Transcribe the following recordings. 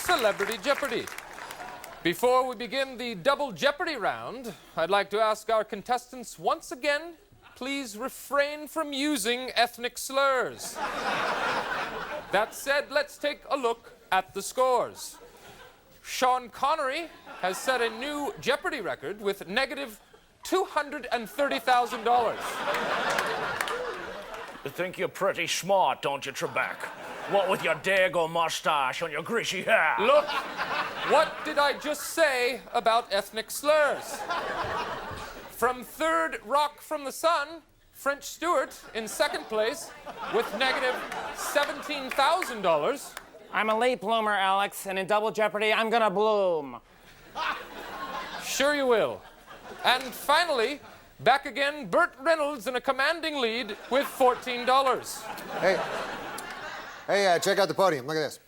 Celebrity Jeopardy! Before we begin the Double Jeopardy round, I'd like to ask our contestants once again, please refrain from using ethnic slurs. That said, let's take a look at the scores. Sean Connery has set a new Jeopardy record with negative $230,000. You think you're pretty smart, don't you, Trebek? What with your dago mustache and your greasy hair? Look, what did I just say about ethnic slurs? From third Rock from the Sun, French Stewart in second place with negative $17,000. I'm a late bloomer, Alex, and in Double Jeopardy, I'm gonna bloom. Sure you will. And finally, back again, Burt Reynolds in a commanding lead with $14. Hey, check out the podium. Look at this.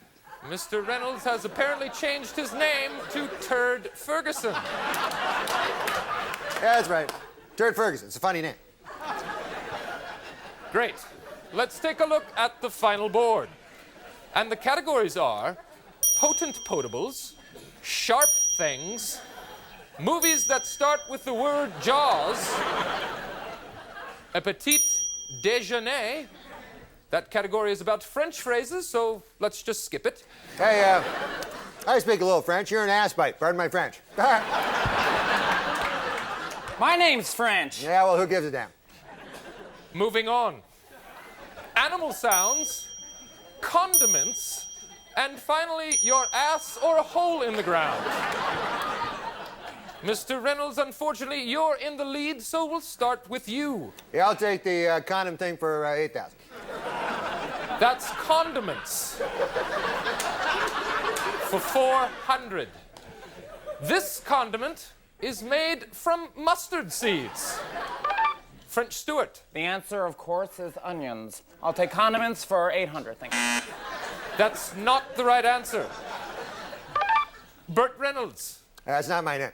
Mr. Reynolds has apparently changed his name to Turd Ferguson. Yeah, that's right. Turd Ferguson. It's a funny name. Great. Let's take a look at the final board. And the categories are potent potables, sharp things, movies that start with the word Jaws, a petit déjeuner. That category is about French phrases, so let's just skip it. Hey, I speak a little French. You're an ass bite. Pardon my French. My name's French. Yeah, well, who gives a damn? Moving on. Animal sounds, condiments, and finally, your ass or a hole in the ground. Mr. Reynolds, unfortunately, you're in the lead, so we'll start with you. Yeah, I'll take the condom thing for 8,000. That's condiments for 400. This condiment is made from mustard seeds. French Stewart. The answer, of course, is onions. I'll take condiments for 800, thank you. That's not the right answer. Burt Reynolds. That's not my name.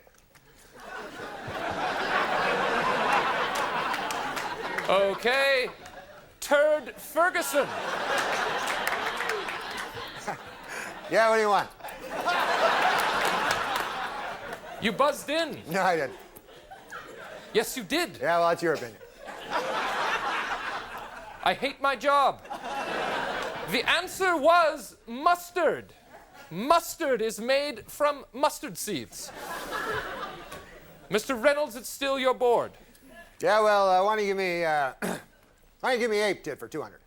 Okay. Turd Ferguson. Yeah, what do you want? You buzzed in. No, I didn't. Yes, you did. Yeah, well, that's your opinion. I hate my job. The answer was mustard. Mustard is made from mustard seeds. Mr. Reynolds, it's still your board. Yeah, well, why don't you give me 8 tit for 200?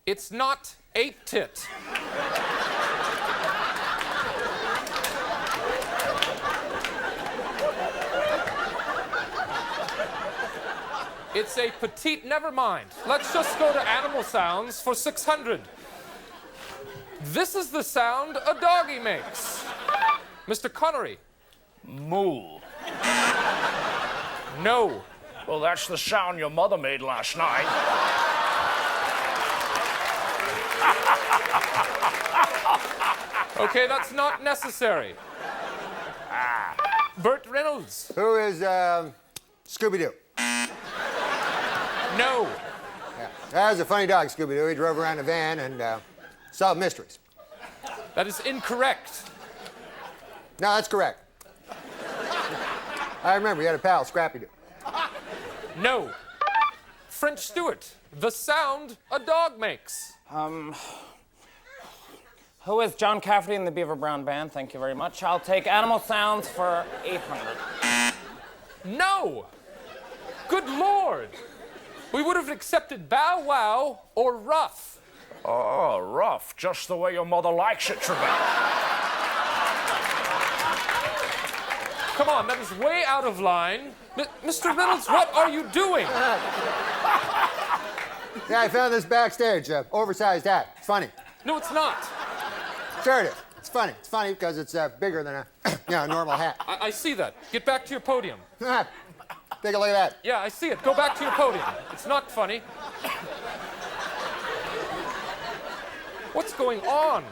It's not 8 tit. It's a petite, never mind. Let's just go to animal sounds for 600. This is the sound a doggy makes. Mr. Connery. Moo. No. Well, that's the sound your mother made last night. Okay, that's not necessary. Burt Reynolds. Who is Scooby-Doo? No. Yeah. That was a funny dog, Scooby-Doo. He drove around a van and solved mysteries. That is incorrect. No, that's correct. I remember, you had a pal, Scrappy-Doo. No. French Stewart. The sound a dog makes. Who is John Cafferty in the Beaver Brown Band? Thank you very much. I'll take animal sounds for 800. No. Good Lord. We would have accepted Bow Wow or Ruff. Oh, rough. Just the way your mother likes it, Trebek. Come on, that is way out of line. Mr. Reynolds, what are you doing? Yeah, I found this backstage. Oversized hat. It's funny. No, it's not. Sure it is. It's funny. It's funny because it's bigger than a normal hat. I see that. Get back to your podium. Take a look at that. Yeah, I see it. Go back to your podium. It's not funny. What's going on?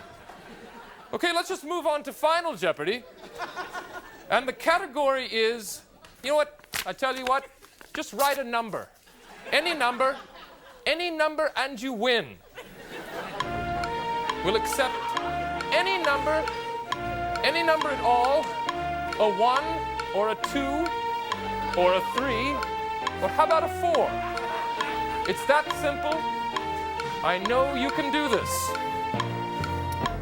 Okay, let's just move on to Final Jeopardy. And the category is, you know what? I tell you what, just write a number. Any number, and you win. We'll accept any number Any number at all, a 1 or a 2 or a 3, or how about a 4? It's that simple. I know you can do this.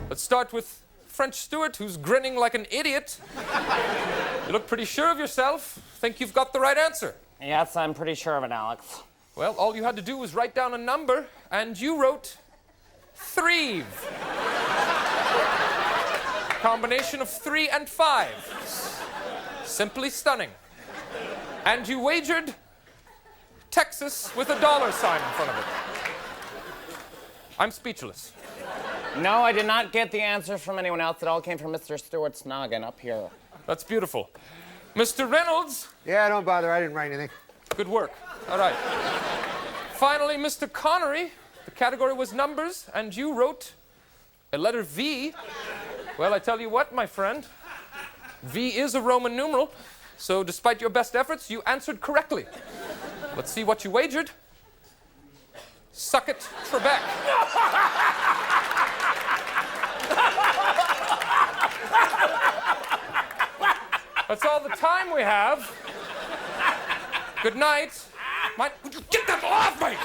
Let's start with French Stewart, who's grinning like an idiot. You look pretty sure of yourself. Think you've got the right answer. Yes, I'm pretty sure of it, Alex. Well, all you had to do was write down a number, and you wrote 3. Combination of 3 and 5. Simply stunning. And you wagered Texas with a $ sign in front of it. I'm speechless. No, I did not get the answers from anyone else. It all came from Mr. Stewart's noggin up here. That's beautiful. Mr. Reynolds. Yeah, don't bother. I didn't write anything. Good work. All right. Finally, Mr. Connery. The category was numbers, and you wrote a letter V. Well, I tell you what, my friend. V is a Roman numeral, so despite your best efforts, you answered correctly. Let's see what you wagered. Suck it, Trebek. That's all the time we have. Good night. Would you get that off me?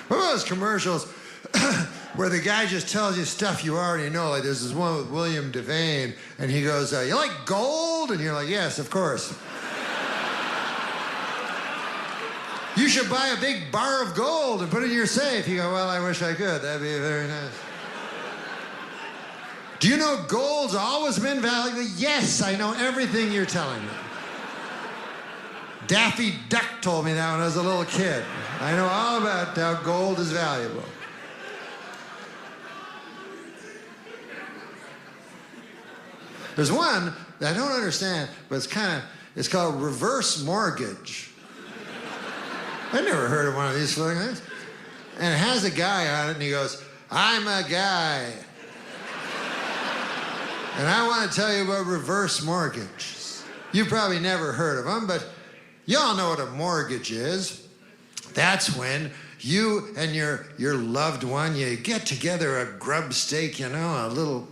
What about those commercials where the guy just tells you stuff you already know? Like there's this one with William Devane, and he goes, you like gold? And you're like, yes, of course. You should buy a big bar of gold and put it in your safe. You go, well, I wish I could. That'd be very nice. Do you know gold's always been valuable? Yes, I know everything you're telling me. Daffy Duck told me that when I was a little kid. I know all about how gold is valuable. There's one that I don't understand, but it's called reverse mortgage. I never heard of one of these things. And it has a guy on it, and he goes, I'm a guy. And I want to tell you about reverse mortgages. You've probably never heard of them, but you all know what a mortgage is. That's when you and your loved one, you get together a grub stake, you know, a little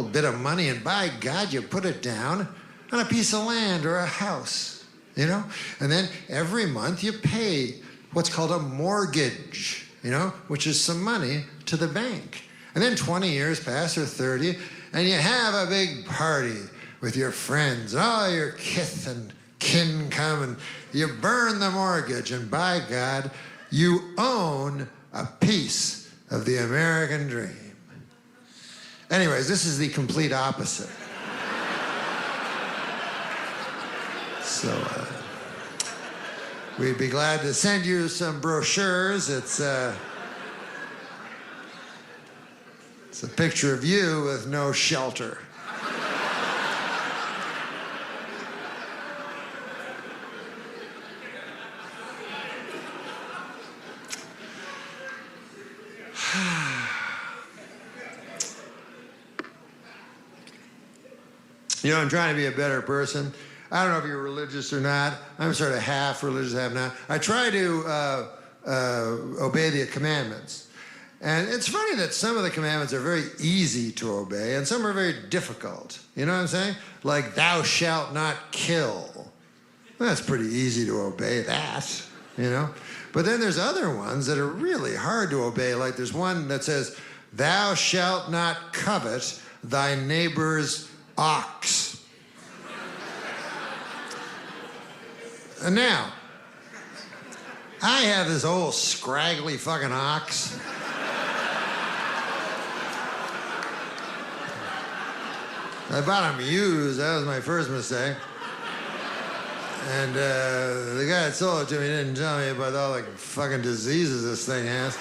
bit of money, and by God, you put it down on a piece of land or a house, you know? And then every month you pay what's called a mortgage, you know, which is some money to the bank. And then 20 years pass or 30, and you have a big party with your friends, all your kith and kin come, and you burn the mortgage, and by God, you own a piece of the American dream. Anyways, this is the complete opposite. So, we'd be glad to send you some brochures. It's a picture of you with no shelter. You know, I'm trying to be a better person. I don't know if you're religious or not. I'm sort of half religious, half not. I try to obey the commandments. And it's funny that some of the commandments are very easy to obey, and some are very difficult. You know what I'm saying? Like, thou shalt not kill. Well, that's pretty easy to obey that, you know? But then there's other ones that are really hard to obey. Like there's one that says, thou shalt not covet thy neighbor's ox. And now, I have this old scraggly fucking ox. I bought them used. That was my first mistake. And the guy that sold it to me didn't tell me about all the fucking diseases this thing has.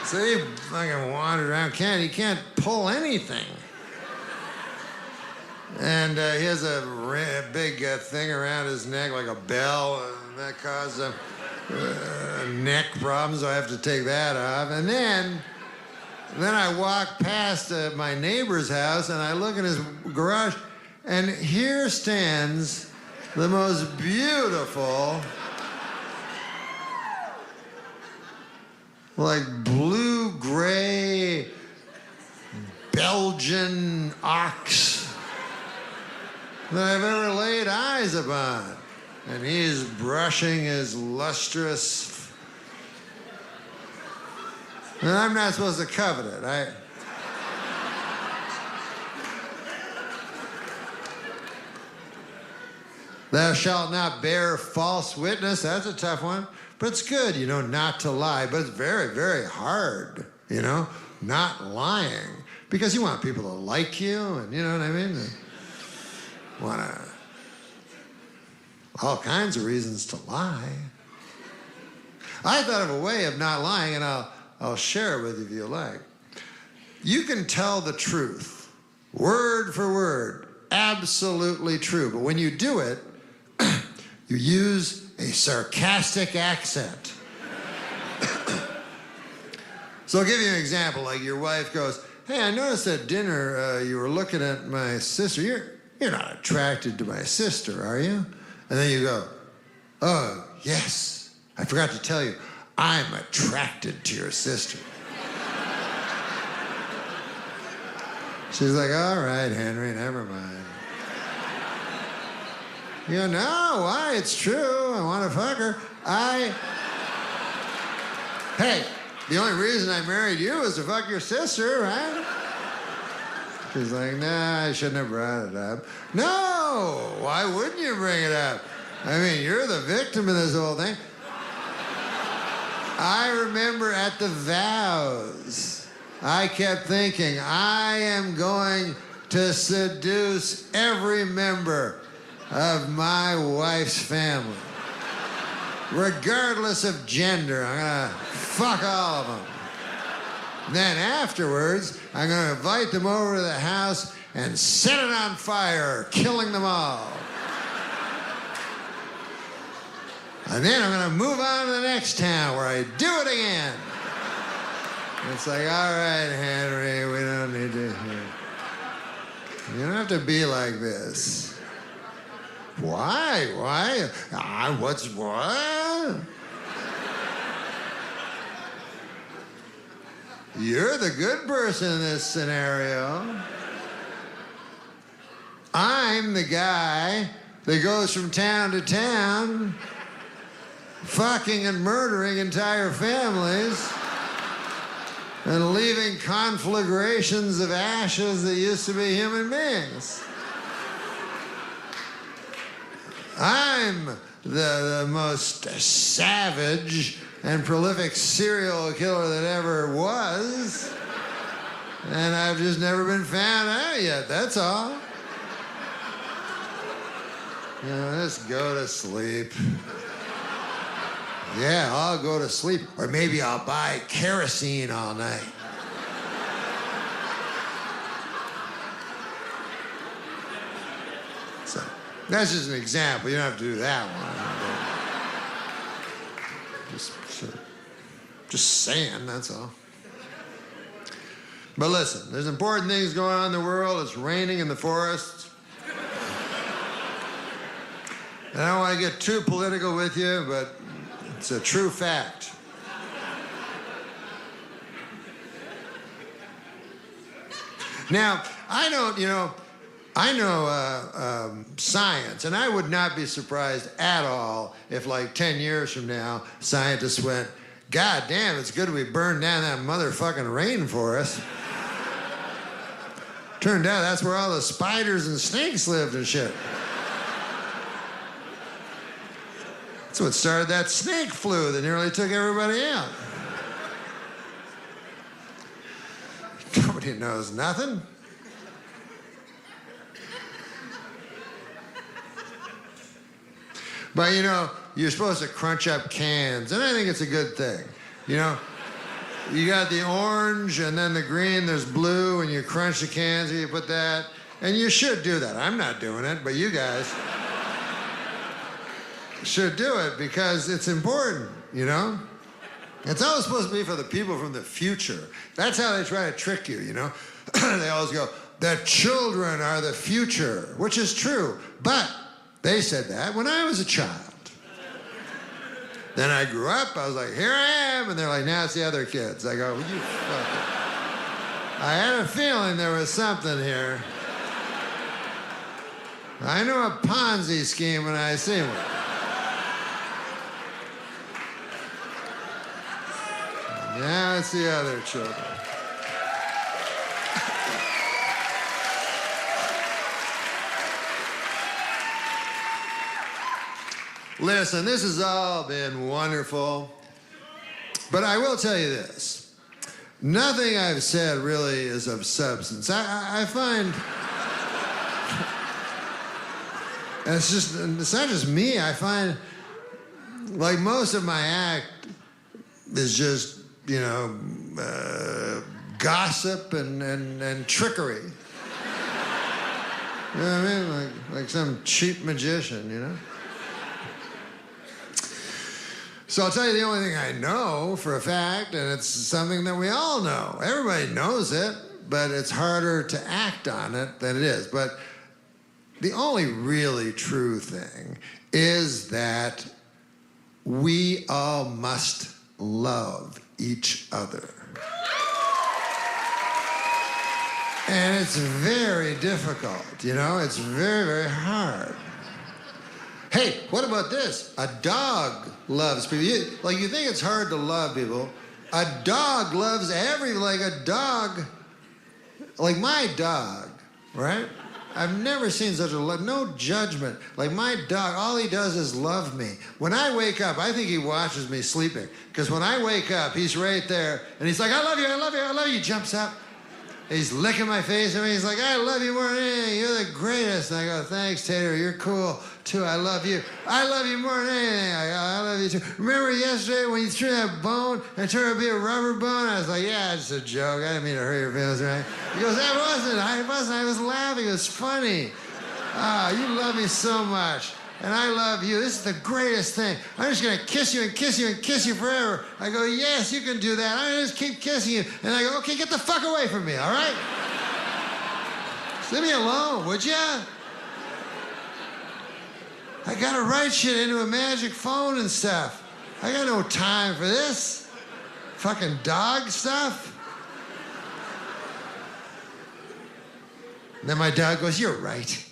So he fucking wandered around. He can't pull anything. And he has a big thing around his neck like a bell, and that caused neck problems, so I have to take that off. And then I walk past my neighbor's house, and I look in his garage, and here stands the most beautiful, like blue-gray Belgian ox that I've ever laid eyes upon. And he's brushing his lustrous... And I'm not supposed to covet it. Thou shalt not bear false witness. That's a tough one. But it's good, not to lie. But it's very, very hard, not lying. Because you want people to like you, and you know what I mean? All kinds of reasons to lie. I thought of a way of not lying, and I'll share it with you if you like. You can tell the truth, word for word, absolutely true. But when you do it, you use a sarcastic accent. So I'll give you an example. Like your wife goes, "Hey, I noticed at dinner you were looking at my sister. You're not attracted to my sister, are you?" And then you go, "Oh, yes. I forgot to tell you, I'm attracted to your sister." She's like, "All right, Henry, never mind." You go, "No, why? It's true. I want to fuck her. Hey, the only reason I married you is to fuck your sister, right?" She's like, "Nah, I shouldn't have brought it up." "No, why wouldn't you bring it up? I mean, you're the victim of this whole thing." I remember at the vows, I kept thinking, I am going to seduce every member of my wife's family. Regardless of gender, I'm gonna fuck all of them. Then afterwards, I'm gonna invite them over to the house and set it on fire, killing them all. And then I'm gonna move on to the next town where I do it again. And it's like, all right, Henry, we don't need to hear. You don't have to be like this. Why? What? You're the good person in this scenario. I'm the guy that goes from town to town, fucking and murdering entire families, and leaving conflagrations of ashes that used to be human beings. I'm the most savage and prolific serial killer that ever was, and I've just never been found out yet, that's all. Just go to sleep. Yeah, I'll go to sleep. Or maybe I'll buy kerosene all night. So, that's just an example. You don't have to do that one. Just saying, that's all. But listen, there's important things going on in the world. It's raining in the forests. And I don't want to get too political with you, but it's a true fact. Now, I know science, and I would not be surprised at all if, like, 10 years from now, scientists went, God damn, it's good we burned down that motherfucking rainforest. Turned out that's where all the spiders and snakes lived and shit. That's what started that snake flu that nearly took everybody out. Nobody knows nothing. But, you know, you're supposed to crunch up cans, and I think it's a good thing. You know, you got the orange and then the green, there's blue, and you crunch the cans and you put that. And you should do that. I'm not doing it, but you guys should do it because it's important, you know? It's always supposed to be for the people from the future. That's how they try to trick you, you know? They always go, the children are the future, which is true. But they said that when I was a child. Then I grew up, I was like, here I am. And they're like, now it's the other kids. I go, well, you fucking... I had a feeling there was something here. I knew a Ponzi scheme when I seen one. Now it's the other children. Listen, this has all been wonderful, but I will tell you this. Nothing I've said really is of substance. I find... it's not just me. I find, like, most of my act is just, you know, gossip and trickery. You know what I mean? Like some cheap magician, you know? So I'll tell you the only thing I know for a fact, and it's something that we all know. Everybody knows it, but it's harder to act on it than it is. But the only really true thing is that we all must love each other. And it's very difficult, you know? It's very, very hard. Hey, what about this? A dog loves people. You think it's hard to love people. A dog loves like my dog, right? I've never seen such a love, no judgment. Like my dog, all he does is love me. When I wake up, I think he watches me sleeping. Because when I wake up, he's right there, and he's like, I love you, I love you, I love you. He jumps up. He's licking my face. I mean, he's like, I love you more than anything. You're the greatest. And I go, thanks, Tater. You're cool, too. I love you. I love you more than anything. I go, I love you, too. Remember yesterday when you threw that bone and it turned out to be a rubber bone? I was like, yeah, it's a joke. I didn't mean to hurt your feelings, right? He goes, that wasn't. I was laughing. It was funny. You love me so much. And I love you. This is the greatest thing. I'm just going to kiss you and kiss you and kiss you forever. I go, yes, you can do that. I just keep kissing you. And I go, okay, get the fuck away from me, all right? Just leave me alone, would ya? I got to write shit into a magic phone and stuff. I got no time for this. Fucking dog stuff. And then my dog goes, you're right.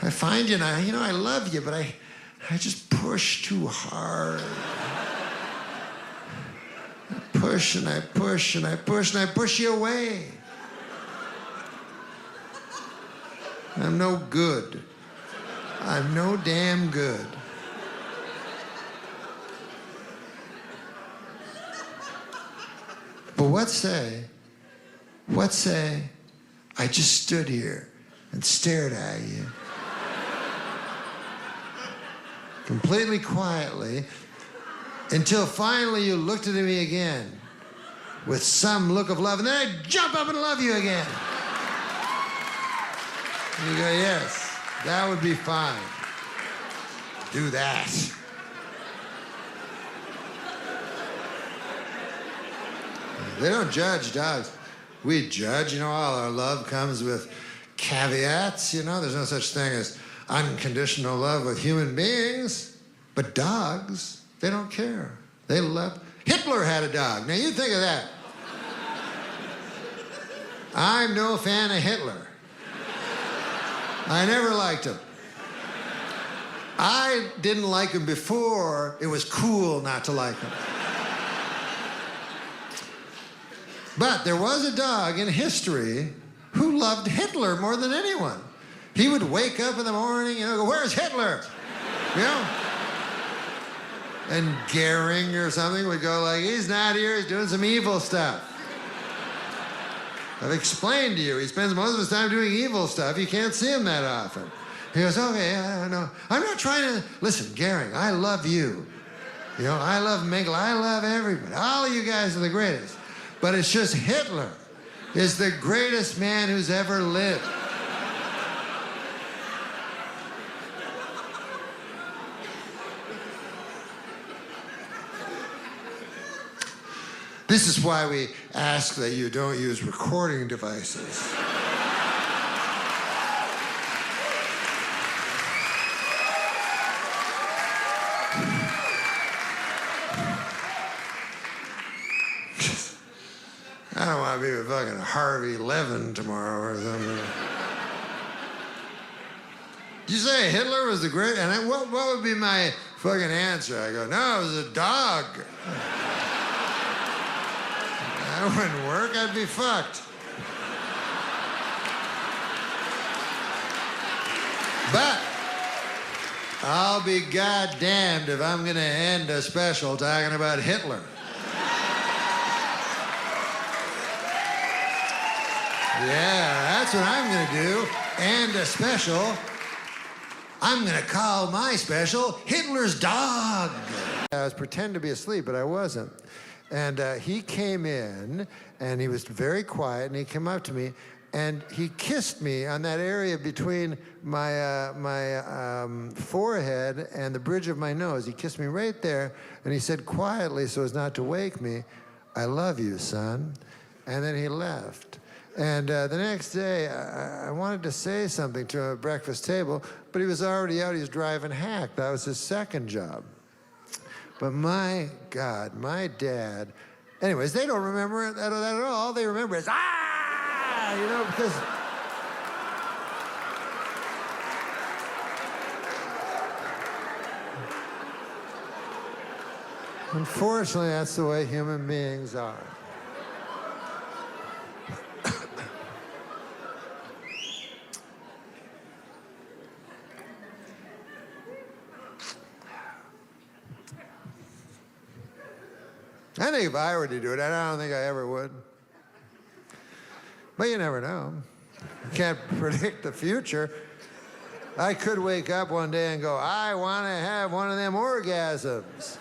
I find you, and I love you, but I just push too hard. I push and I push and I push and I push you away. I'm no good. I'm no damn good. But what say I just stood here and stared at you completely quietly until finally you looked at me again with some look of love, and then I jump up and love you again. And you go, yes, that would be fine. Do that. They don't judge dogs. We judge, all our love comes with caveats, there's no such thing as unconditional love with human beings, but dogs, they don't care. They love. Hitler had a dog. Now you think of that. I'm no fan of Hitler. I never liked him. I didn't like him before it was cool not to like him. But there was a dog in history who loved Hitler more than anyone. He would wake up in the morning, go, where's Hitler? And Goering or something would go like, he's not here, he's doing some evil stuff. I've explained to you, he spends most of his time doing evil stuff. You can't see him that often. He goes, okay, I don't know. I'm not trying to, listen, Goering, I love you. You know, I love Mengele, I love everybody. All of you guys are the greatest. But it's just Hitler is the greatest man who's ever lived. This is why we ask that you don't use recording devices. I don't want to be with fucking Harvey Levin tomorrow or something. Did you say Hitler was the great? And what would be my fucking answer? I go, no, it was a dog. That wouldn't work. I'd be fucked. But I'll be goddamned if I'm going to end a special talking about Hitler. Yeah, that's what I'm going to do. And a special. I'm going to call my special Hitler's Dog. I was pretending to be asleep, but I wasn't. And he came in, and he was very quiet, and he came up to me, and he kissed me on that area between my forehead and the bridge of my nose. He kissed me right there, and he said quietly, so as not to wake me, I love you, son. And then he left. And the next day, I wanted to say something to him at breakfast table, but he was already out. He was driving hack. That was his second job. But my God, my dad, anyways, they don't remember that at all. All they remember is, ah, you know, because unfortunately, that's the way human beings are. I think if I were to do it, I don't think I ever would. But you never know. You can't predict the future. I could wake up one day and go, I want to have one of them orgasms.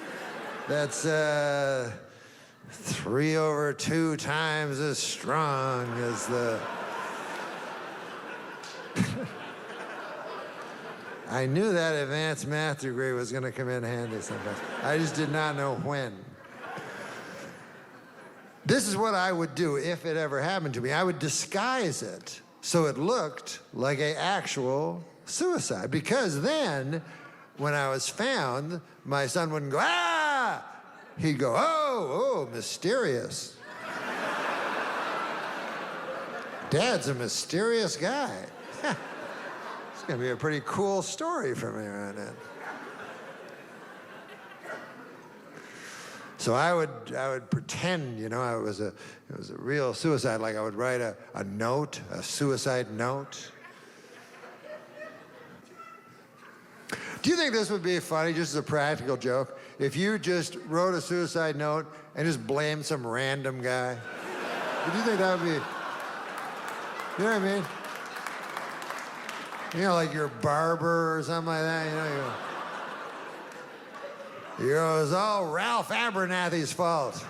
That's 3/2 times as strong as the... I knew that advanced math degree was going to come in handy sometime. I just did not know when. This is what I would do if it ever happened to me. I would disguise it so it looked like an actual suicide. Because then, when I was found, my son wouldn't go, ah! He'd go, oh, mysterious. Dad's a mysterious guy. It's going to be a pretty cool story for me right now. So I would pretend, you know, it was a real suicide. Like I would write a note, a suicide note. Do you think this would be funny, just as a practical joke, if you just wrote a suicide note and just blamed some random guy? Do you think that would be, you know what I mean? You know, like your barber or something like that, you know, it was all Ralph Abernathy's fault.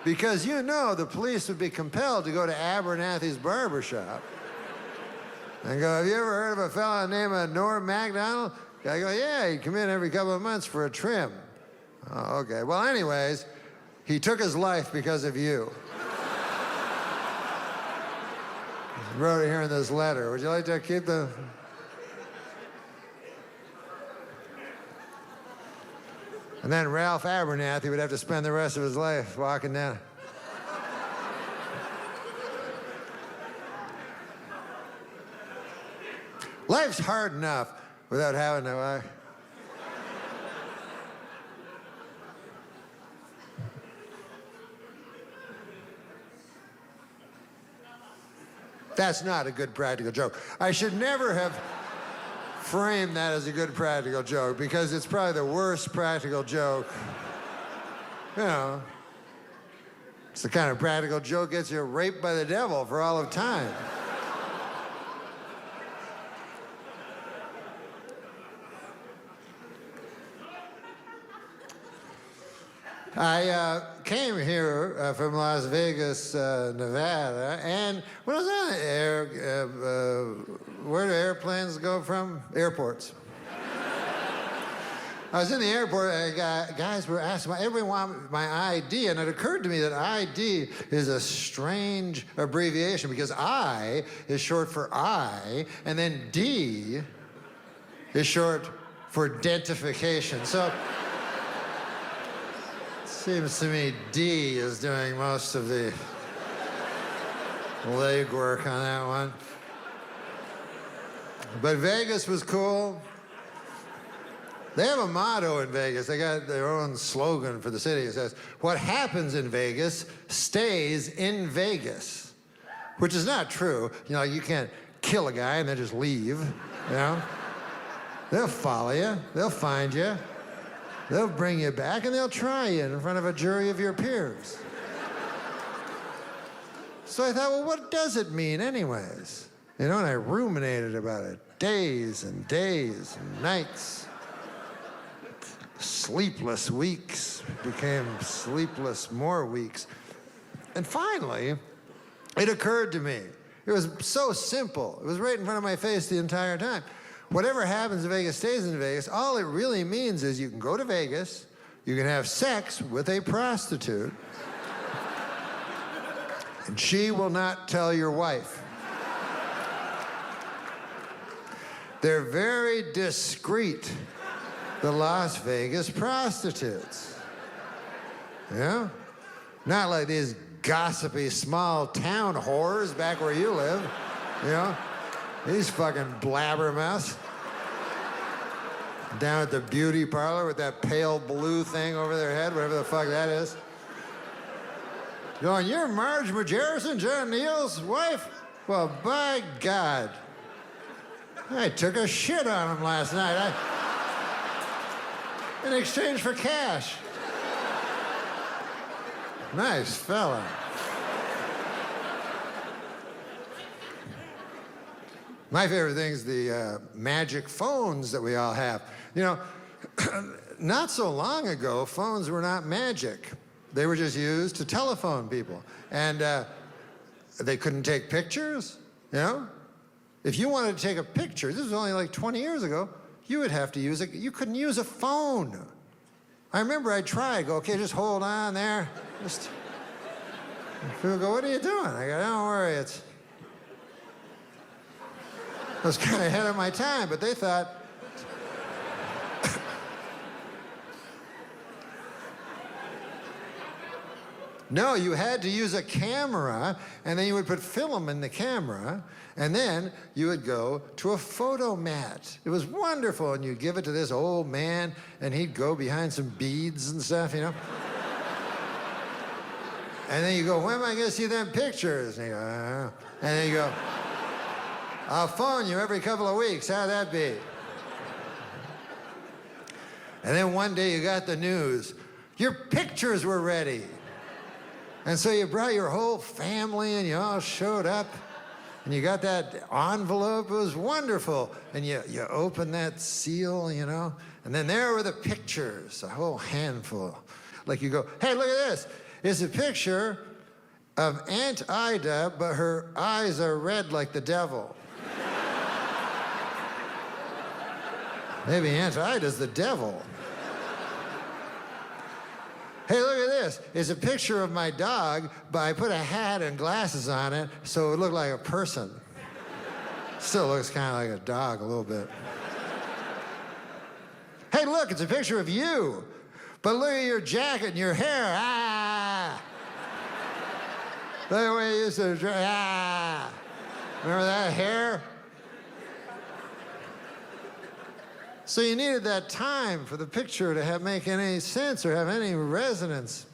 Because you know the police would be compelled to go to Abernathy's barbershop and go, have you ever heard of a fellow named NORM MACDONALD? I go, yeah, he'd come in every couple of months for a trim. Oh, okay. Well, anyways, he took his life because of you. He wrote it here in this letter. Would you like to keep the... And then Ralph Abernathy would have to spend the rest of his life walking down. Life's hard enough without having to... That's not a good practical joke. I should never have framed that as a good practical joke because it's probably the worst practical joke. You know, It's the kind of practical joke gets you raped by the devil for all of time. I came here from Las Vegas, Nevada, and when I was on the air, where do airplanes go from? Airports. I was in the airport, and guys were asking, everybody wanted my ID, and it occurred to me that ID is a strange abbreviation because I is short for I, and then D is short for identification. So seems to me D is doing most of the legwork on that one. But Vegas was cool. They have a motto in Vegas. They got their own slogan for the city. It says, "What happens in Vegas stays in Vegas," which is not true. You know, you can't kill a guy and then just leave, you know? They'll follow you. They'll find you. They'll bring you back and they'll try you in front of a jury of your peers. So I thought, well, what does it mean anyways? You know, and I ruminated about it. Days and days and nights. Sleepless weeks became sleepless more weeks. And finally, it occurred to me. It was so simple. It was right in front of my face the entire time. Whatever happens in Vegas stays in Vegas. All it really means is you can go to Vegas, you can have sex with a prostitute, and she will not tell your wife. They're very discreet, the Las Vegas prostitutes. You know? Not like these gossipy small town whores back where you live, you know? These fucking blabbermouths down at the beauty parlor with that pale blue thing over their head, whatever the fuck that is. Going, "You're Marge Majerison, John Neal's wife?" Well, by God, I took a shit on him last night. In exchange for cash. Nice fella. My favorite thing is the magic phones that we all have. You know, not so long ago, phones were not magic. They were just used to telephone people. And they couldn't take pictures, you know? If you wanted to take a picture, this was only like 20 years ago, you would have to use you couldn't use a phone. I remember I tried, go, "Okay, just hold on there." Just, people go, "What are you doing?" I go, "Don't worry, I was kind of ahead of my time," but they thought, no, you had to use a camera, and then you would put film in the camera, and then you would go to a photo mat. It was wonderful, and you'd give it to this old man, and he'd go behind some beads and stuff, you know? And then you go, "When am I gonna see them pictures?" And you go, and then you go, "I'll phone you every couple of weeks. How'd that be?" And then one day you got the news. Your pictures were ready. And so you brought your whole family and you all showed up. And you got that envelope. It was wonderful. And you opened that seal, you know. And then there were the pictures, a whole handful. Like you go, "Hey, look at this. It's a picture of Aunt Ida, but her eyes are red like the devil." Maybe Aunt Ida's the devil. "Hey, look at this. It's a picture of my dog, but I put a hat and glasses on it so it looked like a person." Still looks kind of like a dog a little bit. "Hey, look, it's a picture of you, but look at your jacket and your hair. Ah! Look at the way you used to dress. Ah! Remember that hair?" So you needed that time for the picture to make any sense or have any resonance.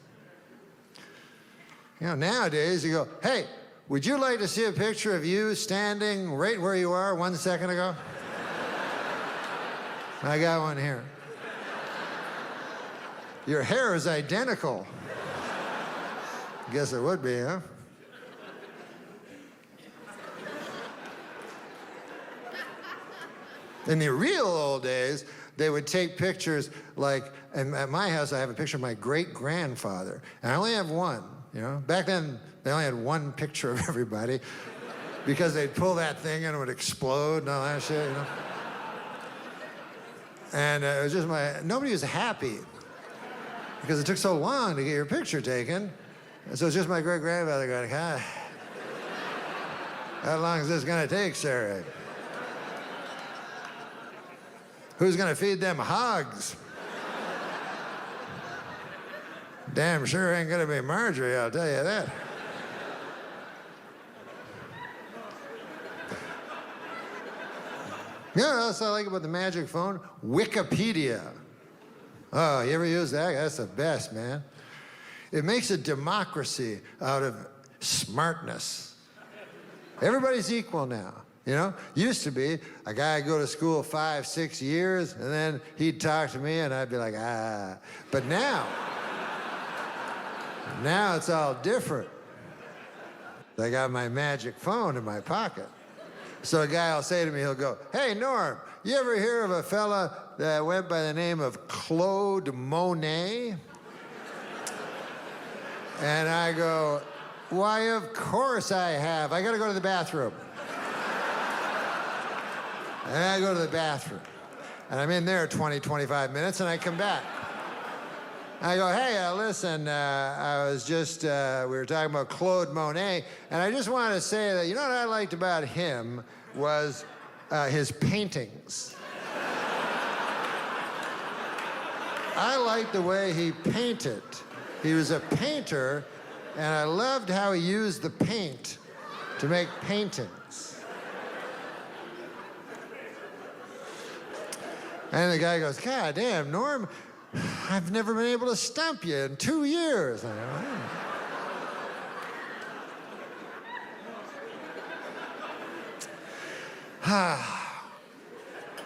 You know, nowadays you go, "Hey, would you like to see a picture of you standing right where you are 1 second ago?" I got one here. Your hair is identical. Guess it would be, huh? In the real old days, they would take pictures like, and at my house I have a picture of my great-grandfather, and I only have one, you know? Back then, they only had one picture of everybody because they'd pull that thing and it would explode and all that shit, you know? And it was just nobody was happy because it took so long to get your picture taken. And so it's just my great-grandfather going, how long is this gonna take, Sarah? Who's gonna feed them hogs? Damn sure ain't gonna be Marjorie, I'll tell you that. You know what else I like about the magic phone? Wikipedia. Oh, you ever use that? That's the best, man. It makes a democracy out of smartness. Everybody's equal now. You know, used to be a guy would go to school 5, 6 years, and then he'd talk to me, and I'd be like, ah. But now it's all different. I got my magic phone in my pocket. So a guy will say to me, he'll go, hey, Norm, you ever hear of a fella that went by the name of Claude Monet? And I go, why, of course I have. I gotta go to the bathroom. And I go to the bathroom. And I'm in there 20, 25 minutes, and I come back. I go, hey, listen, I was just, we were talking about Claude Monet, and I just wanted to say that, you know what I liked about him was his paintings. I liked the way he painted. He was a painter, and I loved how he used the paint to make paintings. And the guy goes, God damn, Norm, I've never been able to stump you in 2 years. I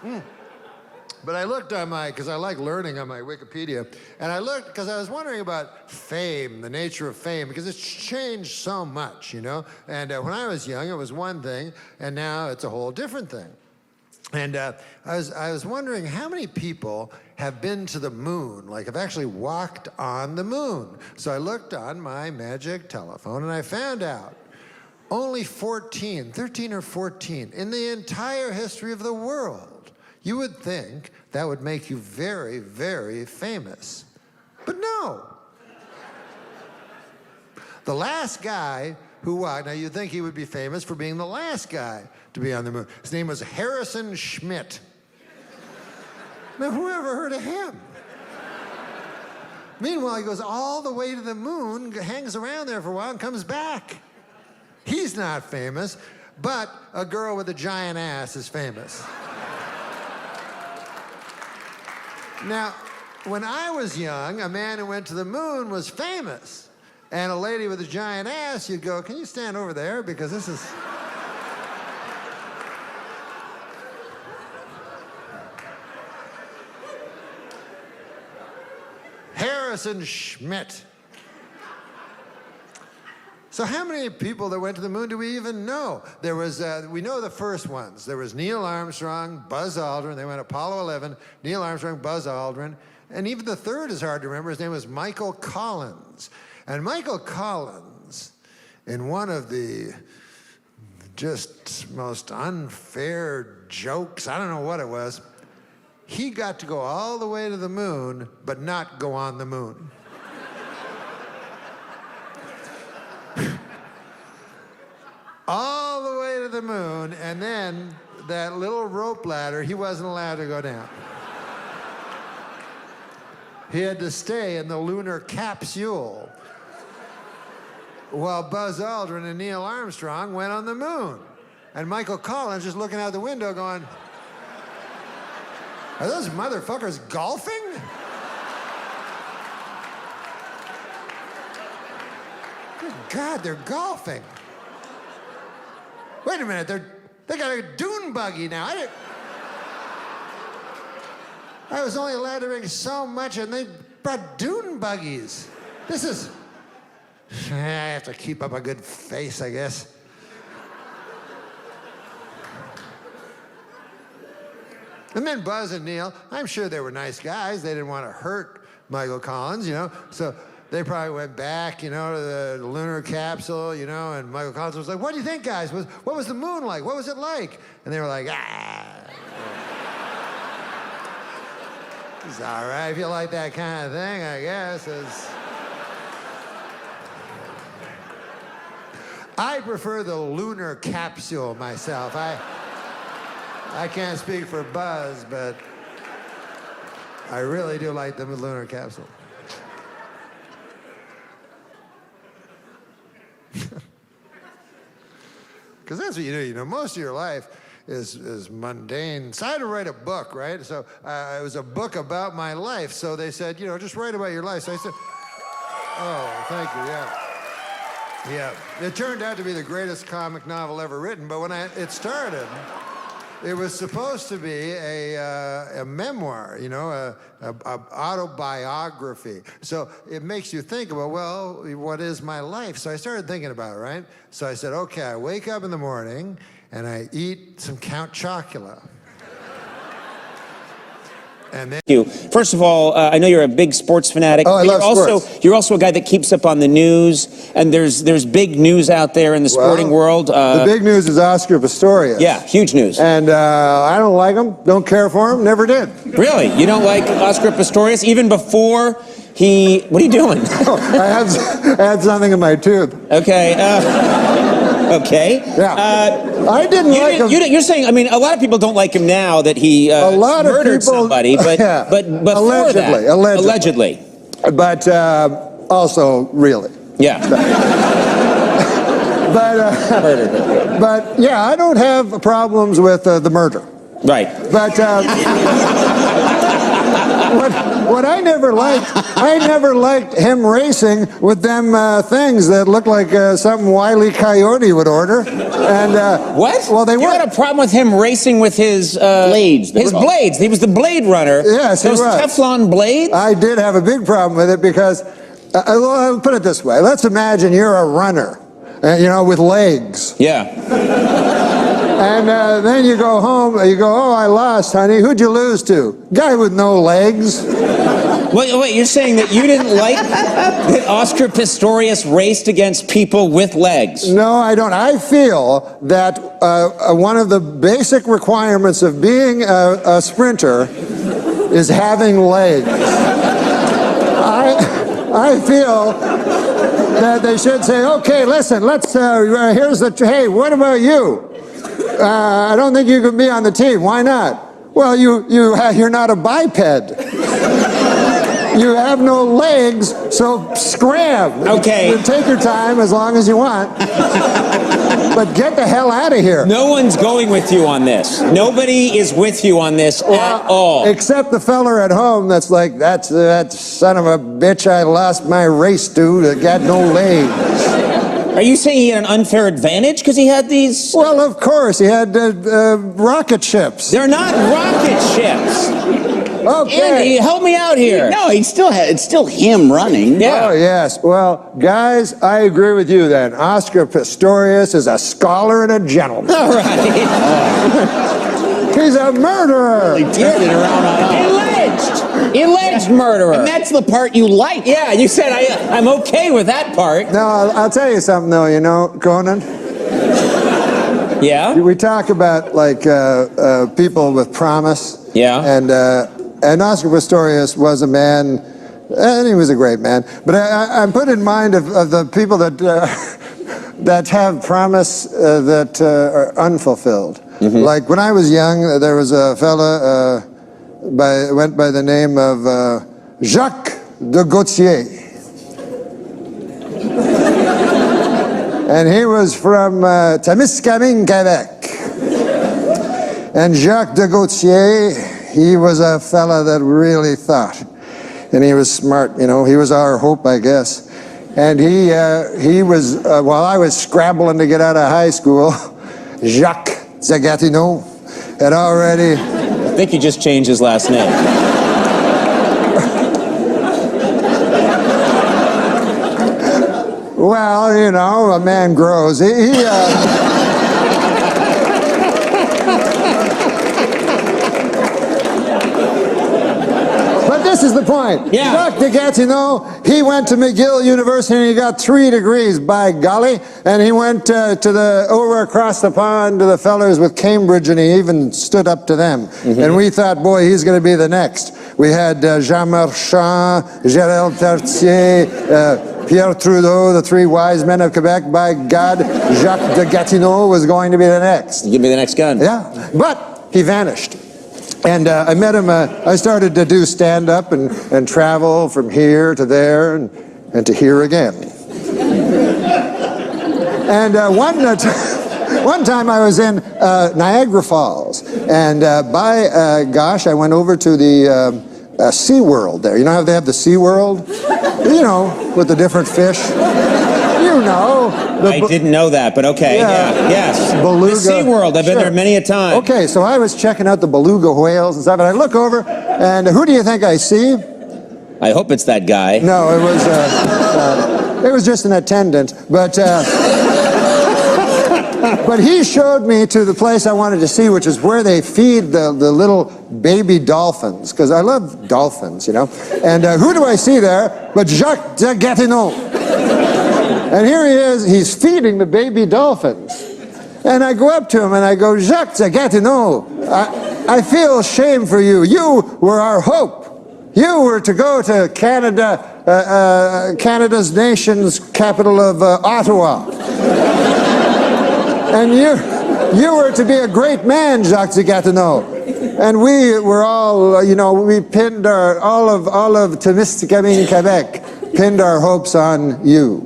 go, But I looked on because I like learning on my Wikipedia, and I looked because I was wondering about fame, the nature of fame, because it's changed so much, you know? And when I was young, it was one thing, and now it's a whole different thing. And I was wondering how many people have been to the moon, like have actually walked on the moon. So I looked on my magic telephone and I found out only 13 or 14 in the entire history of the world. You would think that would make you very, very famous. But no. The last guy who walked, now you'd think he would be famous for being the last guy to be on the moon. His name was Harrison Schmitt. Now, who ever heard of him? Meanwhile, he goes all the way to the moon, hangs around there for a while, and comes back. He's not famous, but a girl with a giant ass is famous. Now, when I was young, a man who went to the moon was famous. And a lady with a giant ass, you'd go, can you stand over there? Because this is... Harrison Schmitt. So how many people that went to the moon do we even know? There was, we know the first ones. There was Neil Armstrong, Buzz Aldrin. They went Apollo 11, Neil Armstrong, Buzz Aldrin. And even the third is hard to remember. His name was Michael Collins. And Michael Collins, in one of the just most unfair jokes, I don't know what it was, he got to go all the way to the moon, but not go on the moon. All the way to the moon, and then that little rope ladder, he wasn't allowed to go down. He had to stay in the lunar capsule while Buzz Aldrin and Neil Armstrong went on the moon. And Michael Collins just looking out the window going, are those motherfuckers golfing? Good God, they're golfing. Wait a minute, they got a dune buggy now. I was only allowed to bring so much, and they brought dune buggies. This is I have to keep up a good face, I guess. And then Buzz and Neil, I'm sure they were nice guys. They didn't want to hurt Michael Collins, you know. So they probably went back, you know, to the lunar capsule, you know, and Michael Collins was like, what do you think, guys? What was the moon like? What was it like? And they were like, It's all right if you like that kind of thing, I guess. I prefer the lunar capsule myself. I can't speak for Buzz, but I really do like the lunar capsule. Because that's what you do. Most of your life is mundane. So I had to write a book, right? So it was a book about my life. So they said, just write about your life. So I said, oh, thank you, yeah. Yeah, it turned out to be the greatest comic novel ever written, but when it started, it was supposed to be a memoir, a autobiography. So it makes you think about, well, what is my life? So I started thinking about it, right? So I said, okay, I wake up in the morning and I eat some Count Chocula. And then First of all, I know you're a big sports fanatic. Oh, I love sports. You're also a guy that keeps up on the news, and there's big news out there in the sporting world. The big news is Oscar Pistorius. Yeah, huge news. And I don't like him, don't care for him, never did. Really? You don't like Oscar Pistorius even before he... What are you doing? I had something in my tooth. Okay. Okay. Yeah. I didn't like him. You're saying, I mean, a lot of people don't like him now that he murdered somebody, but yeah, but before that, allegedly. But also really. Yeah. But yeah, I don't have problems with the murder. Right. But what I never liked him racing with them things that looked like something Wile E. Coyote would order. And what? Well, they you were. had a problem with him racing with his blades. His blades. He was the Blade Runner. Yes, he Those was. Teflon blades. I did have a big problem with it because, I'll put it this way. Let's imagine you're a runner, with legs. Yeah. And then you go home, oh, I lost, honey. Who'd you lose to? Guy with no legs. Wait, you're saying that you didn't like that Oscar Pistorius raced against people with legs? No, I don't. I feel that one of the basic requirements of being a sprinter is having legs. I feel that they should say, okay, listen, let's, hey, what about you? I don't think you can be on the team. Why not? Well, you're not a biped. You have no legs, so scram. Okay. You take your time as long as you want. But get the hell out of here. No one's going with you on this. Nobody is with you on this at all. Except the feller at home that's like, that son of a bitch I lost my race to that got no legs. Are you saying he had an unfair advantage because he had these? Well, of course. He had rocket ships. They're not rocket ships. Okay. Andy, help me out here. No, it's still him running. Yeah. Oh, yes. Well, guys, I agree with you then. Oscar Pistorius is a scholar and a gentleman. All right. He's a murderer. He turned it around on us. Alleged murderer. And that's the part you like. Yeah, you said I'm okay with that part. No, I'll tell you something, though, Conan. Yeah? We talk about, like, people with promise. Yeah. And Oscar Pistorius was a man, and he was a great man. But I'm put in mind of the people that that have promise that are unfulfilled. Mm-hmm. Like when I was young, there was a fella went by the name of Jacques de Gautier. And he was from Témiscamingue, Quebec. And Jacques de Gautier, he was a fella that really thought. And he was smart, he was our hope, I guess. And he was, while I was scrabbling to get out of high school, Jacques Zagatineau had already... I think he just changed his last name. Well, you know, a man grows. But this is the point. Yeah. Jacques de Gatineau, he went to McGill University and he got 3 degrees, by golly. And he went over across the pond to the fellers with Cambridge, and he even stood up to them. Mm-hmm. And we thought, boy, he's going to be the next. We had Jean Marchand, Gérald Tartier, Pierre Trudeau, the 3 wise men of Quebec. By God, Jacques de Gatineau was going to be the next. Give me the next gun. Yeah, but he vanished. And I met him, I started to do stand-up and travel from here to there and to here again. And one time I was in Niagara Falls, and by gosh, I went over to the SeaWorld there. You know how they have the SeaWorld? You know, with the different fish. You know. I didn't know that, but okay, yes. Beluga. The SeaWorld, I've been there many a time. Okay, so I was checking out the beluga whales and stuff, and I look over, and who do you think I see? I hope it's that guy. No, it was just an attendant, but he showed me to the place I wanted to see, which is where they feed the little baby dolphins, because I love dolphins, you know. And who do I see there but Jacques de Gatineau? And here he is, he's feeding the baby dolphins. And I go up to him and I go, Jacques de Gatineau, I feel shame for you. You were our hope. You were to go to Canada, Canada's nation's capital of Ottawa. And you were to be a great man, Jacques de Gatineau. And we were all, you know, we pinned all of Témiscamingue, Quebec, pinned our hopes on you.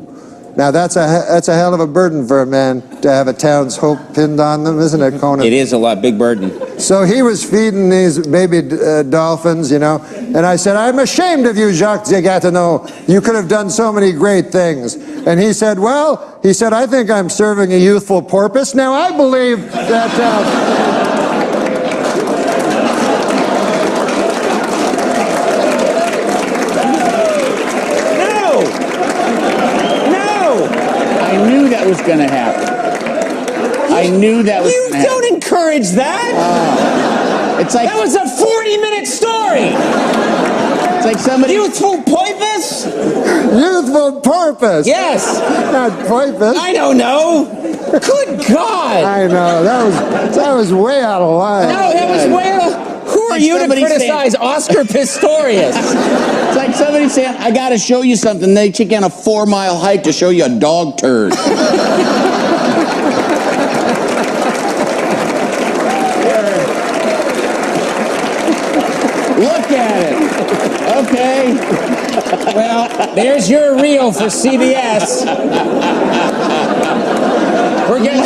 Now that's a hell of a burden for a man to have a town's hope pinned on them, isn't it, Conan? It is a big burden. So he was feeding these baby dolphins, you know, and I said, I'm ashamed of you, Jacques de Gatineau. You could have done so many great things. And he said, well, I think I'm serving a youthful porpoise. Now I believe that... I knew that was going to happen. I knew that was going to happen. You don't encourage that. It's like That was a 40-minute story. it's like somebody. Youthful porpoise? Youthful porpoise. Yes. Not porpoise. I don't know. Good God. I know. That was way out of line. No, that was where. Who are you to somebody criticize Oscar Pistorius? It's like somebody saying, I got to show you something. They take on a 4-mile hike to show you a dog turd. Look at it. Okay. Well, there's your reel for CBS. We're getting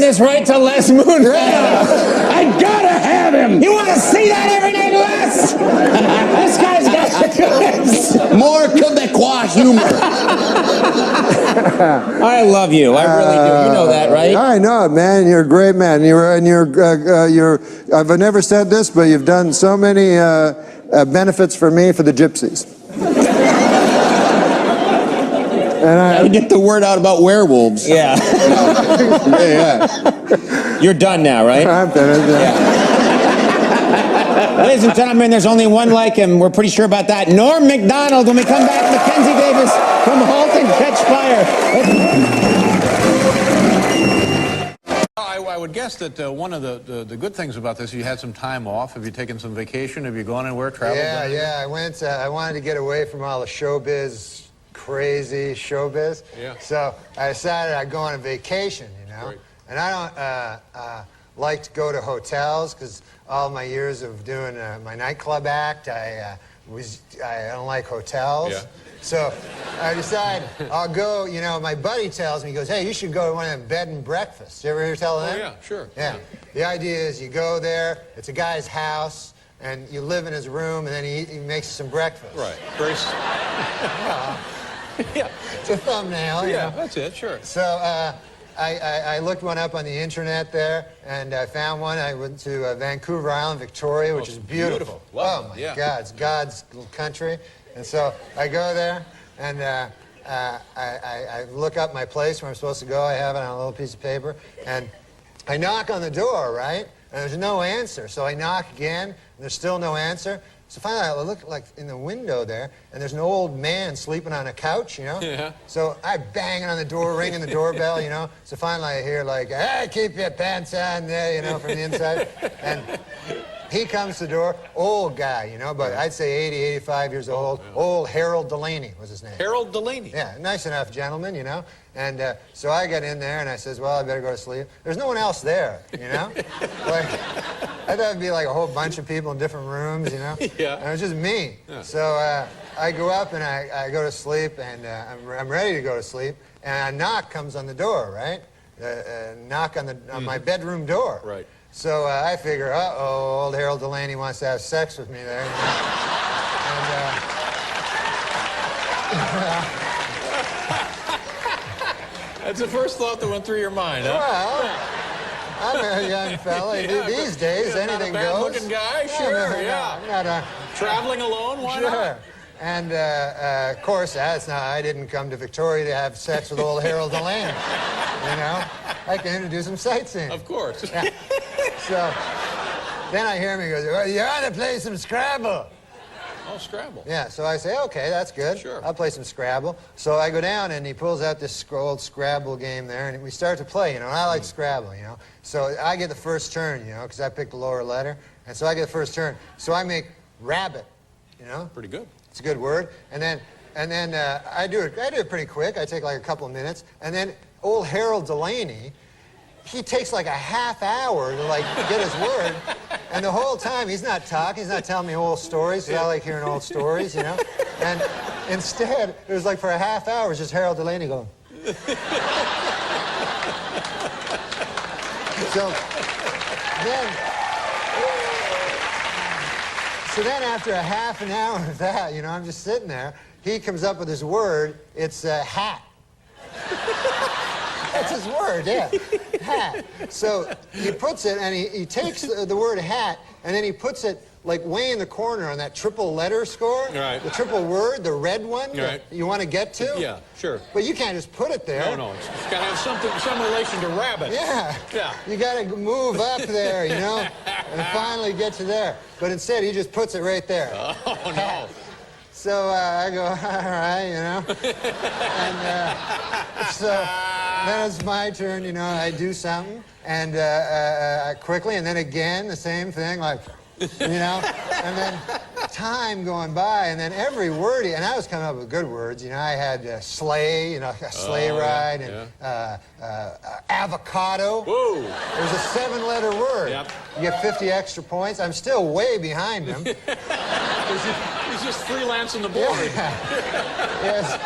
this right to Les Moon. I gotta have him. You want to see that every night, Les? This guy's got More Quebecois humor. I love you. I really do. You know that, right? I know it, man. You're a great man. I've never said this, but you've done so many benefits for me for the gypsies. And I get the word out about werewolves. Yeah. Yeah. You're done now, right? I'm finished. Yeah. Ladies and gentlemen, there's only one like him. We're pretty sure about that. Norm MacDonald. When we come back, Mackenzie Davis from Halt and Catch Fire. I would guess that one of the good things about this, you had some time off. Have you taken some vacation? Have you gone anywhere, traveled? Yeah. I went. I wanted to get away from all the showbiz, crazy showbiz. Yeah. So I decided I'd go on a vacation, you know. Right. And I don't like to go to hotels because all my years of doing my nightclub act, I don't like hotels. Yeah. So I decided I'll go, you know, my buddy tells me, he goes, hey, you should go to one of them bed and breakfasts. You ever hear tell of that? Yeah, sure. Yeah. The idea is you go there, it's a guy's house, and you live in his room, and then he makes you some breakfast. Right. Grace. Yeah. It's a thumbnail. You know? That's it, sure. So I looked one up on the internet there, and I found one. I went to Vancouver Island, Victoria, which is beautiful. Lovely. Oh, my God. It's God's little country. And so I go there, and I look up my place where I'm supposed to go. I have it on a little piece of paper. And I knock on the door, right? And there's no answer. So I knock again, and there's still no answer. So finally, I look like in the window there, and there's an old man sleeping on a couch, you know? Yeah. So I bang on the door, ringing the doorbell, you know? So finally I hear like, hey, keep your pants on there, you know, from the inside. And he comes to the door, old guy, you know, but I'd say 80, 85 years old. Old Harold Delaney was his name. Harold Delaney. Yeah, nice enough gentleman, you know. And so I get in there and I says, well, I better go to sleep. There's no one else there, you know? Like, I thought it'd be like a whole bunch of people in different rooms, you know? Yeah. And it was just me. Yeah. So I go up and I go to sleep, and I'm ready to go to sleep, and a knock comes on the door, right? A knock on my bedroom door. Right. So I figure, uh-oh, old Harold Delaney wants to have sex with me there. You know? That's the first thought that went through your mind, huh? Well, I'm a young fella. These days, anything not a goes. bad-looking guy, sure, yeah. I'm not a... Traveling alone, why not? Sure. And, of course, I didn't come to Victoria to have sex with old Harold Delaney. You know? I can do some sightseeing. Of course. Yeah. So, then I hear him, he goes, well, you ought to play some Scrabble. Oh, Scrabble. Yeah, so I say, okay, that's good. Sure. I'll play some Scrabble. So I go down, and he pulls out this old Scrabble game there, and we start to play, you know, and I like Scrabble, you know. So I get the first turn, you know, because I picked the lower letter, and so I get the first turn. So I make rabbit, you know. Pretty good. It's a good word. And then I do it pretty quick. I take like a couple of minutes, and then old Harold Delaney, he takes like a half hour to like get his word, and the whole time he's not talking, he's not telling me old stories, because I like hearing old stories, you know. And instead, it was like for a half hour, it was just Harold Delaney going. So then after a half an hour of that, you know, I'm just sitting there, he comes up with his word, it's hat. That's his word, yeah. Hat. So he puts it, and he takes the word hat, and then he puts it like way in the corner on that triple letter score. Right. The triple word, the red one that you want to get to. Yeah, sure. But you can't just put it there. No, it's got to have some relation to rabbit. Yeah. Yeah. You got to move up there, you know, and finally get to there. But instead, he just puts it right there. Oh, no. So I go, all right, you know. And so then it's my turn, you know. I do something, and quickly, and then again, the same thing, like, you know. And then time going by, and then every word, and I was coming up with good words, you know. I had sleigh, you know, a sleigh ride, and avocado. Whoa. It was a 7-letter word. Yep. You get 50 extra points. I'm still way behind him. He's just freelancing the board. Yeah. Yes.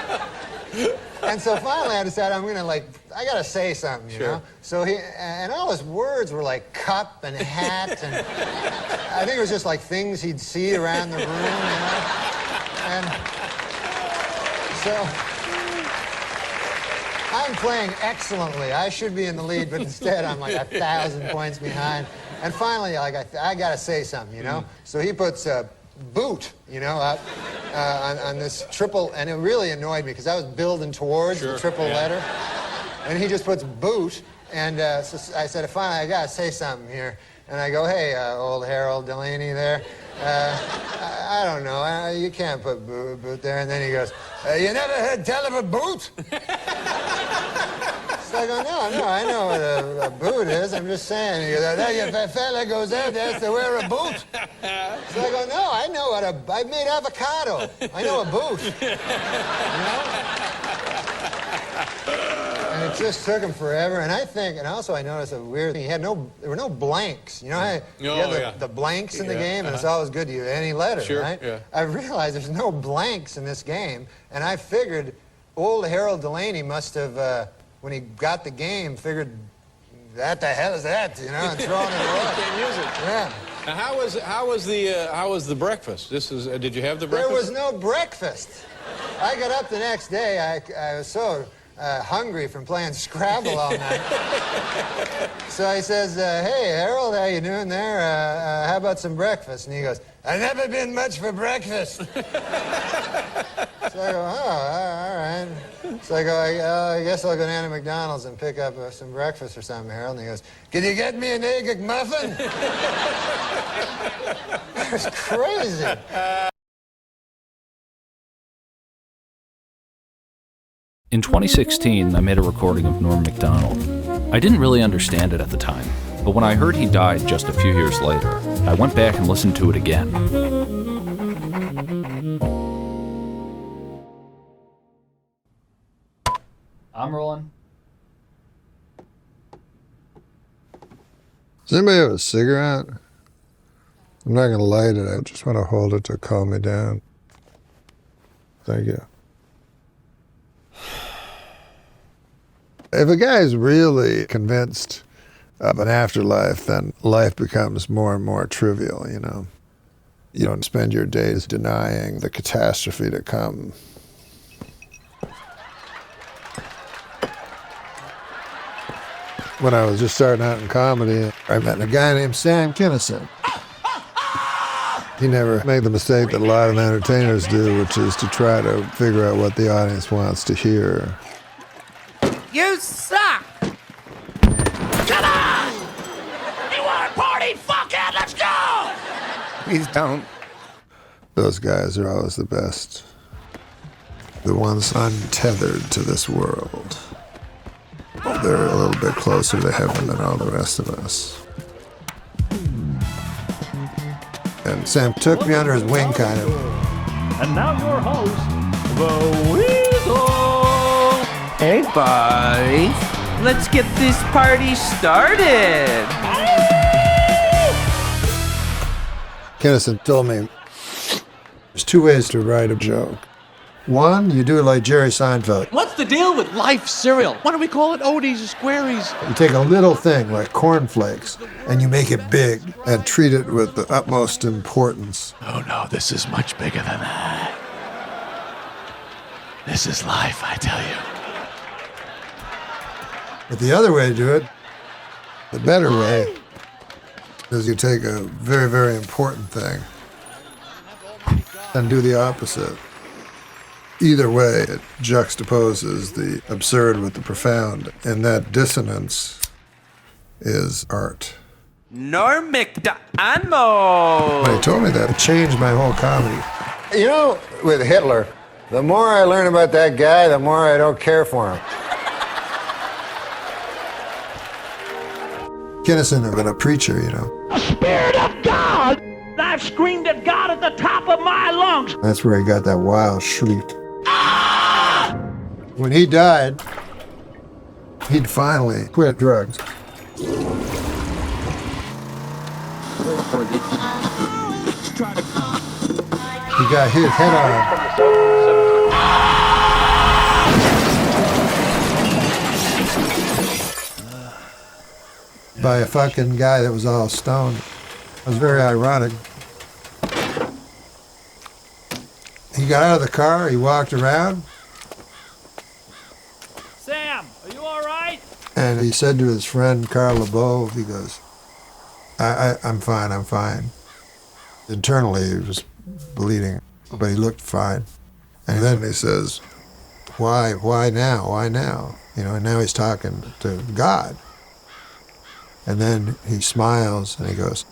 And so finally I decided I'm going to, like, I got to say something, you know? So and all his words were like cup and hat, and I think it was just like things he'd see around the room, you know? And so I'm playing excellently. I should be in the lead, but instead I'm like 1,000 points behind. And finally, like, I got to say something, you know? So he puts boot, you know, up on this triple, and it really annoyed me because I was building towards the triple letter, and he just puts boot, and so I said, finally, I gotta say something here, and I go, hey, old Harold Delaney there, I don't know, you can't put boot there, and then he goes, you never heard tell of a boot? So I go, no, I know what a boot is. I'm just saying. He goes, if a fella goes out there, has to wear a boot. So I go, no, I know what I made avocado. I know a boot. You know? And it just took him forever. And I think, and also I noticed a weird thing. There were no blanks. You know how you have the blanks in the game, and it's always good to use any letter, right? Yeah. I realized there's no blanks in this game, and I figured old Harold Delaney must have, when he got the game, figured, what the hell is that, you know, and thrown it away. Can't use it. Yeah. Now, how was the breakfast? Did you have the breakfast? There was no breakfast. I got up the next day. I was so hungry from playing Scrabble all night. So I says, hey, Harold, how you doing there? How about some breakfast? And he goes, I've never been much for breakfast. So I go, oh, all right. So I go, I guess I'll go down to McDonald's and pick up some breakfast or something, Harold. And he goes, can you get me an egg McMuffin? It's crazy. In 2016, I made a recording of Norm MacDonald. I didn't really understand it at the time, but when I heard he died just a few years later, I went back and listened to it again. I'm rolling. Does anybody have a cigarette? I'm not going to light it. I just want to hold it to calm me down. Thank you. If a guy's really convinced of an afterlife, then life becomes more and more trivial, you know. You don't spend your days denying the catastrophe to come. When I was just starting out in comedy, I met a guy named Sam Kinison. He never made the mistake that a lot of entertainers do, which is to try to figure out what the audience wants to hear. You suck! Come on! You want to party? Fuckhead, let's go! Please don't. Those guys are always the best. The ones untethered to this world. They're a little bit closer to heaven than all the rest of us. And Sam took me under his wing, kind of. And now your host, the Weasel! Hey, boys. Let's get this party started. Kinison told me there's two ways to write a joke. One, you do it like Jerry Seinfeld. What's the deal with life cereal? Why don't we call it Odies or Squaries? You take a little thing like cornflakes and you make it big and treat it with the utmost importance. Oh no, this is much bigger than that. This is life, I tell you. But the other way to do it, the better way, is you take a very, very important thing and do the opposite. Either way, it juxtaposes the absurd with the profound, and that dissonance is art. Norm MacDonald! When he told me that, it changed my whole comedy. You know, with Hitler, the more I learn about that guy, the more I don't care for him. Kinison had been a preacher, you know. A spirit of God! I've screamed at God at the top of my lungs! That's where he got that wild shriek. When he died, he'd finally quit drugs. He got hit head on. By a fucking guy that was all stoned. It was very ironic. He got out of the car, he walked around. Sam, are you all right? And he said to his friend Carl LeBeau, he goes, I'm fine, I'm fine. Internally he was bleeding, but he looked fine. And then he says, why now, why now? You know, and now he's talking to God. And then he smiles and he goes,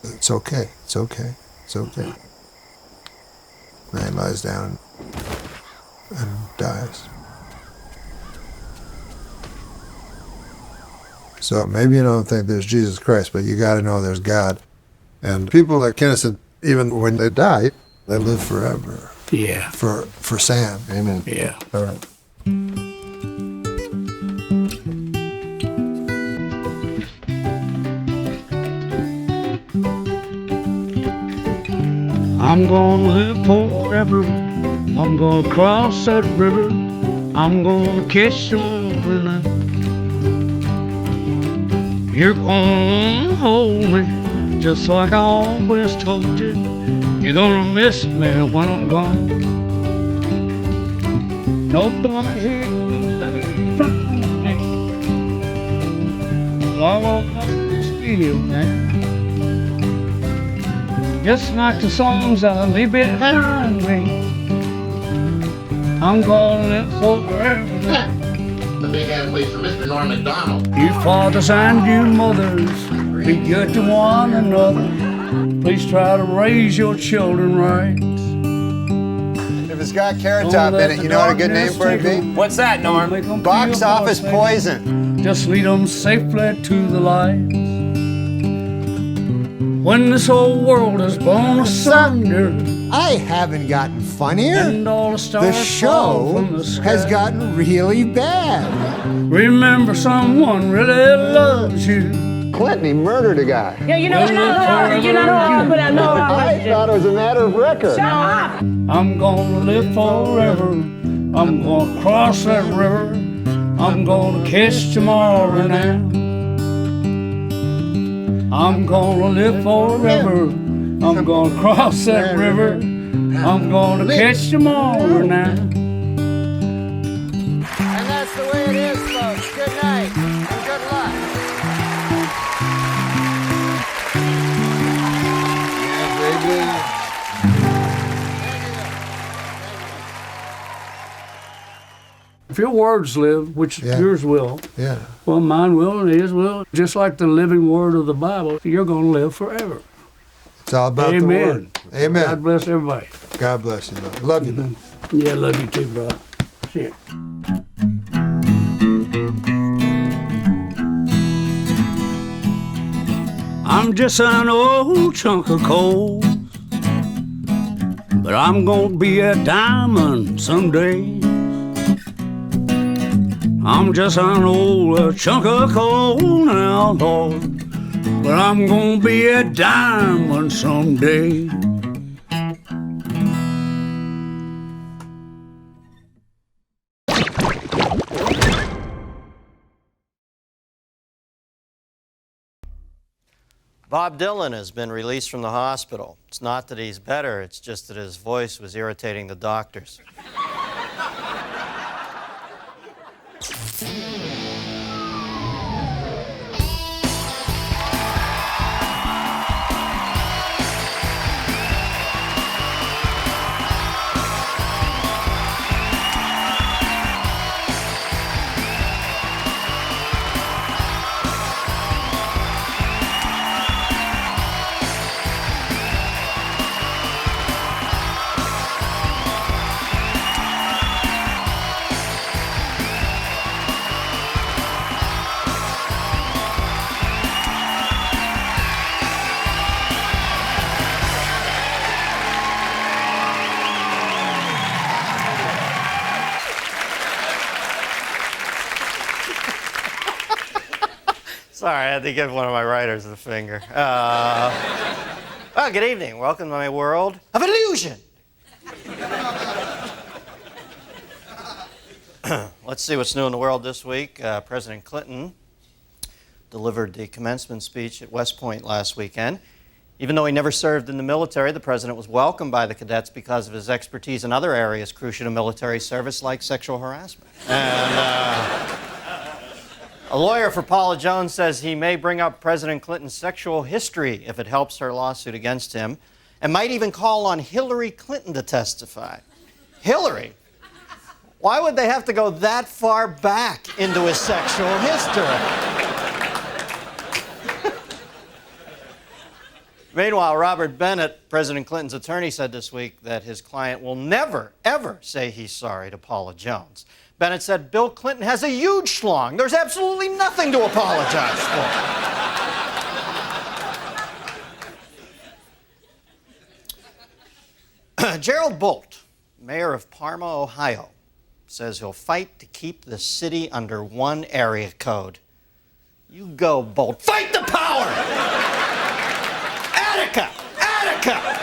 it's okay, it's okay, it's okay. And then he lies down and dies. So maybe you don't think there's Jesus Christ, but you got to know there's God. And people like Kinison, even when they die, they live forever. Yeah. For Sam. Amen. Yeah. All right. I'm gonna live forever. I'm gonna cross that river. I'm gonna catch the river. You're gonna hold me just like I always told you. You're gonna miss me when I'm gone. Nobody here can me. I won't feel that. Just like the songs I leave behind me. I'm gonna live forever. The big athlete for Mr. Norm MacDonald. You fathers and you mothers, be good to one another. Please try to raise your children right. If it's got Carrot Top in it, you know what a good name for it be? What's that, Norm? Box Office Poison. Just lead them safely to the light. When this whole world is blown asunder, I haven't gotten funnier. and all the The stars fall show from the sky, has gotten really bad. remember someone really loves you. Clinton, he murdered a guy. Yeah, you know, you're not allowed, but I know I thought it was a matter of record. Shut up! I'm gonna live forever. I'm gonna cross that river. I'm gonna kiss tomorrow now. I'm gonna live forever. I'm gonna cross that river. I'm gonna catch tomorrow now. And that's the way it is, folks. Good night and good luck. Yeah, baby. If your words live, which yours will, Yeah. well, mine will and his will, just like the living word of the Bible, you're gonna live forever. It's all about the Amen. word. Amen. God bless everybody. God bless you, man. Love you, man. Yeah, love you too, brother. Shit. I'm just an old chunk of coal, but I'm gonna be a diamond someday. I'm just an old chunk of coal now, Lord, but I'm gonna be a diamond someday. Bob Dylan has been released from the hospital. It's not that he's better, it's just that his voice was irritating the doctors. Sorry, I had to give one of my writers the finger. Well, good evening. Welcome to my world of illusion. Let's see what's new in the world this week. President Clinton delivered the commencement speech at West Point last weekend. Even though he never served in the military, the president was welcomed by the cadets because of his expertise in other areas crucial to military service, like sexual harassment. And a lawyer for Paula Jones says he may bring up President Clinton's sexual history if it helps her lawsuit against him, and might even call on Hillary Clinton to testify. Hillary? Why would they have to go that far back into his sexual history? Meanwhile, Robert Bennett, President Clinton's attorney, said this week that his client will never, ever say he's sorry to Paula Jones. Bennett said, Bill Clinton has a huge schlong. There's absolutely nothing to apologize for. Gerald Bolt, mayor of Parma, Ohio, says he'll fight to keep the city under one area code. You go, Bolt. Fight the power! Attica! Attica!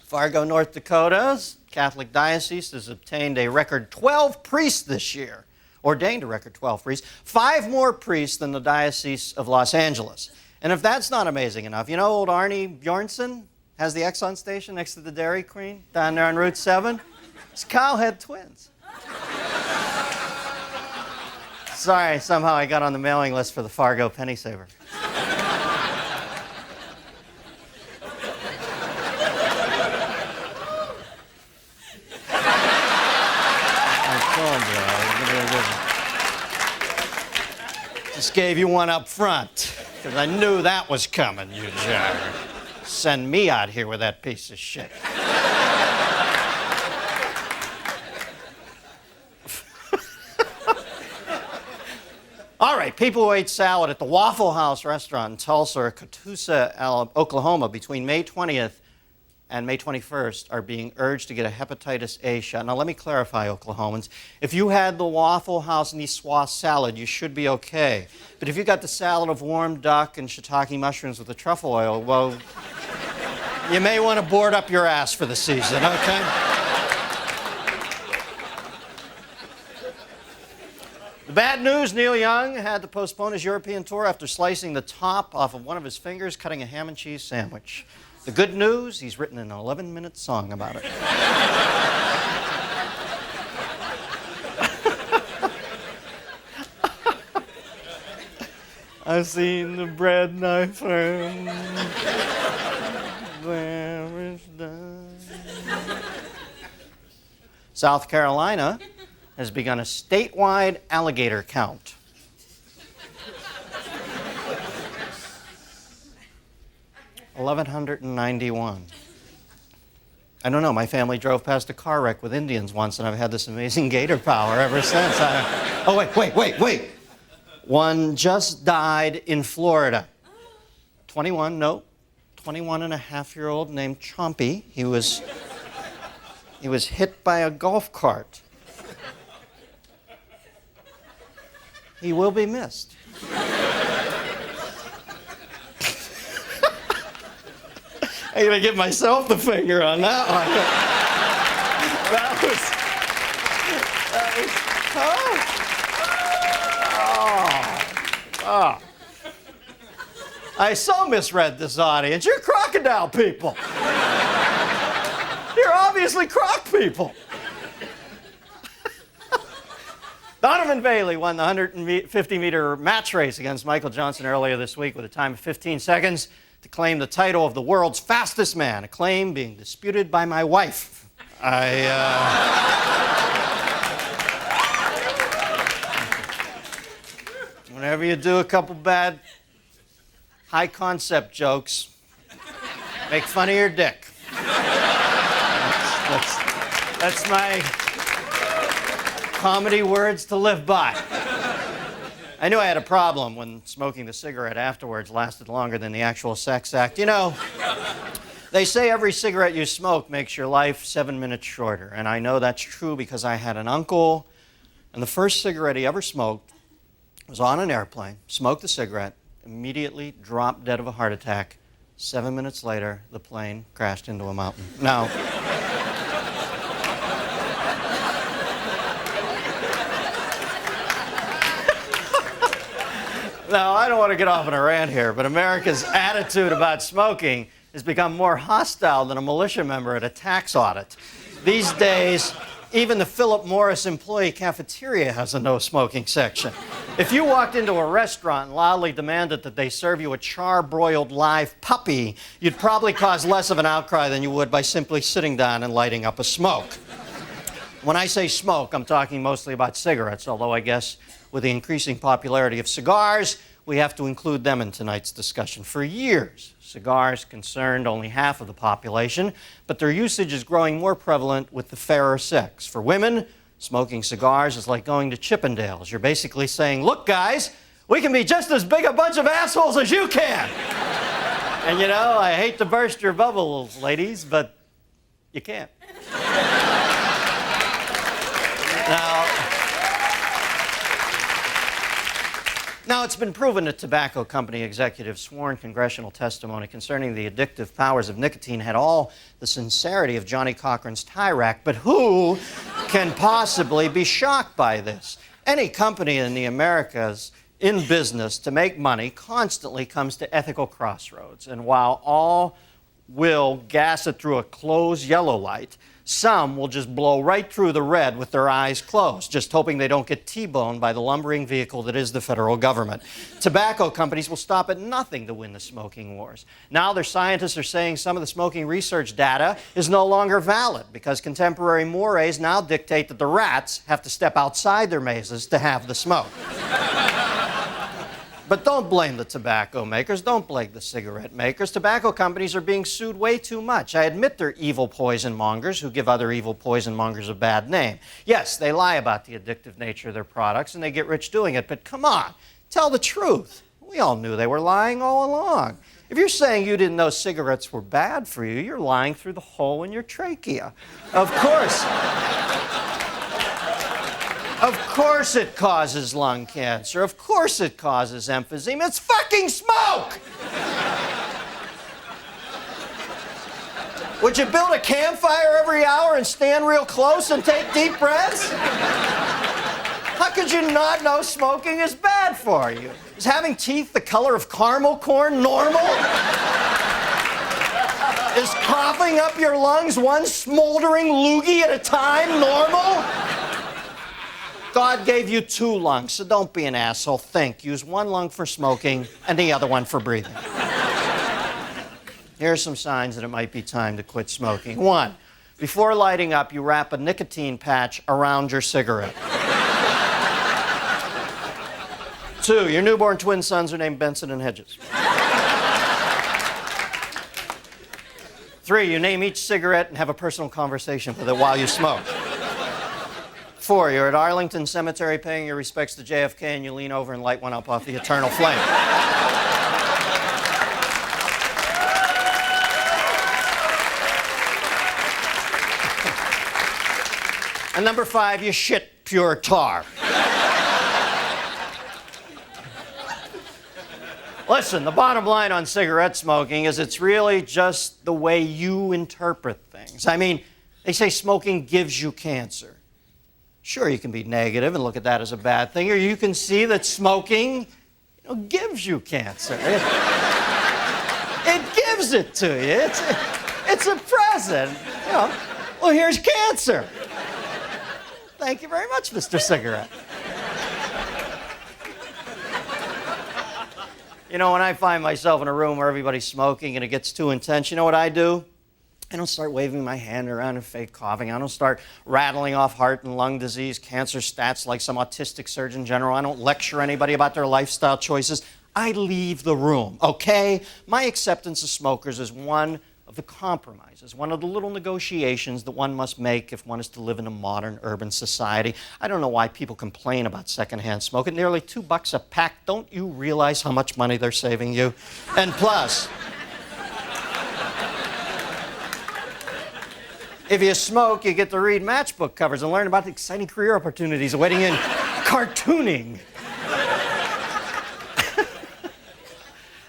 Fargo, North Dakota's Catholic Diocese has obtained a record 12 priests this year, ordained a record 12 priests, 5 more priests than the Diocese of Los Angeles. And if that's not amazing enough, you know old Arnie Bjornsson has the Exxon station next to the Dairy Queen down there on Route 7? It's Cowhead twins. Sorry, somehow I got on the mailing list for the Fargo Penny Saver. Just gave you one up front, because I knew that was coming, you jerk. Send me out here with that piece of shit. All right, people who ate salad at the Waffle House restaurant in Tulsa or Catoosa, Oklahoma, between May 20th and May 21st are being urged to get a hepatitis A shot. Now, let me clarify, Oklahomans. If you had the Waffle House Niçoise salad, you should be okay. But if you got the salad of warm duck and shiitake mushrooms with the truffle oil, well, you may want to board up your ass for the season, okay? The bad news, Neil Young had to postpone his European tour after slicing the top off of one of his fingers, cutting a ham and cheese sandwich. The good news, he's written an 11-minute song about it. I've seen the bread knife and where it's done. South Carolina has begun a statewide alligator count. $1,191. I don't know, my family drove past a car wreck with Indians once, and I've had this amazing gator power ever since. Oh, wait. One just died in Florida. 21-and-a-half-year-old named Chompy. He was hit by a golf cart. He will be missed. I'm going to give myself the finger on that one. I so misread this audience. You're crocodile people. You're obviously croc people. Donovan Bailey won the 150-meter match race against Michael Johnson earlier this week with a time of 15 seconds to claim the title of the world's fastest man, a claim being disputed by my wife. Whenever you do a couple bad high-concept jokes, make fun of your dick. That's my comedy words to live by. I knew I had a problem when smoking the cigarette afterwards lasted longer than the actual sex act. You know, they say every cigarette you smoke makes your life 7 minutes shorter. And I know that's true because I had an uncle, and the first cigarette he ever smoked was on an airplane, smoked the cigarette, immediately dropped dead of a heart attack. 7 minutes later, the plane crashed into a mountain. Now, I don't want to get off on a rant here, but America's attitude about smoking has become more hostile than a militia member at a tax audit. These days, even the Philip Morris employee cafeteria has a no-smoking section. If you walked into a restaurant and loudly demanded that they serve you a char-broiled live puppy, you'd probably cause less of an outcry than you would by simply sitting down and lighting up a smoke. When I say smoke, I'm talking mostly about cigarettes, although I guess with the increasing popularity of cigars, we have to include them in tonight's discussion. For years, cigars concerned only half of the population, but their usage is growing more prevalent with the fairer sex. For women, smoking cigars is like going to Chippendales. You're basically saying, look, guys, we can be just as big a bunch of assholes as you can. And you know, I hate to burst your bubbles, ladies, but you can't. Now, it's been proven that tobacco company executives' sworn congressional testimony concerning the addictive powers of nicotine had all the sincerity of Johnny Cochran's tie rack, but who can possibly be shocked by this? Any company in the Americas in business to make money constantly comes to ethical crossroads, and while all will gas it through a closed yellow light, Some will just blow right through the red with their eyes closed, just hoping they don't get T-boned by the lumbering vehicle that is the federal government. Tobacco companies will stop at nothing to win the smoking wars. Now their scientists are saying some of the smoking research data is no longer valid because contemporary mores now dictate that the rats have to step outside their mazes to have the smoke. But don't blame the tobacco makers. Don't blame the cigarette makers. Tobacco companies are being sued way too much. I admit they're evil poison mongers who give other evil poison mongers a bad name. Yes, they lie about the addictive nature of their products and they get rich doing it. But come on, tell the truth. We all knew they were lying all along. If you're saying you didn't know cigarettes were bad for you, you're lying through the hole in your trachea. Of course. Of course it causes lung cancer. Of course it causes emphysema. It's fucking smoke! Would you build a campfire every hour and stand real close and take deep breaths? How could you not know smoking is bad for you? Is having teeth the color of caramel corn normal? Is coughing up your lungs one smoldering loogie at a time normal? God gave you 2 lungs, so don't be an asshole. Think. Use 1 lung for smoking and the other one for breathing. Here are some signs that it might be time to quit smoking. 1, before lighting up, you wrap a nicotine patch around your cigarette. 2, your newborn twin sons are named Benson and Hedges. 3, you name each cigarette and have a personal conversation with it while you smoke. 4, you're at Arlington Cemetery paying your respects to JFK and you lean over and light one up off the eternal flame. And number 5, you shit pure tar. Listen, the bottom line on cigarette smoking is it's really just the way you interpret things. I mean, they say smoking gives you cancer. Sure, you can be negative and look at that as a bad thing, or you can see that smoking, gives you cancer. It gives it to you. It's a present. Well, here's cancer. Thank you very much, Mr. Cigarette. When I find myself in a room where everybody's smoking and it gets too intense, you know what I do? I don't start waving my hand around and fake coughing. I don't start rattling off heart and lung disease, cancer stats like some autistic surgeon general. I don't lecture anybody about their lifestyle choices. I leave the room, okay? My acceptance of smokers is one of the compromises, one of the little negotiations that one must make if one is to live in a modern urban society. I don't know why people complain about secondhand smoke. At nearly $2 a pack, don't you realize how much money they're saving you? And plus, if you smoke, you get to read matchbook covers and learn about the exciting career opportunities awaiting in cartooning.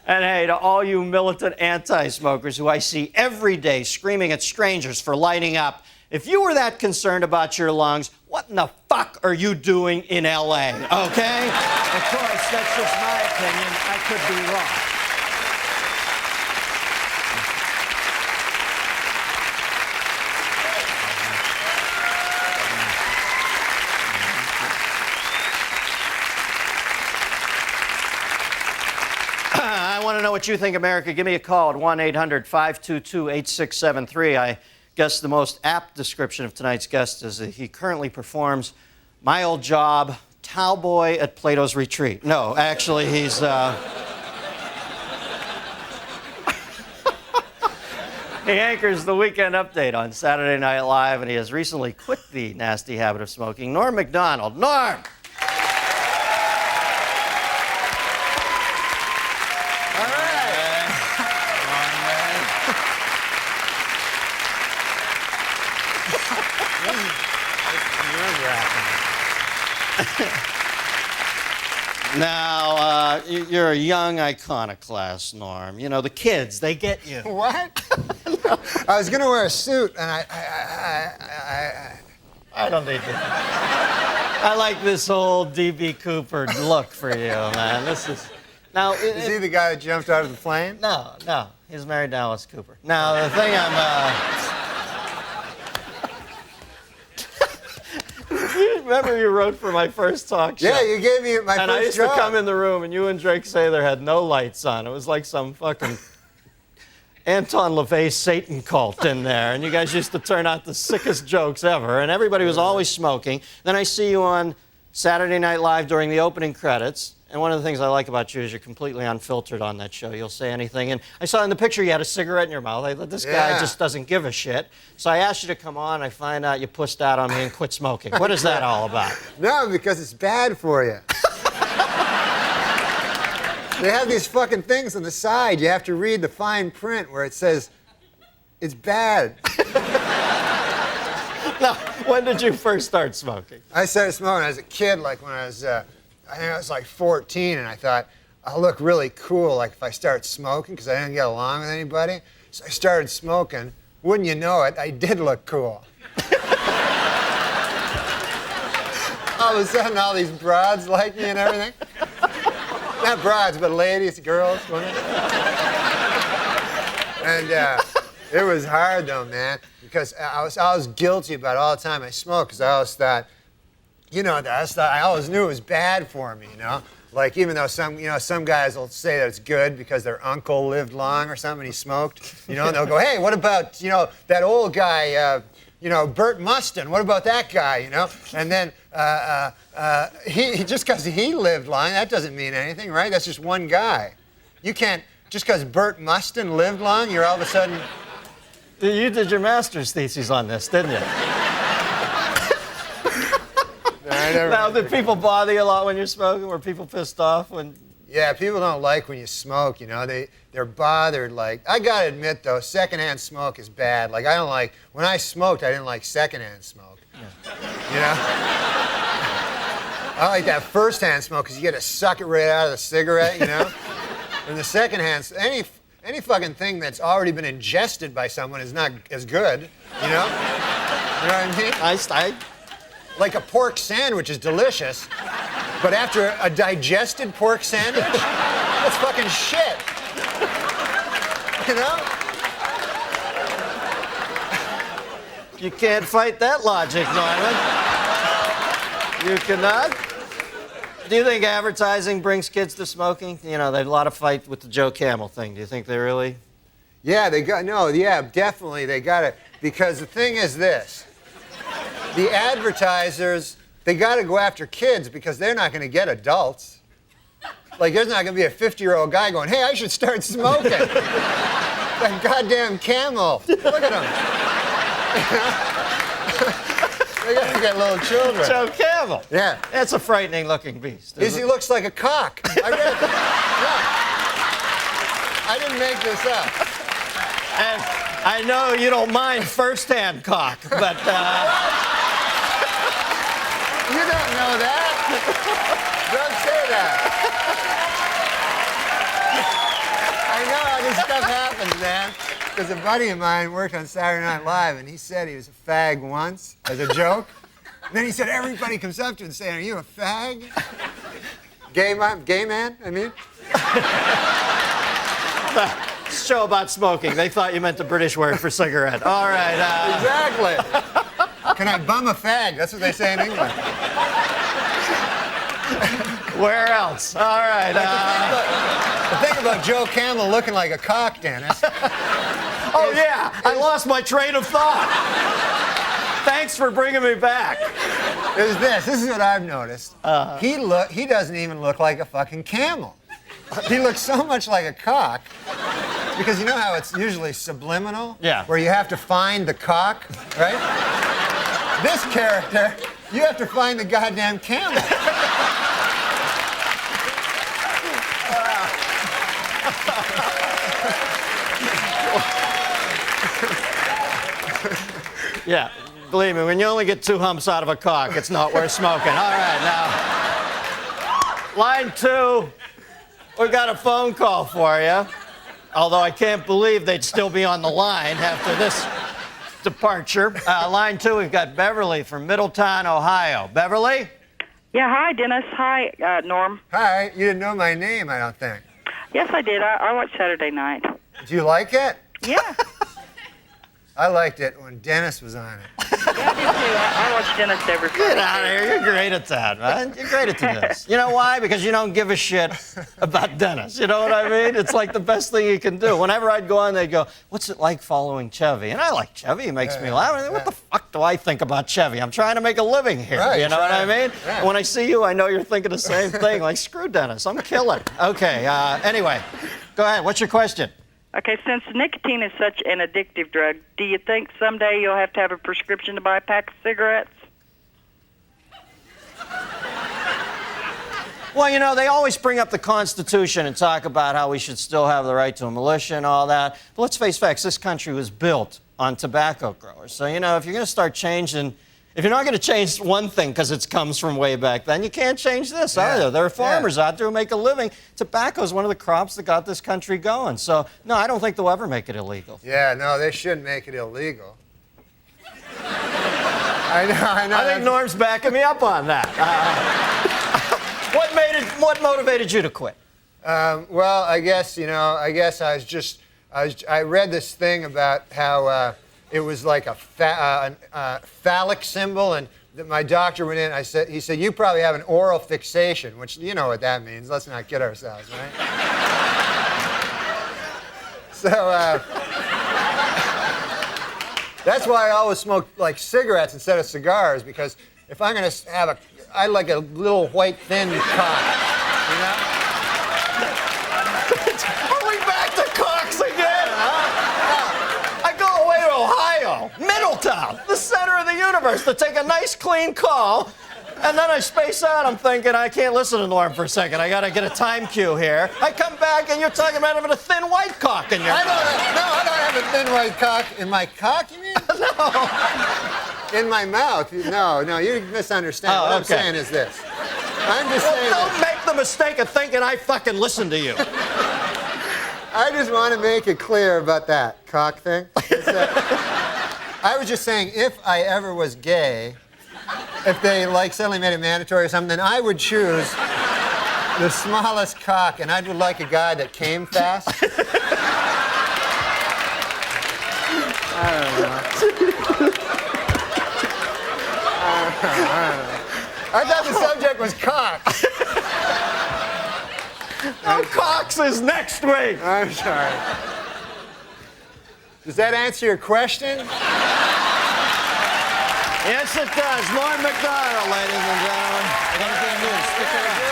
And hey, to all you militant anti-smokers who I see every day screaming at strangers for lighting up, if you were that concerned about your lungs, what in the fuck are you doing in LA, okay? Of course, that's just my opinion. I could be wrong. I want to know what you think, America. Give me a call at 1-800-522-8673. I guess the most apt description of tonight's guest is that he currently performs my old job, towel boy at Plato's Retreat. No, actually, he's... He anchors the Weekend Update on Saturday Night Live, and he has recently quit the nasty habit of smoking. Norm MacDonald. Norm! Now, you're a young iconoclast, Norm. The kids, they get you. What? I was going to wear a suit, and I don't need to. I like this old D.B. Cooper look for you, man. This is... Now, is he the guy that jumped out of the plane? No. He's married to Alice Cooper. Now, the thing remember you wrote for my first talk show. Yeah, you gave me my and first I used job. to come in the room, and you and Drake Sather had no lights on. It was like some fucking Anton LaVey Satan cult in there, and you guys used to turn out the sickest jokes ever, and everybody was always smoking. Then I see you on Saturday Night Live during the opening credits, and one of the things I like about you is you're completely unfiltered on that show. You'll say anything, and I saw in the picture you had a cigarette in your mouth. I thought, this guy just doesn't give a shit. So I asked you to come on. I find out you pussed out on me and quit smoking. What is that all about? No, because it's bad for you. They have these fucking things on the side. You have to read the fine print where it says, it's bad. Now, when did you first start smoking? I started smoking when I was a kid, like when I was, I think I was like 14, and I thought, I'll look really cool like if I start smoking, because I didn't get along with anybody. So I started smoking. Wouldn't you know it, I did look cool. All of a sudden, all these broads like me and everything. Not broads, but ladies, girls, women. And it was hard though, man, because I was guilty about it all the time I smoked, because I always thought, I always knew it was bad for me, you know? Like, even though some guys will say that it's good because their uncle lived long or something and he smoked, and they'll go, hey, what about, that old guy, Bert Mustin, what about that guy, And then he just because he lived long, that doesn't mean anything, right? That's just one guy. You can't, just because Bert Mustin lived long, you're all of a sudden... You did your master's thesis on this, didn't you? Now, did people bother you a lot when you're smoking? Were people pissed off when... Yeah, people don't like when you smoke, they're bothered. Like, I gotta admit though, secondhand smoke is bad. Like, when I smoked, I didn't like secondhand smoke. Yeah. I like that firsthand smoke because you get to suck it right out of the cigarette, And the secondhand, any fucking thing that's already been ingested by someone is not as good, You know what I mean? Like a pork sandwich is delicious, but after a digested pork sandwich, that's fucking shit. You can't fight that logic, Norman. You cannot. Do you think advertising brings kids to smoking? There's a lot of fight with the Joe Camel thing. Do you think they really? Yeah, definitely. They got it. Because the thing is this. The advertisers, they got to go after kids because they're not going to get adults. Like, there's not going to be a 50-year-old guy going, hey, I should start smoking. That goddamn Camel. Look at him. They got to get little children. Joe Camel. Yeah. That's a frightening-looking beast. He looks like a cock. I read that. Yeah. I didn't make this up. And I know you don't mind first-hand cock, but... You don't know that. Don't say that. I know how this stuff happens, man. Because a buddy of mine worked on Saturday Night Live, and he said he was a fag once, as a joke. And then he said everybody comes up to him and saying, are you a fag? Gay man, I mean? Show about smoking. They thought you meant the British word for cigarette. All right. Exactly. Can I bum a fag? That's what they say in England. Where else? All right. The thing about Joe Camel looking like a cock, Dennis. I lost my train of thought. Thanks for bringing me back. This is what I've noticed. He doesn't even look like a fucking camel. He looks so much like a cock. Because you know how it's usually subliminal? Yeah. Where you have to find the cock, right? This character, you have to find the goddamn camel. Yeah, believe me, when you only get 2 humps out of a cock, it's not worth smoking. All right, now, line 2, we got a phone call for you. Although I can't believe they'd still be on the line after this departure. Line 2, we've got Beverly from Middletown, Ohio. Beverly? Yeah, hi, Dennis. Hi, Norm. Hi, you didn't know my name, I don't think. Yes, I did. I watched Saturday night. Do you like it? Yeah. I liked it when Dennis was on it. Yeah, I do too. I watch Dennis every Friday. Get out of here. You're great at that, man. You're great at this. You know why? Because you don't give a shit about Dennis. You know what I mean? It's like the best thing you can do. Whenever I'd go on, they'd go, what's it like following Chevy? And I like Chevy. He makes me laugh. What the fuck do I think about Chevy? I'm trying to make a living here. Right, you know what I mean? Yeah. When I see you, I know you're thinking the same thing. Like, screw Dennis. I'm killing. Okay, anyway, go ahead. What's your question? Okay, since nicotine is such an addictive drug, do you think someday you'll have to have a prescription to buy a pack of cigarettes? Well, you know, they always bring up the Constitution and talk about how we should still have the right to a militia and all that. But let's face facts, this country was built on tobacco growers. So, you know, if you're going to start changing, if you're not going to change one thing because it comes from way back then, you can't change this either. There are farmers out there who make a living. Tobacco is one of the crops that got this country going. So, no, I don't think they'll ever make it illegal. Yeah, no, they shouldn't make it illegal. I know. I think Norm's backing me up on that. What motivated you to quit? Well, I guess I read this thing about how it was like a phallic symbol, and that my doctor went in. He said, you probably have an oral fixation, which you know what that means. Let's not kid ourselves, right? So that's why I always smoke like cigarettes instead of cigars, because if I'm gonna have I like a little white thin cock, you know? Are we back to cocks again? I go away to Ohio, Middletown, the center of the universe, to take a nice clean call, and then I space out. I'm thinking, I can't listen to Norm for a second. I gotta get a time cue here. I come back and you're talking about having a thin white cock in your I don't have a thin white cock in my cock, you mean? No. In my mouth. No, you misunderstand. What I'm saying is this. I'm just saying don't make the mistake of thinking I fucking listen to you. I just want to make it clear about that cock thing. I was just saying, if I ever was gay, if they like suddenly made it mandatory or something, then I would choose the smallest cock, and I would like a guy that came fast. I don't know. I thought the subject was cocks. No, cocks is next week. I'm sorry. Does that answer your question? Yes, it does. Norm MacDonald, ladies and gentlemen. Anything new? Stick around.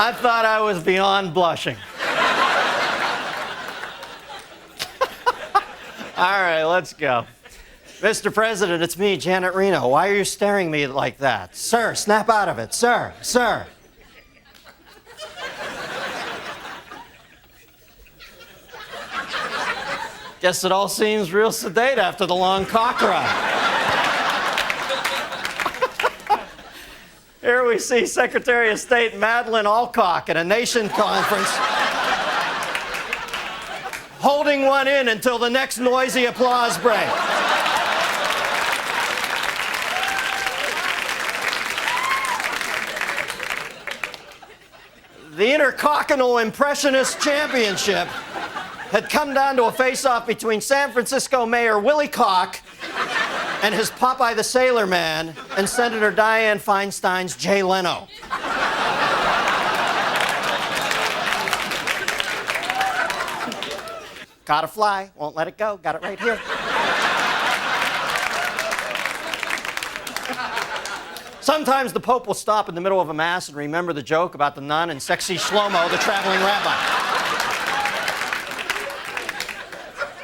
I thought I was beyond blushing. All right, let's go. Mr. President, it's me, Janet Reno. Why are you staring at me like that? Sir, snap out of it. Sir. Guess it all seems real sedate after the long cock ride. Here we see Secretary of State Madeleine Alcock at a nation conference holding one in until the next noisy applause break. The Intercockinal Impressionist Championship had come down to a face-off between San Francisco Mayor Willie Koch and his Popeye the Sailor Man and Senator Dianne Feinstein's Jay Leno. Gotta fly, won't let it go, got it right here. Sometimes the Pope will stop in the middle of a mass and remember the joke about the nun and sexy Shlomo, the traveling rabbi.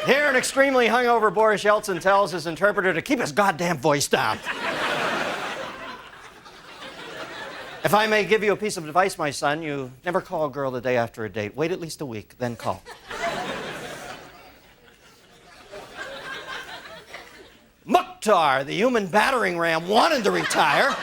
Here, an extremely hungover Boris Yeltsin tells his interpreter to keep his goddamn voice down. If I may give you a piece of advice, my son, you never call a girl the day after a date. Wait at least a week, then call. Mukhtar, the human battering ram, wanted to retire.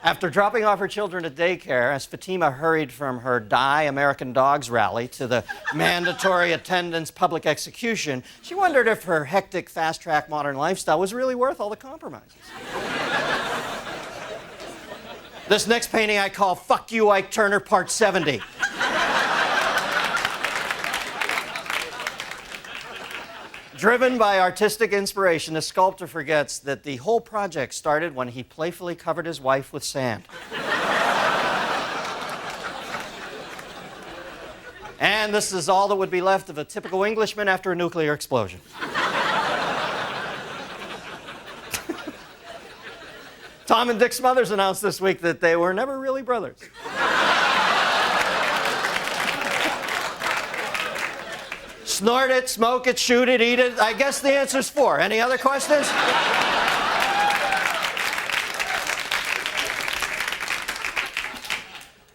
After dropping off her children at daycare, as Fatima hurried from her Die American Dogs rally to the mandatory attendance public execution, she wondered if her hectic, fast-track modern lifestyle was really worth all the compromises. This next painting I call Fuck You, Ike Turner, Part 70. Driven by artistic inspiration, the sculptor forgets that the whole project started when he playfully covered his wife with sand. And this is all that would be left of a typical Englishman after a nuclear explosion. Tom and Dick Smothers announced this week that they were never really brothers. Snort it, smoke it, shoot it, eat it. I guess the answer's 4. Any other questions?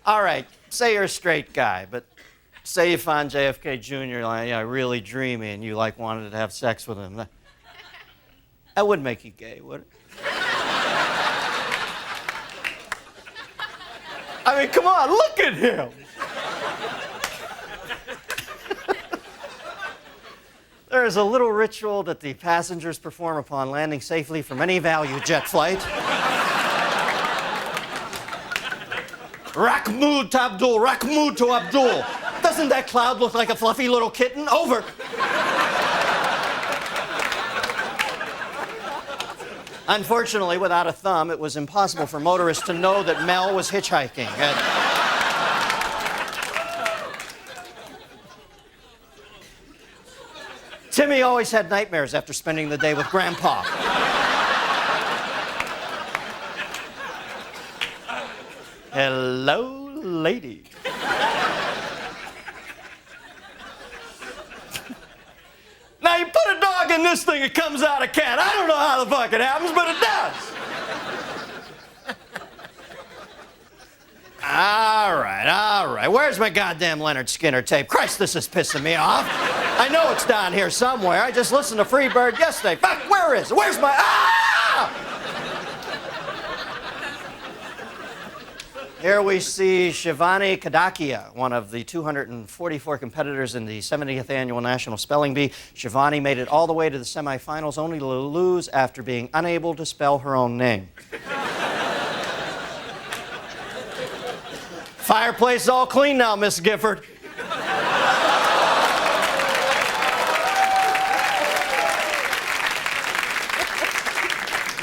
All right, say you're a straight guy, but say you find JFK Jr. like, really dreamy and you wanted to have sex with him. That would make you gay, would it? I mean, come on, look at him. There is a little ritual that the passengers perform upon landing safely from any value jet flight. Rakhmood to Abdul, Rakhmood to Abdul. Doesn't that cloud look like a fluffy little kitten? Over. Unfortunately, without a thumb, it was impossible for motorists to know that Mel was hitchhiking. Timmy always had nightmares after spending the day with Grandpa. Hello, lady. Now, you put a dog in this thing, it comes out a cat. I don't know how the fuck it happens, but it does. All right. Where's my goddamn Leonard Skinner tape? Christ, this is pissing me off. I know it's down here somewhere. I just listened to Freebird yesterday. Fuck, where is it? Where's my... Ah! Here we see Shivani Kadakia, one of the 244 competitors in the 70th Annual National Spelling Bee. Shivani made it all the way to the semifinals, only to lose after being unable to spell her own name. Fireplace is all clean now, Miss Gifford.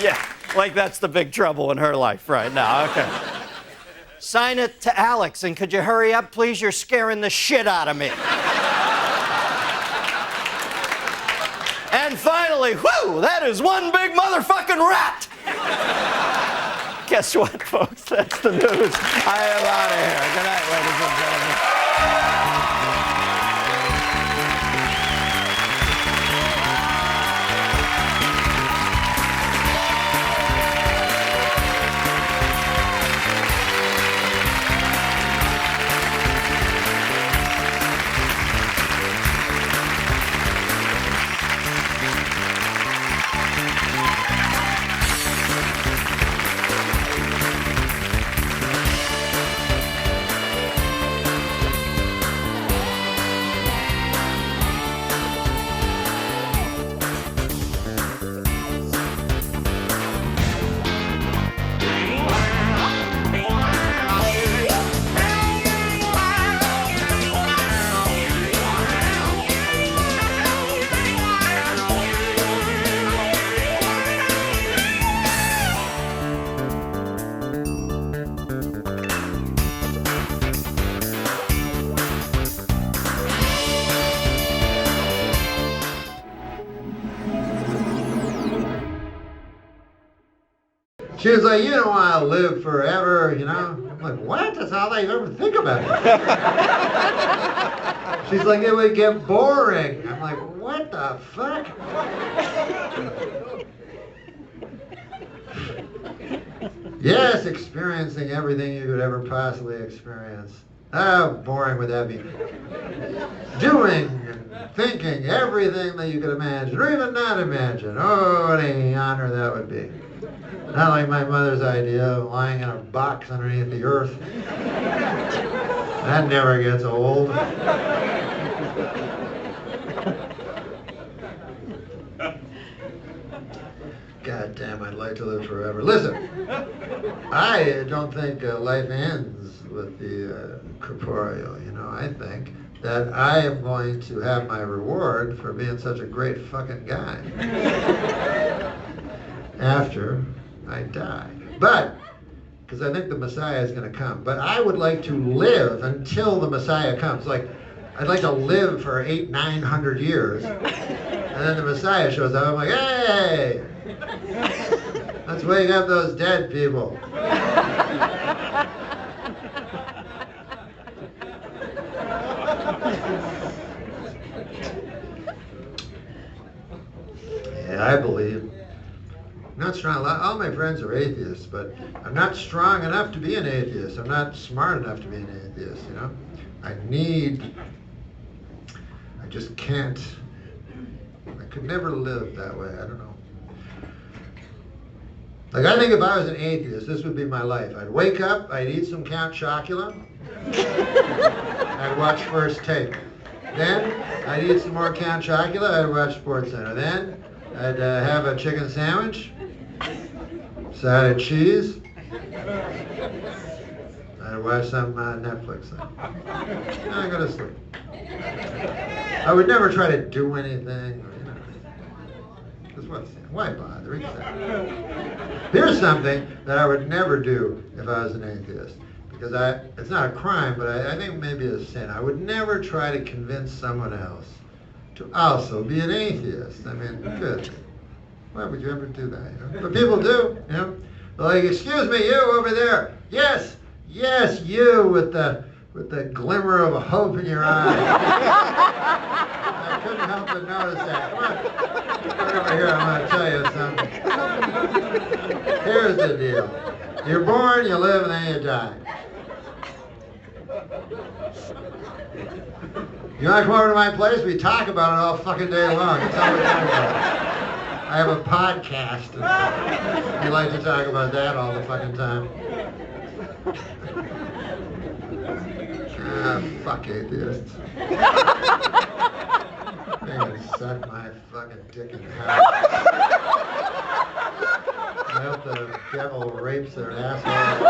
Yeah, like that's the big trouble in her life right now. Okay. Sign it to Alex, and could you hurry up, please? You're scaring the shit out of me. And finally, whew, that is one big motherfucking rat. Guess what, folks? That's the news. I am out of here. Good night, ladies and gentlemen. She was like, you don't want to live forever, you know? I'm like, what? That's all I ever think about it. She's like, it would get boring. I'm like, what the fuck? Yes, experiencing everything you could ever possibly experience. How boring would that be? Doing and thinking everything that you could imagine, or even not imagine. Oh, what a honor that would be. Not like my mother's idea of lying in a box underneath the earth. That never gets old. God damn, I'd like to live forever. Listen, I don't think life ends with the corporeal, you know. I think that I am going to have my reward for being such a great fucking guy after I die. But, because I think the Messiah is going to come, but I would like to live until the Messiah comes. Like, I'd like to live for 800-900 years, and then the Messiah shows up. I'm like, hey, let's wake up those dead people. Yeah, I believe. I'm not strong. All my friends are atheists, but I'm not strong enough to be an atheist. I'm not smart enough to be an atheist, you know? I just can't. I could never live that way. I don't know. Like, I think if I was an atheist, this would be my life. I'd wake up, I'd eat some Count Chocula, I'd watch First Take. Then, I'd eat some more Count Chocula, I'd watch SportsCenter. Then, I'd have a chicken sandwich, side of cheese, I'd watch some Netflix thing. And I'd go to sleep. I would never try to do anything, you know. Because why bother? Exactly. Here's something that I would never do if I was an atheist. Because it's not a crime, but I think maybe a sin. I would never try to convince someone else to also be an atheist. I mean, good. Why would you ever do that? You know? But people do, you know. They're like, excuse me, you over there. Yes, you with the glimmer of a hope in your eye. I couldn't help but notice that. Come on. Come over here, I'm going to tell you something. Here's the deal. You're born, you live, and then you die. You want to come over to my place? We talk about it all fucking day long. That's all we talk about. I have a podcast. And we like to talk about that all the fucking time. Fuck atheists. They can suck my fucking dick in half. I hope the devil rapes their asshole.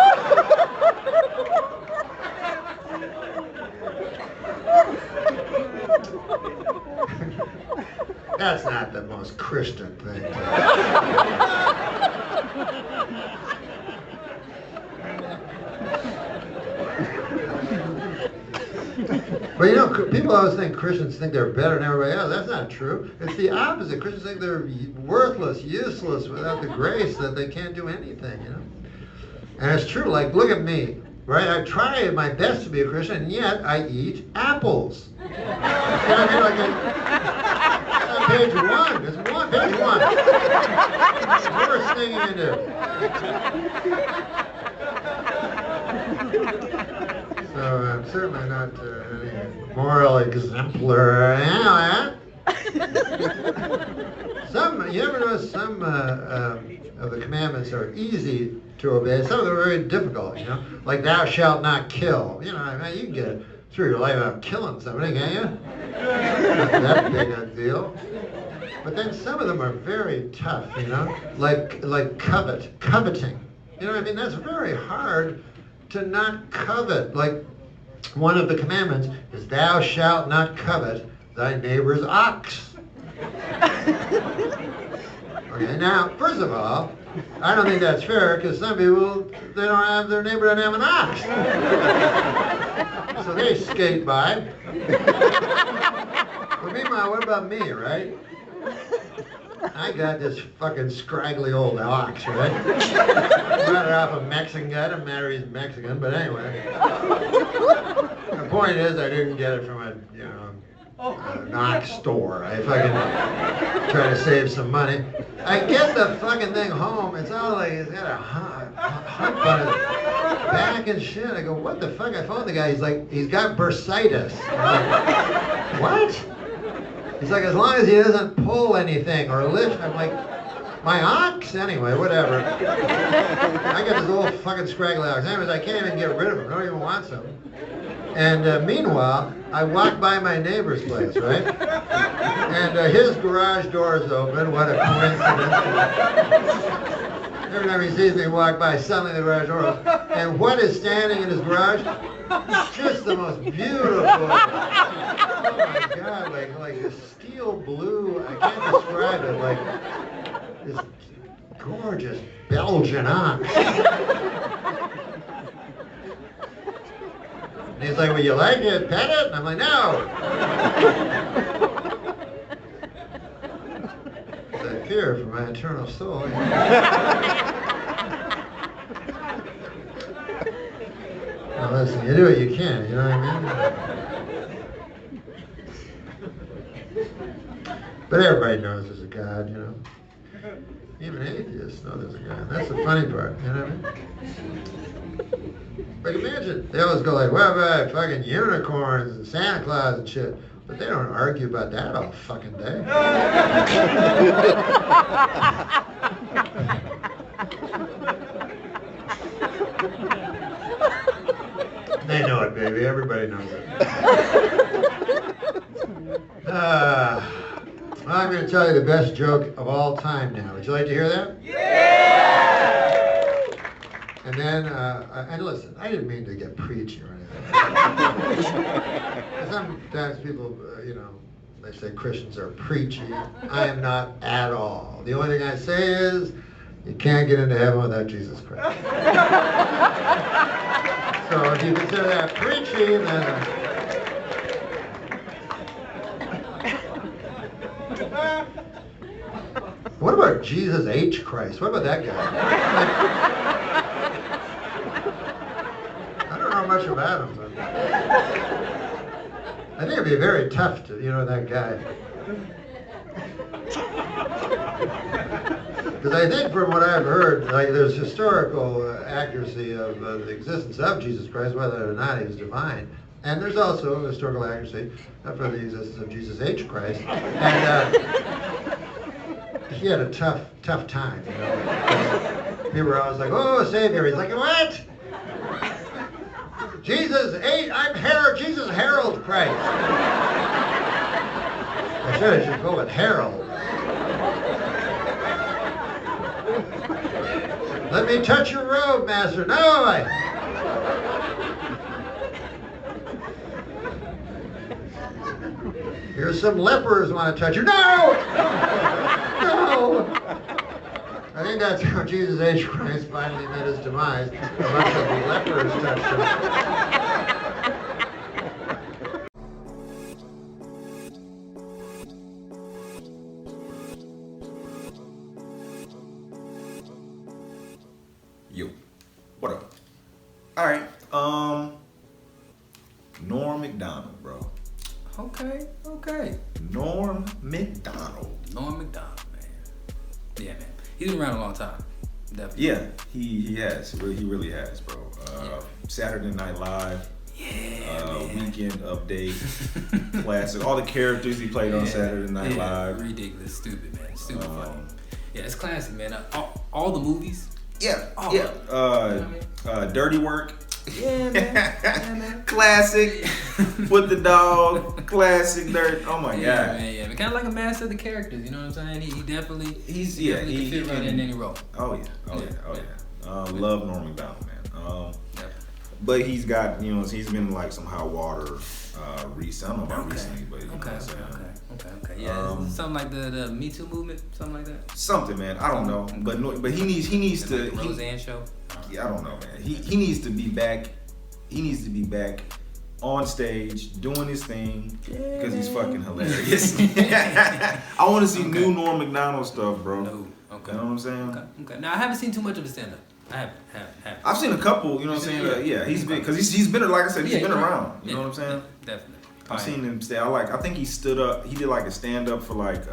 That's not the most Christian thing. But you know, people always think Christians think they're better than everybody else. That's not true. It's the opposite. Christians think they're worthless, useless, without the grace, that they can't do anything, you know? And it's true. Like, look at me, right? I try my best to be a Christian, and yet I eat apples. You know what I mean? Like, page one. It's page one. Worst thing you can do. So I'm certainly not any moral exemplar. You never notice some of the commandments are easy to obey. Some of them are very difficult, you know? Like, thou shalt not kill. You know, I mean, you can get through your life without killing somebody, can't you? Not that big a deal. But then some of them are very tough, you know? Like coveting. You know what I mean? That's very hard to not covet. Like, one of the commandments is, thou shalt not covet thy neighbor's ox. Okay, now, first of all, I don't think that's fair, because some people, their neighbor doesn't have an ox. So they skate by. But meanwhile, what about me, right? I got this fucking scraggly old ox, right? Got it off a Mexican guy. Doesn't matter, he's Mexican, but anyway. The point is, I didn't get it from an ox store. I fucking try to save some money. I get the fucking thing home. It's all like, it's got a hump on his back and shit. I go, what the fuck? I phoned the guy. He's like, he's got bursitis. I'm like, what? He's like, as long as he doesn't pull anything or lift. I'm like, My ox? Anyway, whatever. I got this old fucking scraggly ox. Anyways, I can't even get rid of him. I don't even want some. And meanwhile, I walk by my neighbor's place, right? And his garage door is open. What a coincidence. Every time he sees me walk by, suddenly the garage door opens. And what is standing in his garage? It's just the most beautiful, oh my God, like a steel blue, I can't describe it, like this gorgeous Belgian ox. And he's like, well, you like it? Pet it? And I'm like, no. I fear for my eternal soul. Now listen, you do what you can, you know what I mean? But everybody knows there's a God, you know. Even atheists know there's a God. That's the funny part, you know what I mean? Like imagine, they always go like, what about fucking unicorns and Santa Claus and shit. But they don't argue about that all fucking day. They know it, baby. Everybody knows it. Well, I'm going to tell you the best joke of all time now. Would you like to hear that? Yeah! And then, and listen, I didn't mean to get preachy or anything. Sometimes people, you know, they say Christians are preachy. I am not at all. The only thing I say is, you can't get into heaven without Jesus Christ. So if you consider that preachy, then... What about Jesus H. Christ? What about that guy? I don't know much about him, but I think it'd be very tough to, you know, that guy. Because I think from what I've heard, like there's historical accuracy of the existence of Jesus Christ, whether or not he was divine. And there's also historical accuracy for the existence of Jesus H. Christ. And he had a tough time, you know. People were always like, oh, Savior. He's like, what? Jesus Harold Christ. I should go with Harold. Let me touch your robe, master. No, Here's some lepers want to touch you. No! No! I think that's how Jesus H. Christ finally met his demise. A bunch of lepers touched him. Yo, what up? All right, Norm MacDonald, bro. Okay. Norm MacDonald. Norm MacDonald, man. Yeah, man. He's been around a long time. Definitely. Yeah, he has. He really has, bro. Saturday Night Live. Yeah, Weekend Update. Classic. All the characters he played on Saturday Night Live. Ridiculous. Stupid, man. Stupid funny. Yeah, it's classic, man. All the movies. Yeah. Oh, yeah. You know what I mean? Dirty Work. Yeah, man. Classic. With the dog. Classic. Dirt. Oh my God. Yeah, man. Kind of like a master of the characters. You know what I'm saying? He definitely. He fit right in any role. Oh yeah. Love Norm MacDonald, man. But he's got, you know, he's been like some hot water recently. I don't know about recently, but you know what I'm saying. Okay. Yeah, something like the Me Too movement, something like that. Something, man. I don't know, but he needs to. Like the Roseanne show. Yeah, I don't know, man. He needs to be back. He needs to be back on stage doing his thing because he's fucking hilarious. I want to see new Norm MacDonald stuff, bro. No. Okay. You know what I'm saying? Okay. Now I haven't seen too much of his stand-up. I haven't. I've seen a couple. You know what I'm saying? Yeah, he's been because he's been like I said, he's been around. You know what I'm saying? Definitely. I've seen him stay. I think he stood up. He did like a stand up for like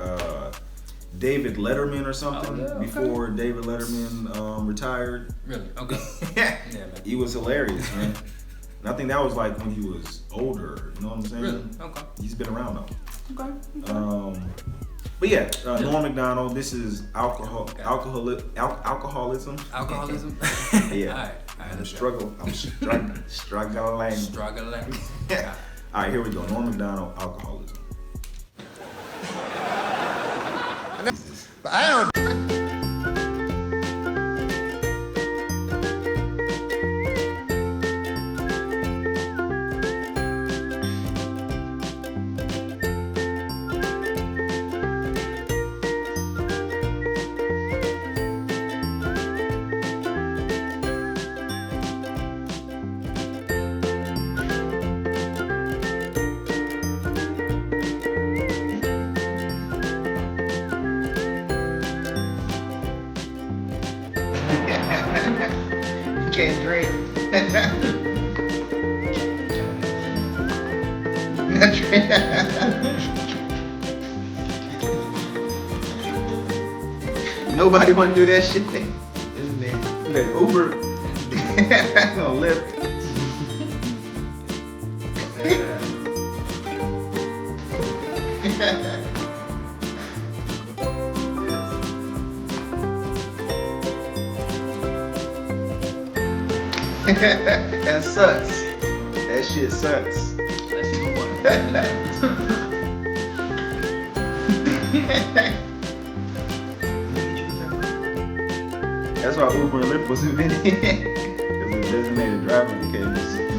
David Letterman or something before David Letterman retired. Really? Okay. Yeah, man. He was hilarious, man. And I think that was like when he was older. You know what I'm saying? Really? Okay. He's been around though. Okay. But yeah, Norm Macdonald. This is alcoholism. Alcoholism. Yeah. I'm struggling. Struggling. Struggling. Yeah. All right, here we go. Norm Macdonald, alcoholism. I don't. Can't drink. Nobody want to do that shit. Uber. No Lyft. That sucks. That shit sucks. That's why Uber and Lyft was invented. Because the designated driver became extinct.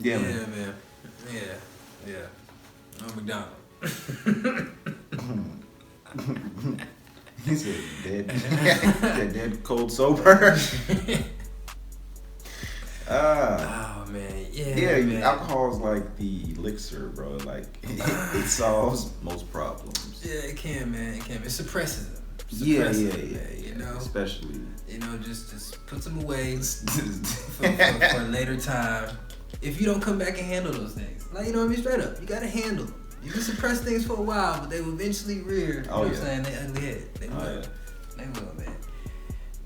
Yeah, man. Yeah. Norm MacDonald. He said dead cold sober. Oh man, yeah. Man. Alcohol is like the elixir, bro. Like it solves most problems. Yeah, it can, man. It can. It suppresses them. Yeah. Man, you know, especially. You know, just put them away for a later time. If you don't come back and handle those things, like, you know what I mean, straight up, you gotta handle them. You can suppress things for a while, but they will eventually rear. You know what I'm saying? They ugly head. They will. They will, man.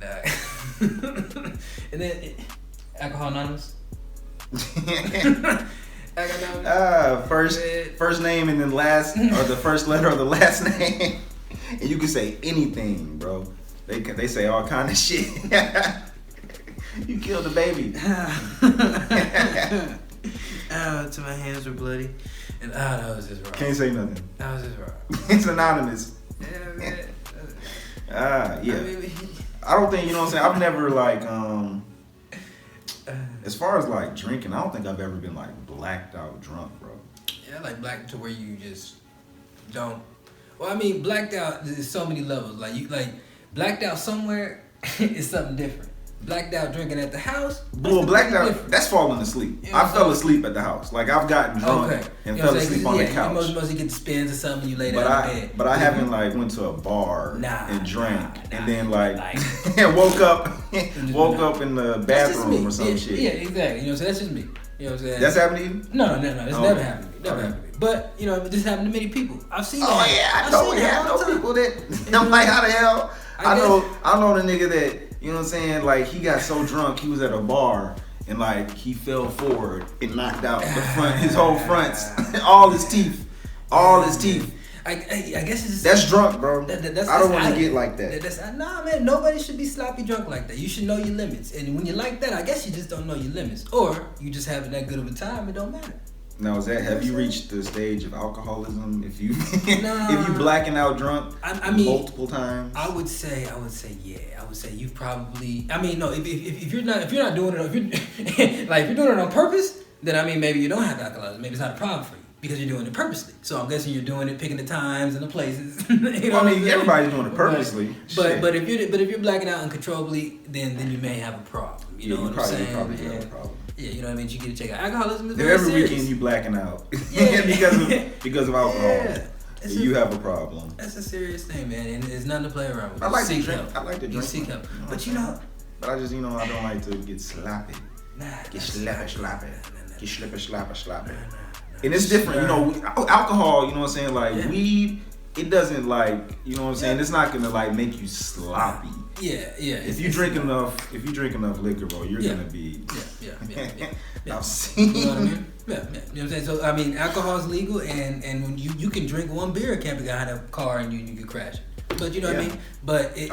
Nah. And then Alcohol Anonymous. First name and then last, or the first letter of the last name, and you can say anything, bro. They say all kind of shit. You killed the baby. To my hands were bloody, and that was just wrong. Can't say nothing. That was just wrong. It's anonymous. Yeah, man. Yeah. I don't think, you know what I'm saying. I've never like as far as like drinking, I don't think I've ever been like blacked out drunk, bro. Yeah, like blacked to where you just don't. Well, I mean, blacked out. There's so many levels. Like you, like blacked out somewhere is something different. Blacked out drinking at the house. Well, blacked out, that's falling asleep. You know I fell asleep at the house. Like I've gotten drunk and fell asleep on the couch. You mostly get the spins or something. You lay down in bed. But I haven't like went to a bar and drank and then like woke up in the bathroom or some shit. Yeah, exactly. You know, so that's just me. You know what I'm saying? That's happened to you? No. It's never happened to me. Never happened to me. But you know, this happened to many people. I've seen that. Oh yeah, I know people that. I'm like, how the hell? I know the nigga that. You know what I'm saying? Like, he got so drunk, he was at a bar, and like, he fell forward and knocked out the front, his whole fronts, all his teeth. I guess it's just... That's drunk, bro. I don't want to get like that. Nah, man, nobody should be sloppy drunk like that. You should know your limits. And when you're like that, I guess you just don't know your limits. Or you just having that good of a time, it don't matter. Now, have you reached the stage of alcoholism? If you blacking out drunk multiple times? I would say yeah. I would say you probably. I mean, no. If you're not doing it, if you're doing it on purpose, then I mean maybe you don't have alcoholism. Maybe it's not a problem for you because you're doing it purposely. So I'm guessing you're doing it, picking the times and the places. You know everybody's doing it purposely. But if you're blacking out uncontrollably, then you may have a problem. You know what I'm saying? You probably have a problem. Yeah, you know what I mean? You get to check out. Alcoholism is very serious. Every weekend you blacking out because of alcohol. Yeah. You have a problem. That's a serious thing, man, and it's nothing to play around with. I like to drink. I like to drink. Seek help. But you know. But I just, I don't like to get sloppy. Get sloppy. And it's different, alcohol, you know what I'm saying? Like weed, it doesn't like, you know what I'm saying? It's not gonna like make you sloppy. Yeah. If you drink enough liquor, bro, you're gonna be. Yeah. I've seen. You know what I mean? Yeah. You know what I'm saying? So I mean, alcohol is legal, and when you can drink one beer, it can't be behind a car and you could crash. But you know what I mean? But it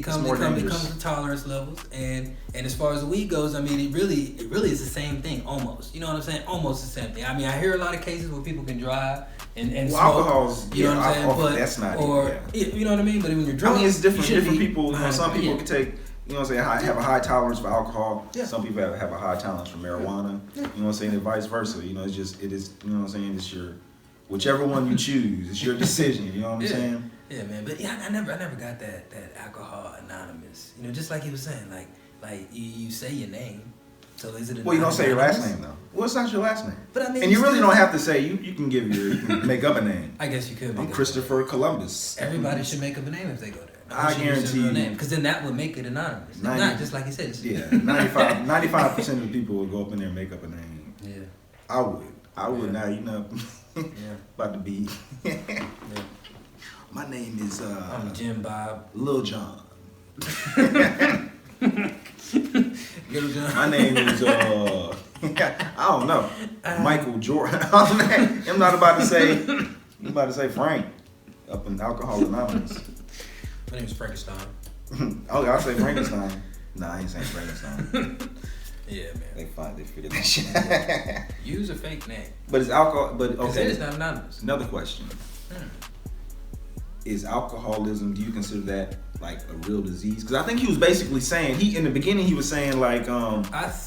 comes to tolerance levels, and as far as the weed goes, I mean, it really is the same thing almost. You know what I'm saying? Almost the same thing. I mean, I hear a lot of cases where people can drive and smoke. Alcohol's, you know what I'm saying? But that's not you know what I mean? But when you're drunk, I mean, it's different. Different people. Some people can take. You know what I'm saying? Have a high tolerance for alcohol. Yeah. Some people have a high tolerance for marijuana. Yeah. You know what I'm saying? And vice versa. You know, it is. You know what I'm saying? It's whichever one you choose. It's your decision. You know what I'm saying? Yeah, man. But yeah, I never got that alcohol anonymous. You know, just like he was saying, like you say your name. So is it? Well, you don't say your last name though. Well, it's not your last name. But I mean, and you really don't have to say. You can make up a name. I guess you could. I'm Christopher Columbus. Everybody should make up a name if they go there. I guarantee you, because then that would make it anonymous. Not just like you said. Yeah, 95% of the people would go up in there and make up a name. Yeah, I would. Now about to be. My name is I'm Jim Bob. Lil John. Little John. My name is I don't know. Michael Jordan. I'm not about to say. I'm about to say Frank up in Alcohol Anonymous. My name is Frankenstein. Okay, I'll say Frankenstein. Nah, I ain't saying Frankenstein. Yeah, man. They figured that shit. Use a fake name. But it's alcohol. But okay, it's not anonymous. Another question. Is alcoholism? Do you consider that like a real disease? Because I think he was basically saying in the beginning he was saying like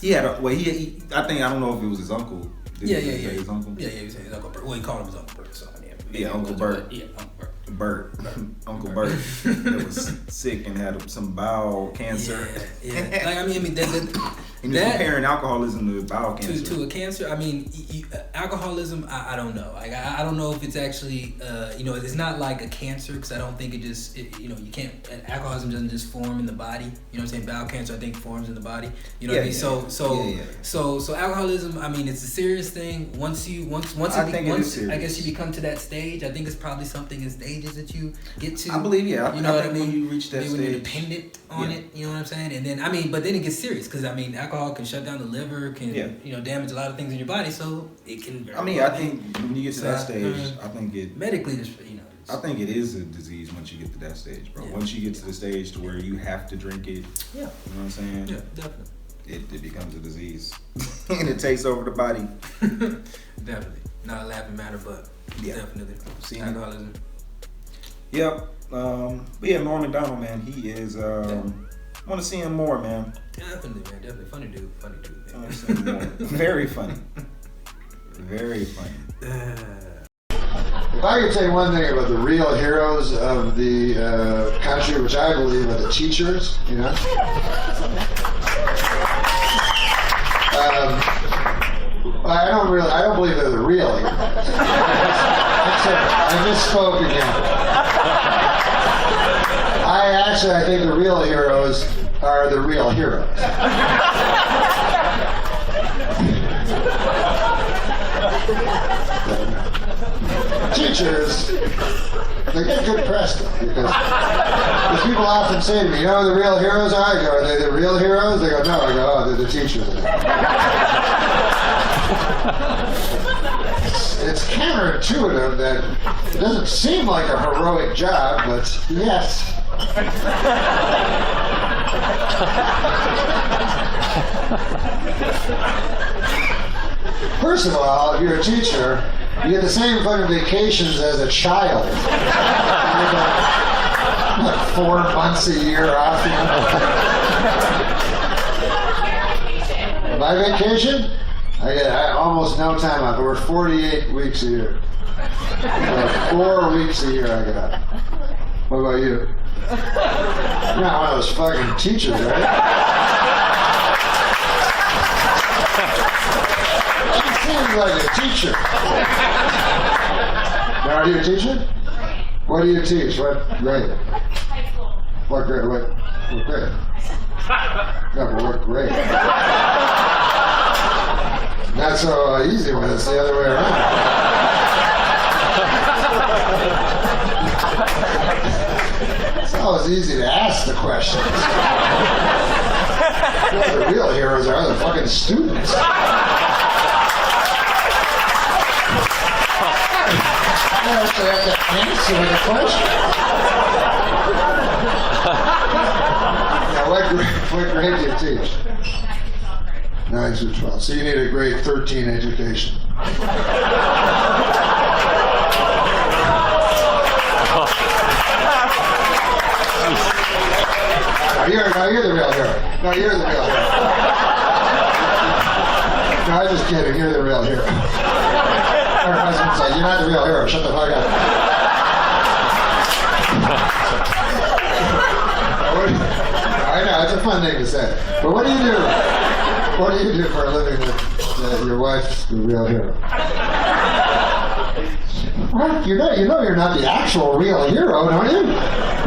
he had a, well he I don't know if it was his uncle. Yeah. His uncle. Yeah, he was saying his Uncle Bert. Well, he called him his Uncle Bert. So yeah, Uncle Bert. Yeah, Uncle Bert. Uncle Bert that was sick and had some bowel cancer. Yeah. Like I mean that and he's comparing alcoholism to bowel cancer. To a cancer. I mean, alcoholism. I don't know. Like I don't know if it's actually it's not like a cancer because I don't think it just you can't. Alcoholism doesn't just form in the body. You know what I'm saying? Bowel cancer I think forms in the body. You know what I mean? So alcoholism. I mean, it's a serious thing. Once I guess you become to that stage. I think it's probably something in stages that you get to. I believe, yeah. You know what I mean? When you reach that stage. When you're dependent on it, you know what I'm saying? And then, but then it gets serious because, alcohol can shut down the liver, can, damage a lot of things in your body, so it can... I think when you get to that stage, I think it... Medically, I think it is a disease once you get to that stage, bro. Yeah. Once you get to the stage to where you have to drink it, you know what I'm saying? Yeah, definitely. It becomes a disease. And it takes over the body. Definitely. Not a laughing matter, but definitely. Alcoholism. Yep. But yeah, Norm Macdonald, man, he is. Want to see him more, man. Definitely, man. Definitely. Funny dude. Man. I want to see him more. Very funny. Very funny. If I could say one thing about the real heroes of the country, which I believe are the teachers, I don't believe they're the real heroes. I misspoke again. I think the real heroes are the real heroes. Teachers, they get good press though, because people often say to me, you know who the real heroes are? I go, are they the real heroes? They go, no. I go, oh, they're the teachers. It's counterintuitive that it doesn't seem like a heroic job, but yes. First of all, if you're a teacher, you get the same fucking vacations as a child. You get like 4 months a year off. My vacation? I get almost no time off. We're 48 weeks a year. 4 weeks a year I get off. What about you? You're not one of those fucking teachers, right? You seem like a teacher. Now, are you a teacher? What do you teach? What grade? High school. What grade? What grade? Yeah, but what grade? Not so easy when it's the other way around. It's always easy to ask the questions. The real heroes are the fucking students. You actually have to answer the question. Now, what grade do you teach? 9 through 12. So you need a grade 13 education. You're the real hero. No, you're the real hero. No, I'm just kidding. You're the real hero. Her husband's like, you're not the real hero. Shut the fuck up. I know, it's a fun thing to say. But what do you do? What do you do for a living that your wife's the real hero? What? You know you're not the actual real hero, don't you?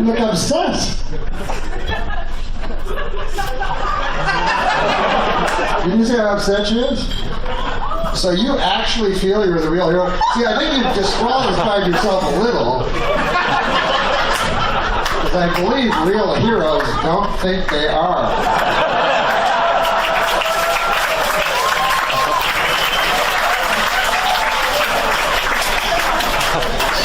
You look upset. Did you see how upset she is? So you actually feel you're the real hero? See, I think you've disqualified yourself a little. Because I believe real heroes don't think they are.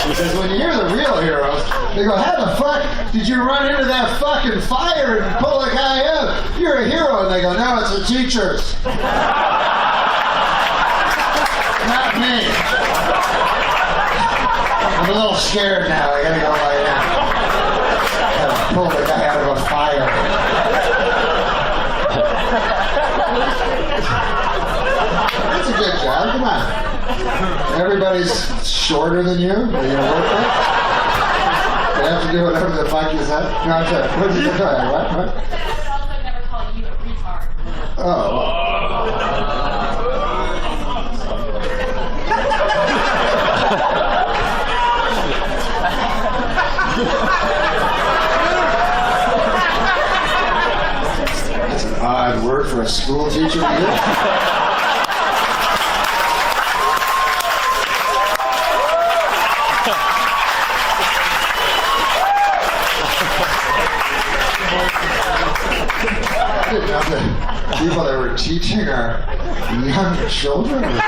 Because when you hear the real heroes, they go, how the fuck did you run into that fucking fire and pull the guy out? You're a hero. And they go, no, it's the teachers. Not me. I'm a little scared now. I gotta go lie down. pulled the guy out of a fire. That's a good job. Come on. Everybody's shorter than you. Are you worth it? You have to do whatever the fuck you said. No, I'm sorry. What did you say? What? Oh. That's an odd word for a school teacher to use. The people that were teaching our young children were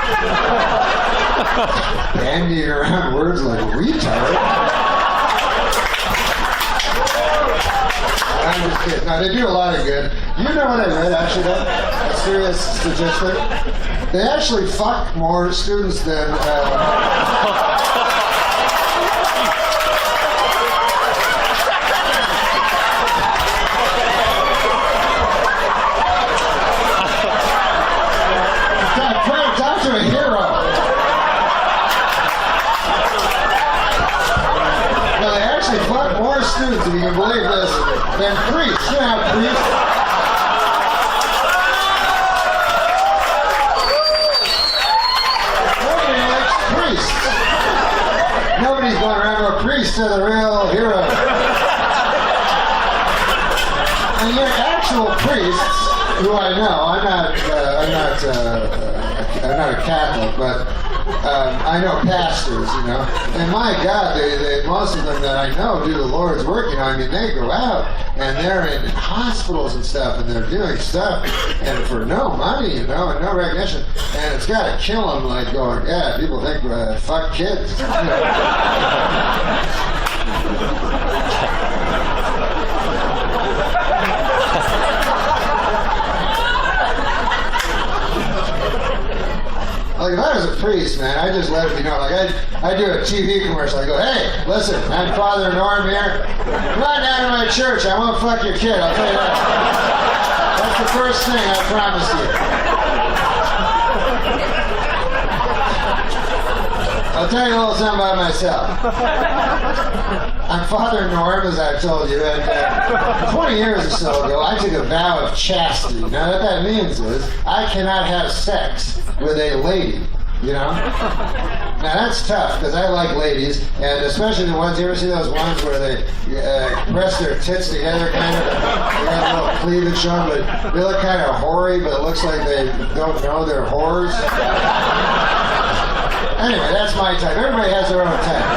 bandying around words like retard. I'm just kidding. No, they do a lot of good. You know what I read, actually, though? A serious statistic. They actually fuck more students than... students, if you can believe this, than priests. You know how priests... Nobody likes priests. Nobody's going around with a priest to the real hero. And yet actual priests, who I know, I'm not a Catholic, but I know pastors, you know, and my God, they most of them that I know do the Lord's work, you know. I mean, they go out and they're in hospitals and stuff, and they're doing stuff, and for no money, you know, and no recognition, and it's got to kill them, like going, yeah, people think fuck kids. You know. Like, if I was a priest, man, I just let it be known. Like, I do a TV commercial. I go, hey, listen, I'm Father Norm here. Come on down to my church. I won't fuck your kid. I'll tell you that. That's the first thing, I promise you. I'll tell you a little something about myself. I'm Father Norm, as I've told you, and 20 years or so ago, I took a vow of chastity. Now, what that means is I cannot have sex with a lady, you know? Now, that's tough, because I like ladies, and especially the ones, you ever see those ones where they press their tits together, kind of, they got a little cleavage showing, but they look kind of hoary, but it looks like they don't know they're whores. Anyway, that's my type. Everybody has their own type.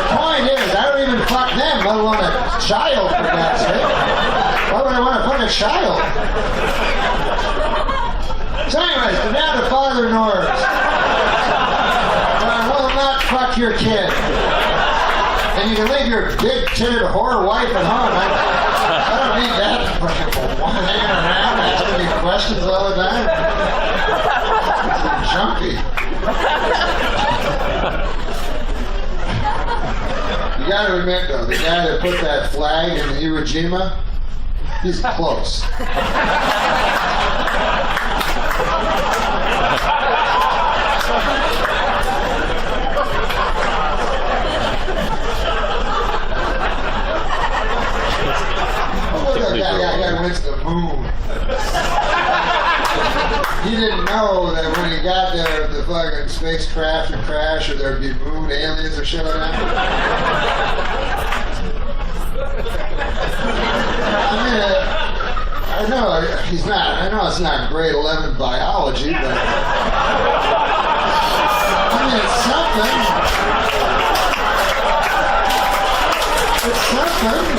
The point is, I don't even fuck them, let alone a child, for God's sake. Why would I want to fuck a child? So anyways, go down to Father Norm's. I will not fuck your kid. And you can leave your big-titted whore wife at home. I don't need that hanging around asking me questions all the time. It's junky. You gotta admit, though, the guy that put that flag in the Iwo Jima, he's close. That went to the moon. He didn't know that when he got there, the fucking spacecraft would crash, or there'd be moon aliens or shit like that. I mean, I know he's not. I know it's not grade 11 biology, but I mean, it's something. It's something.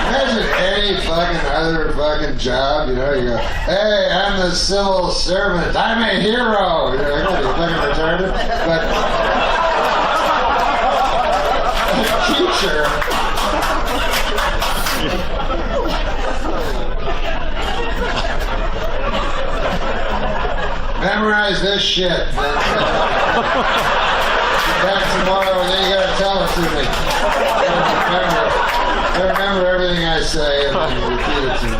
Imagine any fucking other fucking job, you know, you go, hey, I'm the civil servant, I'm a hero, you know, you're fucking retarded, but a teacher, Memorize this shit. Back tomorrow, and then you gotta tell it to me. Remember everything I say, and then you repeat it to me.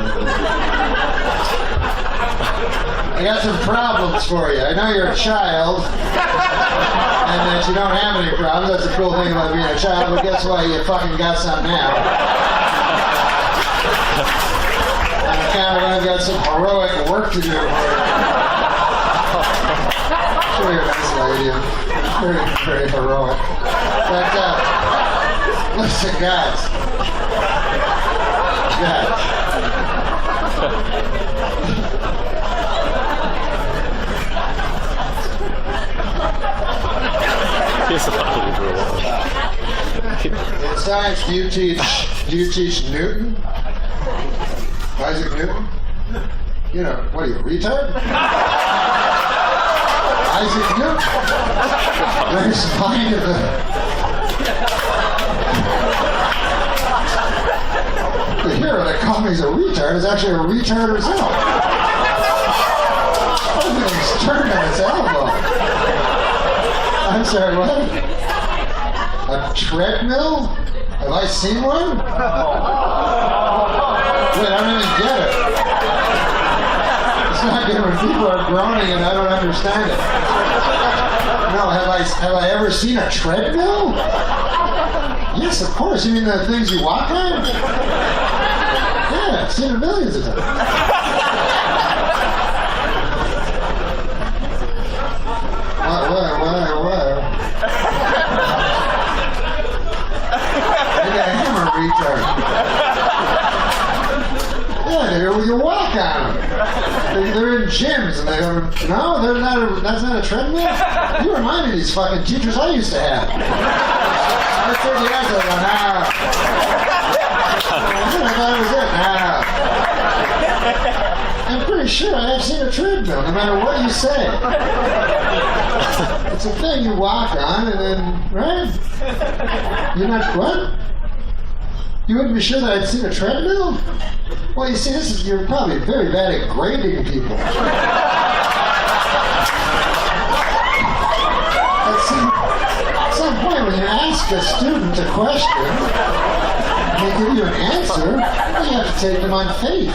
I got some problems for you. I know you're a child, and that you don't have any problems. That's the cool thing about being a child, but guess what? You fucking got some now. On account of I've got some heroic work to do for you. Sure, you're a nice lady. Very, very heroic. But, listen, guys. In science, do you teach Newton? Isaac Newton? You know, what are you, retard? Isaac Newton? There's mind of the hero that called me a retard is actually a retard herself. Everything's turned on its elbow. I'm sorry, what? A treadmill? Have I seen one? Wait, I don't even get it. It's not good when people are groaning and I don't understand it. No, have I ever seen a treadmill? Yes, of course. You mean the things you walk on? Yeah, I've seen it millions of times. What? Maybe I am a retard. Yeah, you walk on them. They're in gyms and they don't. No, that's not a treadmill. You remind me of these fucking teachers I used to have. I said yes, I go, no. I thought it was it. No. I'm pretty sure I have seen a treadmill, no matter what you say. It's a thing you walk on and then, right? You're not, what? You wouldn't be sure that I'd seen a treadmill? Well, you see, you're probably very bad at grading people. At some point when you ask a student a question, and they give you an answer, you have to take them on faith.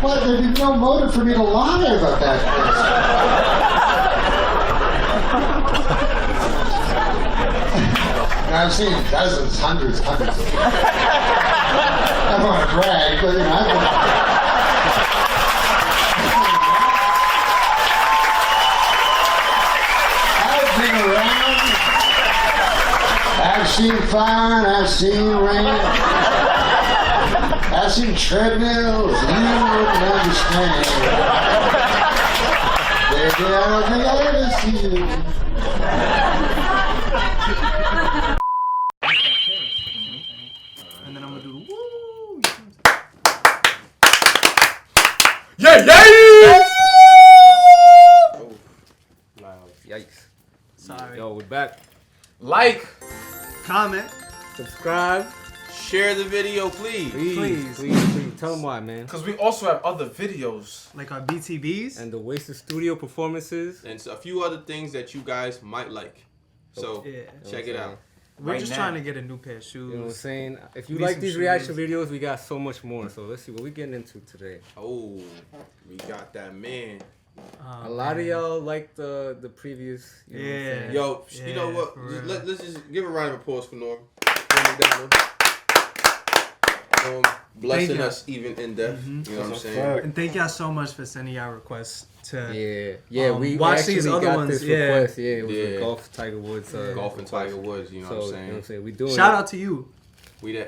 Well, there'd be no motive for me to lie about that question. I've seen dozens, hundreds of them. I don't want to brag, but you know, I've been around. I've seen fire, I've seen rain. I've seen treadmills, you wouldn't understand. Baby, I don't think I'll ever see you. And then I'm gonna do woo. Yeah! Oh, loud. Yikes. Sorry. Yo, we're back. Like, comment, subscribe, share the video, please. Please. Tell them why, man. Because we also have other videos. Like our BTBs. And the Wasted Studio performances. And a few other things that you guys might like. So, check it out. We're just trying to get a new pair of shoes. You know what I'm saying? If you like these reaction videos, we got so much more. So let's see what we're getting into today. Oh, we got that man. A lot of y'all like the previous. You know what I'm saying? Yo, you know what? Let's just give a round of applause for Norm MacDonald. Blessing us even in death. You know what I'm saying? And thank y'all so much for sending y'all requests to we watch these other got ones. This request. It was with Golf Tiger Woods. Golf and Tiger Woods, you know what I'm saying? You know what I'm saying? We doing Shout out to you.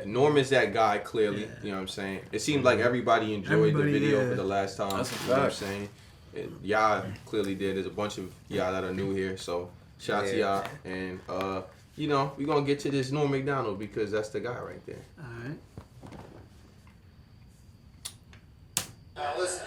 Norm is that guy, clearly. You know what I'm saying? It seemed like everybody enjoyed the video for the last time. That's you know what I'm saying? Y'all clearly did. There's a bunch of y'all that are new here, so shout out to y'all. And you know, we're gonna get to this Norm MacDonald because that's the guy right there. Alright. Now listen.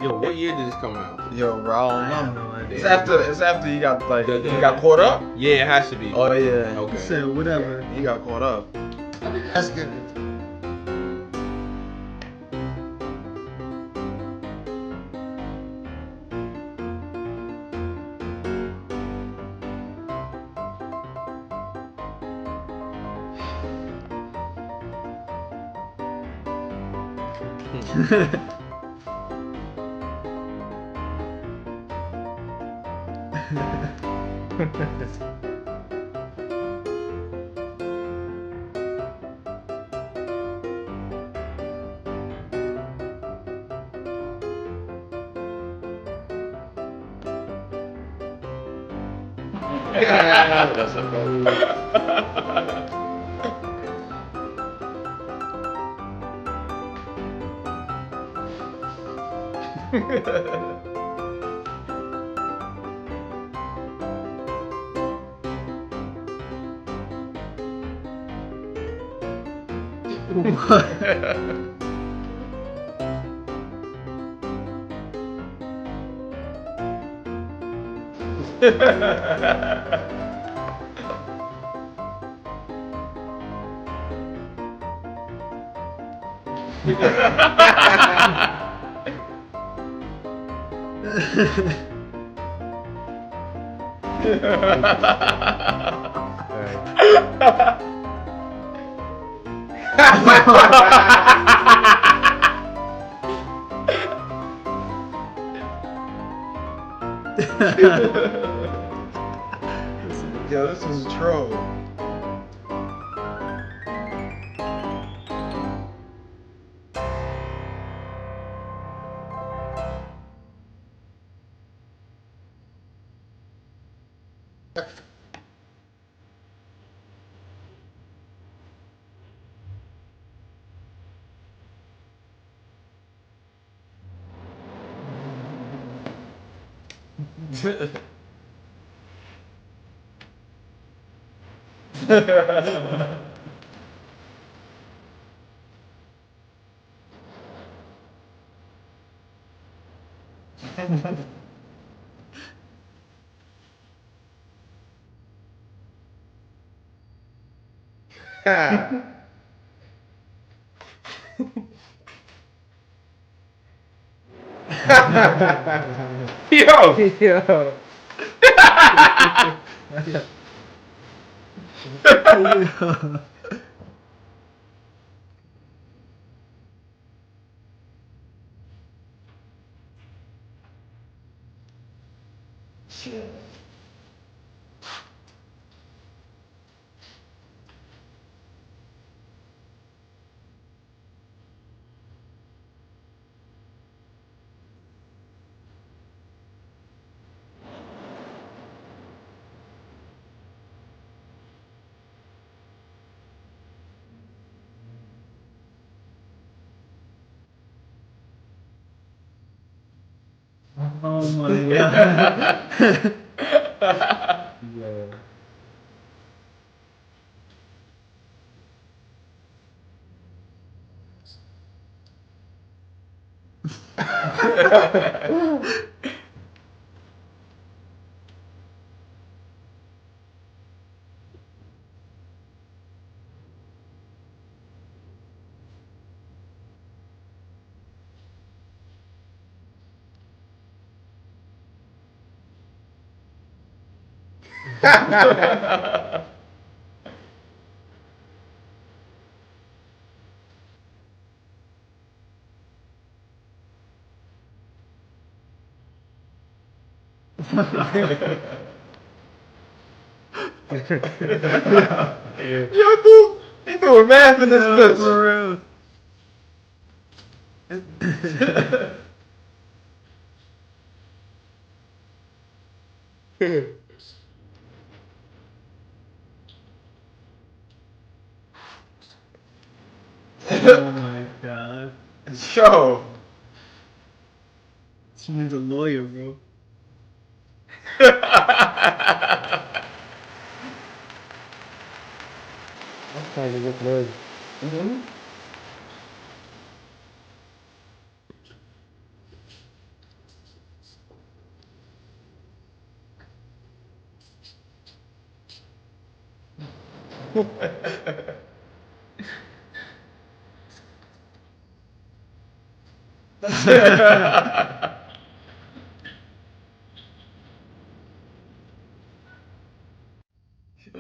Yo, what year did this come out? Yo, bro, I don't know. It's after he got like he got caught up. Yeah, it has to be. Oh yeah. Okay. He said whatever. He got caught up. That's good. That's a Yo, this was a troll. Yo! Yo. Oh my god. Yeah. Yo, dude, he doing math in this bitch. For real. Oh my god. Yo. This man's a lawyer, bro. That's kind of good. Mm-hmm.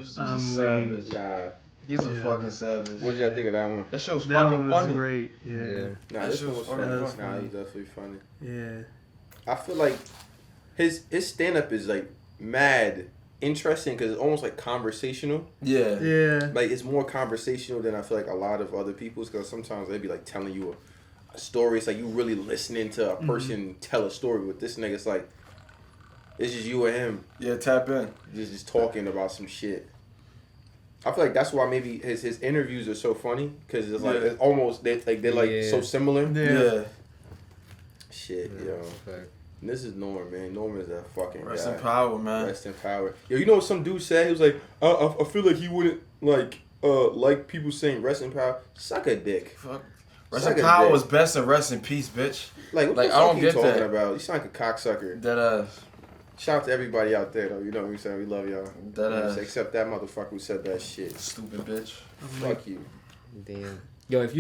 Savage. He's a fucking savage. What did y'all think of that one? That shit was That fucking one was funny. great. Yeah. Nah, That this shit one was was funny. funny. Nah, he's definitely funny. Yeah. I feel like his stand up is like mad interesting because it's almost like conversational. Yeah. Yeah. Like it's more conversational than I feel like a lot of other people's because sometimes they'd be like telling you a story. It's like you really listening to a person tell a story. With this nigga, it's like it's just you and him. Yeah, tap in. Just talking about some shit. I feel like that's why maybe his interviews are so funny because it's like it's almost they're like so similar. Yeah. Shit, yo. And this is Norm, man. Norm is a fucking Rest guy. in power, man. Rest in power. Yo, you know what some dude said? He was like, I feel like he wouldn't like people saying rest in power. Suck a dick. Fuck. Rest in power was best and rest in peace, bitch. Like, what the fuck you talking about? You sound like a cocksucker. That Shout out to everybody out there, though. You know what I'm saying? We love y'all. That except that motherfucker who said that shit. Stupid bitch. Fuck you. Damn. Yo, if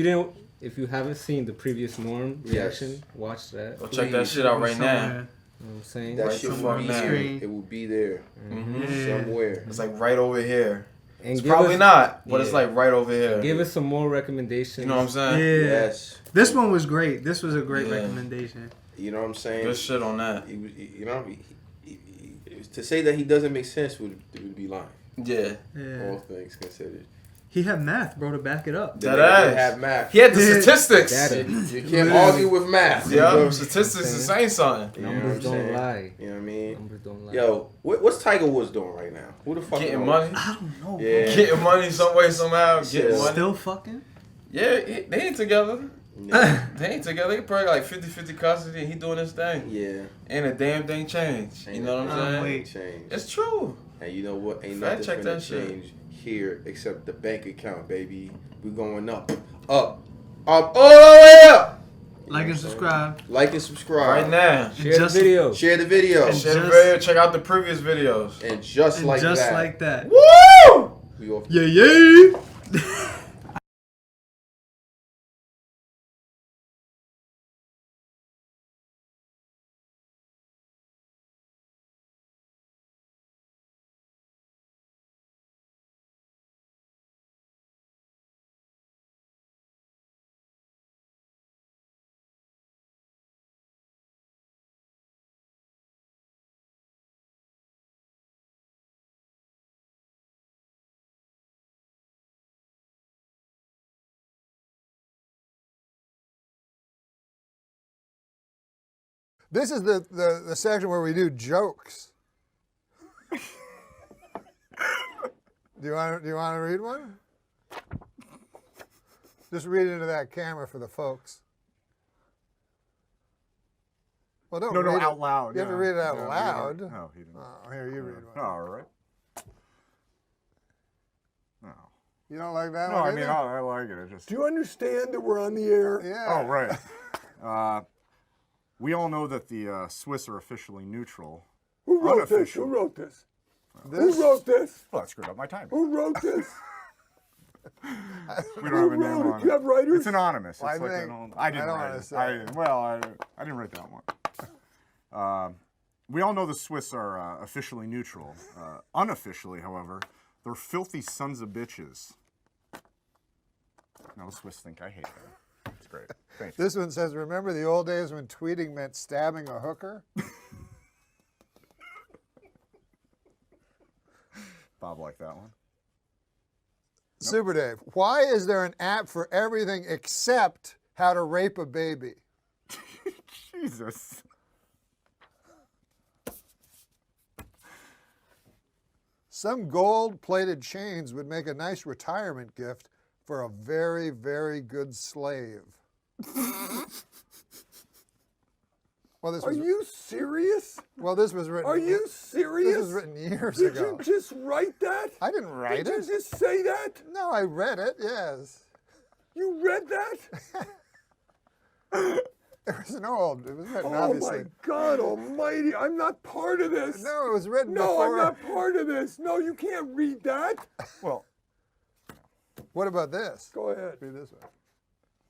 you haven't seen the previous Norm reaction, watch that. Go check that shit out right now. You know what I'm saying? That shit will be there. It will be there. Somewhere. It's like right over here. And it's give probably us- not, but yeah. it's like right over here. Give us some more recommendations. You know what I'm saying? Yeah. Yes. This one was great. This was a great recommendation. You know what I'm saying? Good shit on that. You know, to say that he doesn't make sense would be lying. Yeah. All things considered. He had math, bro, to back it up. That ass. Have math. He had the statistics. You can't argue with math. Yeah, statistics is saying something. Numbers don't lie. You know what I mean? Numbers don't lie. Yo, what's Tiger Woods doing right now? Who the fuck? Getting knows? money. I don't know. Yeah. Bro. Getting money some way, somehow. Getting money. Still fucking? Yeah, they ain't together. Yeah. They ain't together. They probably like 50-50 custody and he doing his thing. Yeah. Ain't a damn thing changed. You know what I'm saying? Change. It's true. And you know what? Ain't Fact nothing check gonna that shit. change here except the bank account, baby. We going up, all the way up. Like and subscribe. Like and subscribe Right now. Share the video. Share the video. Share the video. Check out the previous videos. And just like that. Woo! We off. Yeah, yeah. This is the section where we do jokes. Do you want to read one? Just read into that camera for the folks. Well, don't No, read it out loud. You have to read it out Yeah, loud. No, he didn't. Oh, here, you read one. All right. No. You don't like that No, one I mean, either? I like it. It just. Do you understand that we're on the air? Yeah. Oh, right. We all know that the Swiss are officially neutral. Who wrote this? Who wrote this? Who wrote this? Well, that screwed up my time. Who wrote this? We don't have a name on Do you have writers? It's anonymous. Well, it's like think- an old, I didn't I don't write wanna it. say I it. didn't write that one. We all know the Swiss are officially neutral. Unofficially, however, they're filthy sons of bitches. Now the Swiss think I hate them. It's great. Thanks. This one says, remember the old days when tweeting meant stabbing a hooker? Bob liked that one. Super Dave, why is there an app for everything except how to rape a baby? Jesus. Some gold-plated chains would make a nice retirement gift for a very, very good slave. Well, this Are was, you serious? well, this was written. Are you serious? This was written years Did ago. you just write that? I didn't write Did it. you just say that? No, I read it. Yes. You read that? It was an old. It was written, Oh obviously. my God Almighty! I'm not part of this. No, it was written No, before. I'm not part of this. No, you can't read that. Well, What about this? Go ahead. Read this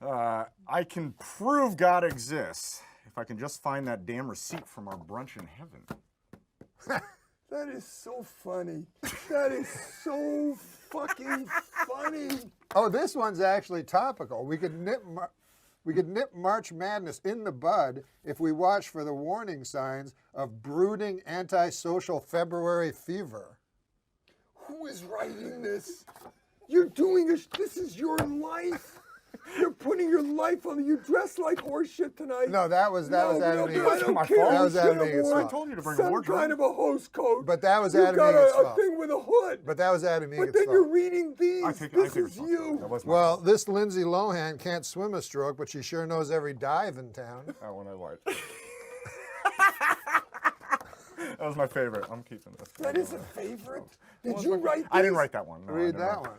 one. I can prove God exists if I can just find that damn receipt from our brunch in heaven. That is so funny. That is so fucking funny. Oh, this one's actually topical. We could nip March Madness in the bud if we watch for the warning signs of brooding antisocial February fever. Who is writing this? You're doing this. This is your life. You're putting your life on. You dress like horse shit tonight. No, that was Adam Egan's fault. That was Adam Egan's fault. I told you to bring a Some wardrobe. kind of a hose coat. But that was Adam got Egan's a fault. thing with a hood. But that was Adam Egan's But then fault. you're reading these. I take This is you. That was my Well, this Lindsay Lohan can't swim a stroke, but she sure knows every dive in town. That one I liked. That was my favorite. I'm keeping this. That is a favorite. Did you write this? I didn't write that one. No, Read I that didn't.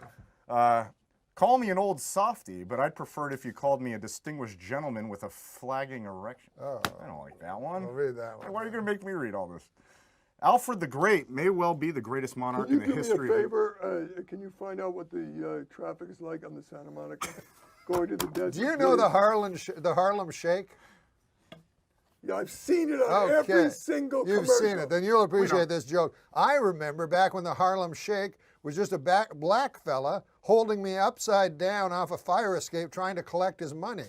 one. Call me an old softy, but I'd prefer it if you called me a distinguished gentleman with a flagging erection. Oh. I don't like that one. I'll read that one. Why are you going to make me read all this? Alfred the Great may well be the greatest monarch Can you in the do me history a of... favor? Can you find out what the traffic is like on the Santa Monica going to the desert? Do you know the Harlem Shake? Yeah, I've seen it on every single You've commercial. seen it. Then you'll appreciate this joke. I remember back when the Harlem Shake was just a black fella holding me upside down off a fire escape trying to collect his money.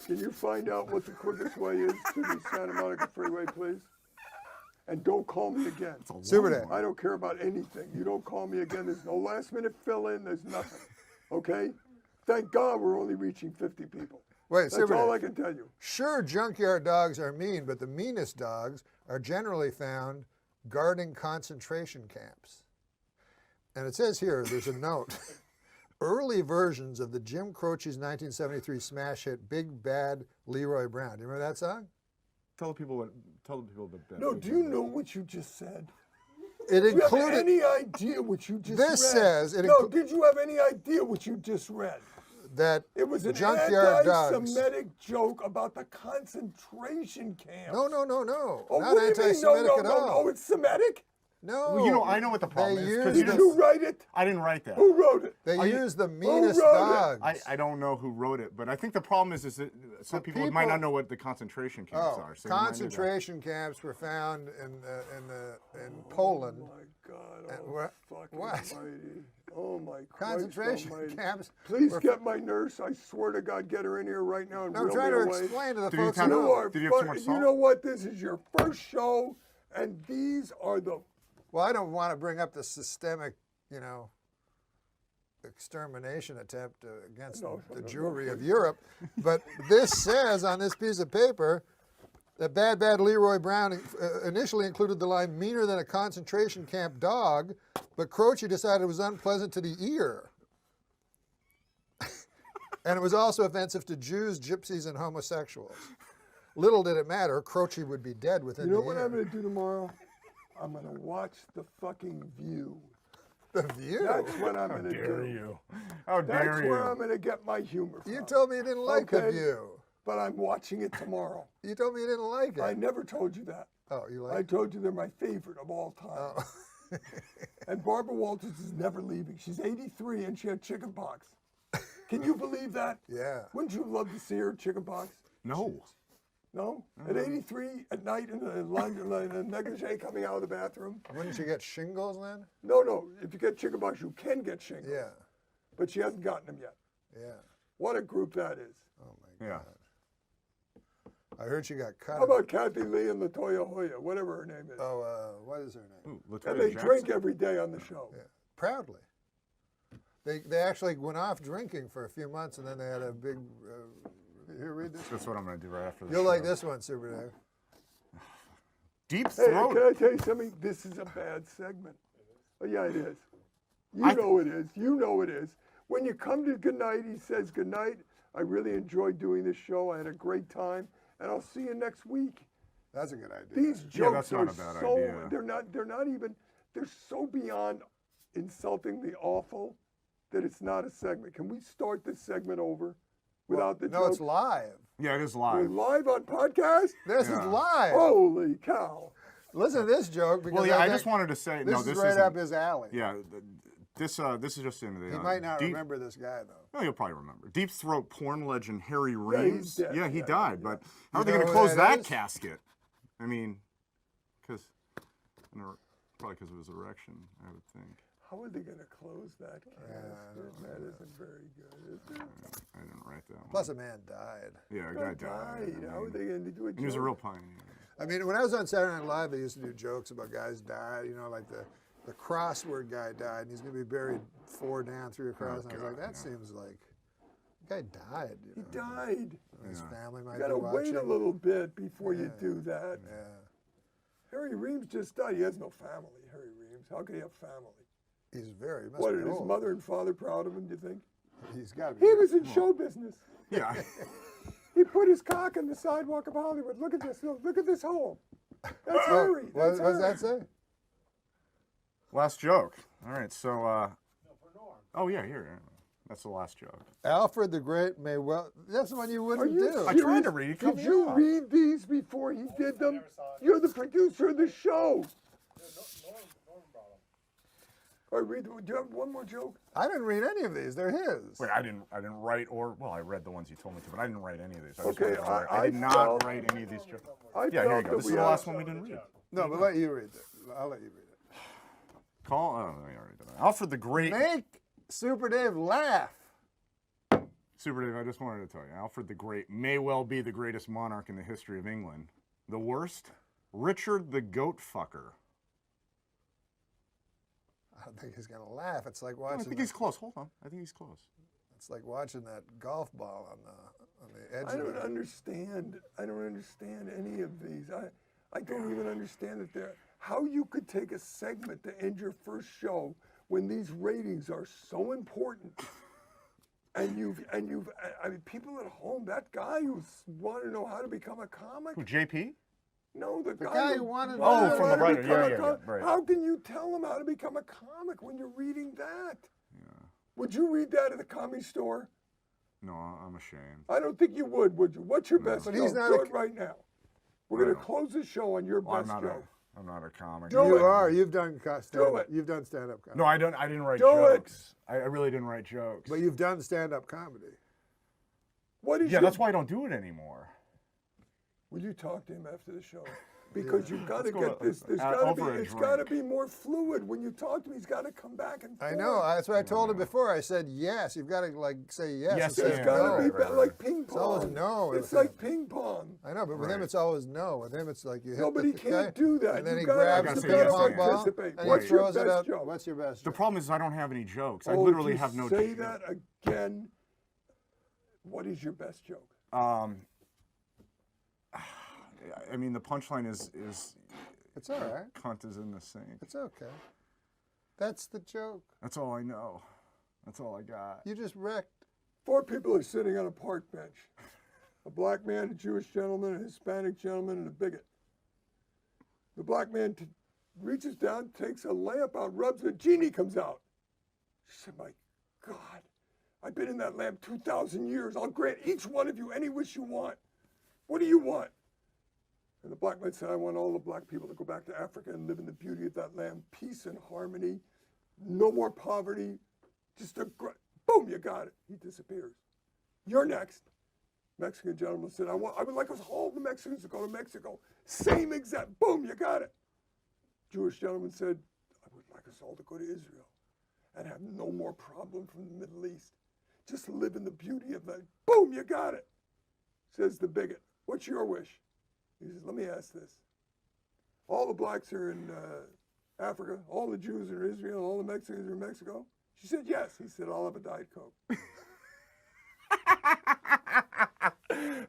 Can you find out what the quickest way is to the Santa Monica Freeway, please? And don't call me again. Super Day. I don't care about anything. You don't call me again. There's no last minute fill in. There's nothing. Okay? Thank God we're only reaching 50 people. Wait, That's Super all Day. I can tell you. Sure, junkyard dogs are mean, but the meanest dogs are generally found guarding concentration camps. And it says here, there's a note. Early versions of the Jim Croce's 1973 smash hit Big Bad Leroy Brown. Do you remember that song? Tell the people about No, do you know what you just said? It Do you have included. any idea what you just read? This says it No, did you have any idea what you just read? that It was an junkyard dogs. anti-Semitic joke about the concentration camp. No. Oh, Not what do you mean? anti-Semitic no, at no, all. No, it's Semitic? No. Well, you know, I know what the problem is. 'cause Did you write it? I didn't write that. Who wrote it? They Are you- use the meanest wrote it? dogs. I don't know who wrote it, but I think the problem is that some people might not know what the concentration camps are. So you might need to- Concentration camps were found in Poland. Oh, my God. And Oh, what? fucking What? almighty. Oh, my Christ Concentration almighty. camps. Please were- get my nurse. I swear to God, get her in here right now and No, I'm reel trying me to away. explain to the Did you folks tell who me- You know. are Did you have too much you salt? know what? This is your first show, and these are the... Well, I don't want to bring up the systemic, extermination attempt against the Jewry of Europe, but this says on this piece of paper that Bad Leroy Brown initially included the line "meaner than a concentration camp dog," but Croce decided it was unpleasant to the ear. And it was also offensive to Jews, gypsies, and homosexuals. Little did it matter, Croce would be dead within You know the what year. I'm going to do tomorrow? I'm going to watch the fucking View. The View? That's what I'm going to do. How dare you? How dare That's you? where I'm going to get my humor from. You told me you didn't like The Okay, View. But I'm watching it tomorrow. You told me you didn't like it. I never told you that. Oh, you I like it? told you they're my favorite of all time. Oh. And Barbara Walters is never leaving. She's 83 and she had chicken pox. Can you believe that? Yeah. Wouldn't you love to see her chicken pox? No. No? At 83 at night in a negligee coming out of the bathroom? Wouldn't you get shingles then? No. If you get chicken pox, you can get shingles. Yeah. But she hasn't gotten them yet. Yeah. What a group that is. Oh my Yeah. I heard she got cut. How about Kathy Lee and Latoya Hoya, whatever her name is? Oh, what is her name? Ooh, And Latoya they Jackson? drink every day on the show. Yeah. Proudly. They actually went off drinking for a few months, and then they had a big. Here, read this. That's what I'm going to do right after this. You'll like show. this one, Super Dave. Deep Hey, throat. can I tell you something? This is a bad segment. Oh, yeah, it is. You know it is. You know it is. When you come to Goodnight, he says, "Goodnight. I really enjoyed doing this show. I had a great time, and I'll see you next week." That's a good idea. These Yeah, jokes that's not are a bad so idea. they're not even they're so beyond insulting the awful that it's not a segment. Can we start this segment over without the No, joke? it's live. Yeah, it is We're live. live on podcast? This is live. Holy cow. Listen to this joke because Well, yeah, I think just wanted to say this no. is This right isn't- up his alley. Yeah, This is just in the. He might not remember this guy though. No, he'll probably remember. Deep throat porn legend Harry he's Reeves. dead. He Yeah, died. But how You are they know going to who close that that is? casket? I mean, because probably because of his erection, I would think. How are they going to close that casket? That isn't very good, is it? I didn't write that one. Plus, a man died. Yeah, a guy died. I How are mean, they going to do it? he was a real pioneer. I mean, when I was on Saturday Night Live, they used to do jokes about guys died. You know, like the crossword guy died, and he's going to be buried 4 down, 3 across. And I was like, that seems like the guy died. You know? He died. His family might be watching. You got to wait a little bit before you do that. Yeah. Harry Reeves just died. He has no family, Harry Reeves. How can he have family? He's very. What are his mother and father proud of him? Do you think? He's got to be. He was in show business. Yeah. He put his cock in the sidewalk of Hollywood. Look at this. Look at this hole. That's Harry. What does that say? Last joke. All right, so. Oh yeah, here. That's the last joke. Alfred the Great may well. That's the one you wouldn't do. I tried to read it. Did you read these before he did them? You're the producer of the show. All right, do you have one more joke? I didn't read any of these. They're his. Wait, I didn't write I read the ones you told me to, but I didn't write any of these. I did not write any of these jokes. Yeah, here you go. This is the last one we didn't read. No, but let you read it. I'll let you read it. Alfred the Great. Make Super Dave laugh. Super Dave, I just wanted to tell you, Alfred the Great may well be the greatest monarch in the history of England. The worst, Richard the Goat Fucker. I don't think he's gonna laugh. It's like watching. I think he's close. Hold on, I think he's close. It's like watching that golf ball on the edge. I don't understand. I don't understand any of these. I don't even understand that they're. How you could take a segment to end your first show when these ratings are so important, and you've I mean, people at home, that guy who's want to know how to become a comic. Who, JP? No, the guy who wanted to from the writer. Yeah, right. How can you tell him how to become a comic when you're reading that? Yeah. Would you read that at the Comedy Store? No, I'm ashamed. I don't think you would you? What's your best joke? Do it right now. We're going to close the show on your best joke. I'm not a comic. You are. You've done stand-up. You've done stand-up comedy. No, I didn't write jokes. I really didn't write jokes. But you've done stand-up comedy. What is that's why I don't do it anymore. Will you talk to him after the show? Because you've got to get this. It's got to be more fluid when you talk to him. He's got to come back and forth. I know. That's what I told him before. I said yes. You've got to say yes. Yes, it's got to be like ping pong. It's always no. It's like ping pong. I know, but with him it's always no. With him it's like you hit the guy. No, but he can't do that. And then he grabs the ping pong ball and he throws it out. What's your best joke? The problem is I don't have any jokes. I literally have no jokes. Say that again. What is your best joke? I mean, the punchline is it's all right. Cunt is in the sink. It's okay. That's the joke. That's all I know. That's all I got. You just wrecked. 4 people are sitting on a park bench. A black man, a Jewish gentleman, a Hispanic gentleman, and a bigot. The black man reaches down, takes a lamp out, rubs it, a genie comes out. She said, my God, I've been in that lamp 2,000 years. I'll grant each one of you any wish you want. What do you want? And the black man said, I want all the black people to go back to Africa and live in the beauty of that land. Peace and harmony. No more poverty. Just boom, you got it. He disappears. You're next. Mexican gentleman said, I would like us all the Mexicans to go to Mexico. Same exact, boom, you got it. Jewish gentleman said, I would like us all to go to Israel and have no more problem from the Middle East. Just live in the beauty of that. Boom, you got it. Says the bigot, what's your wish? He says, let me ask this. All the blacks are in Africa, all the Jews are in Israel, all the Mexicans are in Mexico? She said, yes. He said, I'll have a Diet Coke.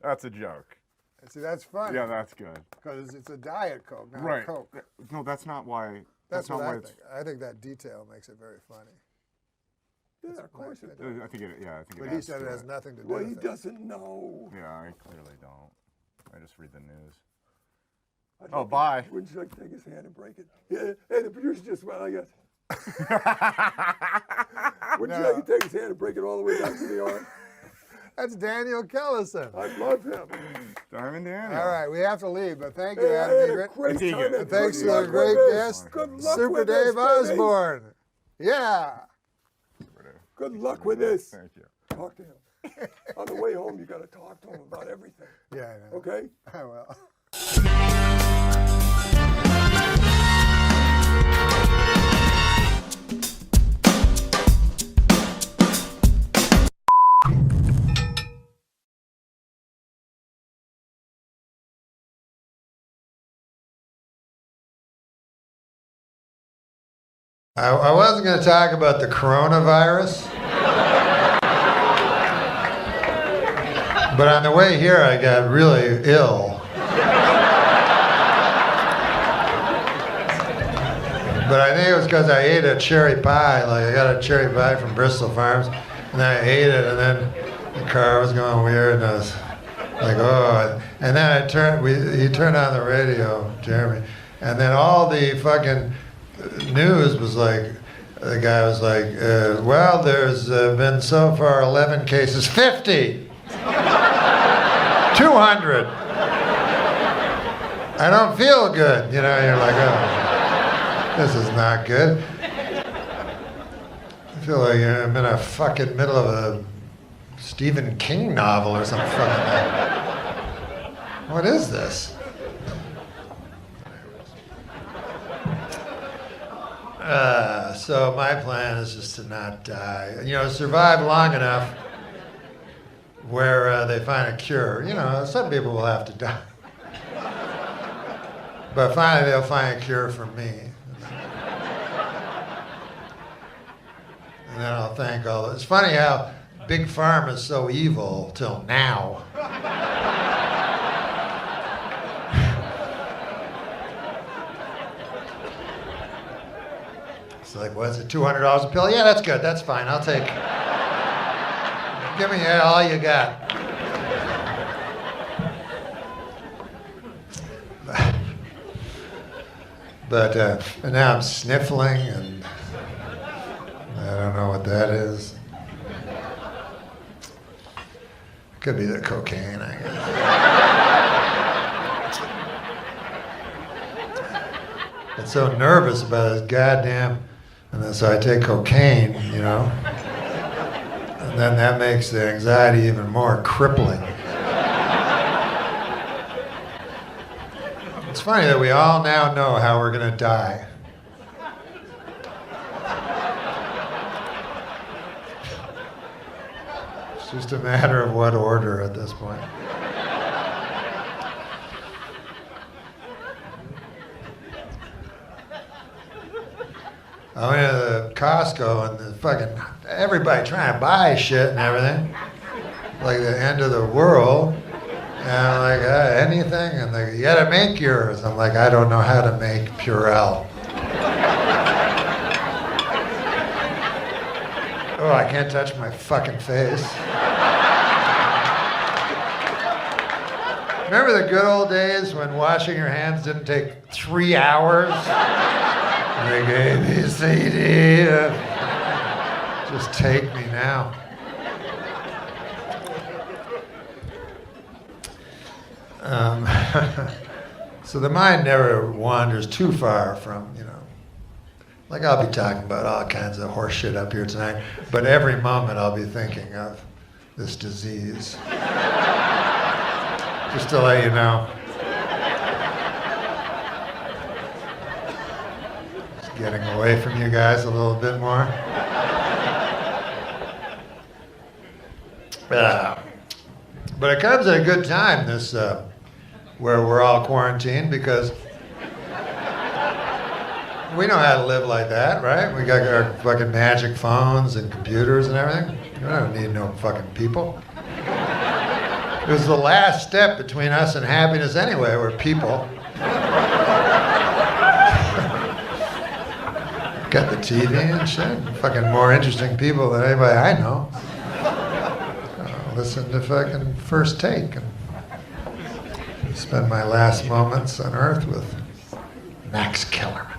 That's a joke. See, that's funny. Yeah, that's good. Because it's a Diet Coke, not a Coke. No, that's not why. That's not what I think. I think that detail makes it very funny. Yeah, of course it does. I think it But he said it has nothing to do with it. Well, he doesn't know. Yeah, I clearly don't. I just read the news. Bye. Wouldn't you like to take his hand and break it? Yeah, hey, the producer just went, I guess. Wouldn't you like to take his hand and break it all the way down to the arm? That's Daniel Kellison. I love him. Diamond Daniel. All right, we have to leave, but thank you, Adam. Thanks to our great guest, Super Dave Osborne. Yeah. Good luck with this. Thank you. Talk to him. On the way home, you got to talk to him about everything. Yeah, I know. Okay? I will. I wasn't going to talk about the coronavirus. But on the way here, I got really ill. But I think it was because I ate a cherry pie. Like, I got a cherry pie from Bristol Farms, and then I ate it, and then the car was going weird, and I was like, oh. And then he turned on the radio, Jeremy, and then all the fucking news was like, the guy was like, well, there's been so far 11 cases, 50, 200. I don't feel good, you know, you're like, oh. This is not good. I feel like I'm in a fucking middle of a Stephen King novel or something fucking like. What is this? So my plan is just to not die. You know, survive long enough where they find a cure. You know, some people will have to die. But finally they'll find a cure for me. And then I'll thank all. It's funny how Big Pharma is so evil till now. It's like, what's it, $200 a pill? Yeah, that's good. That's fine. I'll take. Give me all you got. But now I'm sniffling and. I don't know what that is. Could be the cocaine, I guess. It's so nervous about this goddamn, and then so I take cocaine, you know, and then that makes the anxiety even more crippling. It's funny that we all now know how we're gonna die. It's just a matter of what order at this point. I went to the Costco and the fucking everybody trying to buy shit and everything, like the end of the world. And I'm like, anything? And they, you gotta make yours. I'm like, I don't know how to make Purell. Oh, I can't touch my fucking face. Remember the good old days when washing your hands didn't take 3 hours? Like A, B, C, D. Just take me now. So the mind never wanders too far from, you know. Like I'll be talking about all kinds of horse shit up here tonight, but every moment I'll be thinking of this disease. Just to let you know. Just getting away from you guys a little bit more. But it comes at a good time, this, where we're all quarantined, because we know how to live like that, right? We got our fucking magic phones and computers and everything. We don't need no fucking people. It was the last step between us and happiness anyway, we're people. Got the TV and shit. Fucking more interesting people than anybody I know. Listen to fucking First Take and spend my last moments on Earth with Max Kellerman.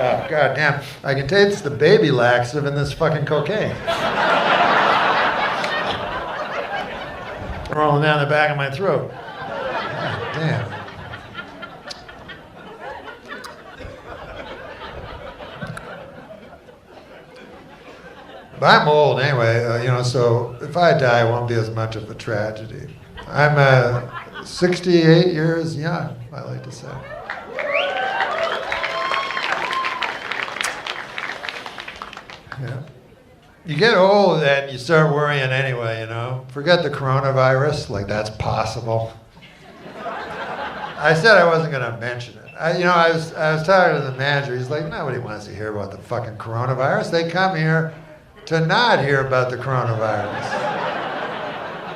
Oh, God damn. I can taste the baby laxative in this fucking cocaine. Rolling down the back of my throat. God damn. But I'm old anyway, you know, so if I die, it won't be as much of a tragedy. I'm 68 years young, I like to say. Yeah. You get old and you start worrying anyway, you know. Forget the coronavirus, like that's possible. I said I wasn't going to mention it. I was talking to the manager. He's like, nobody wants to hear about the fucking coronavirus. They come here to not hear about the coronavirus.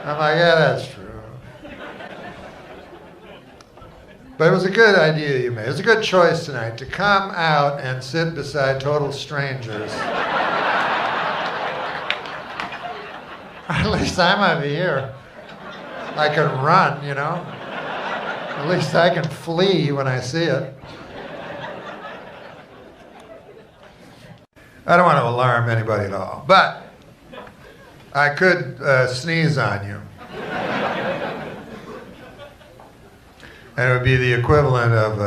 I'm like, yeah, that's true. But it was a good idea you made. It was a good choice tonight to come out and sit beside total strangers. At least I might be here. I can run, you know. At least I can flee when I see it. I don't want to alarm anybody at all, but I could sneeze on you. And it would be the equivalent of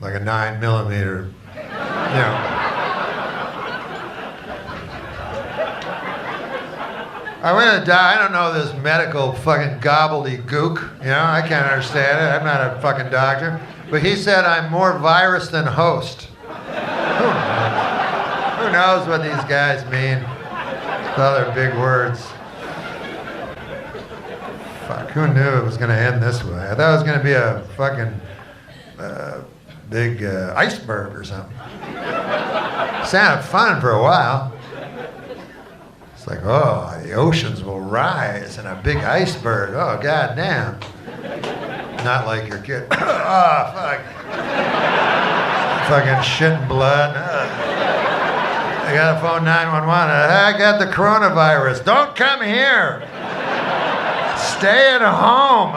like a 9mm, you know. I'm gonna die. I don't know this medical fucking gobbledygook. You know, I can't understand it. I'm not a fucking doctor. But he said I'm more virus than host. Who knows what these guys mean? With all their big words. Fuck, who knew it was gonna end this way? I thought it was gonna be a fucking big iceberg or something. Sounded fun for a while. It's like, oh, the oceans will rise and a big iceberg. Oh, goddamn. Not like your kid. Oh, fuck. Fucking shit and blood. I gotta phone 911. I got the coronavirus. Don't come here. Stay at home.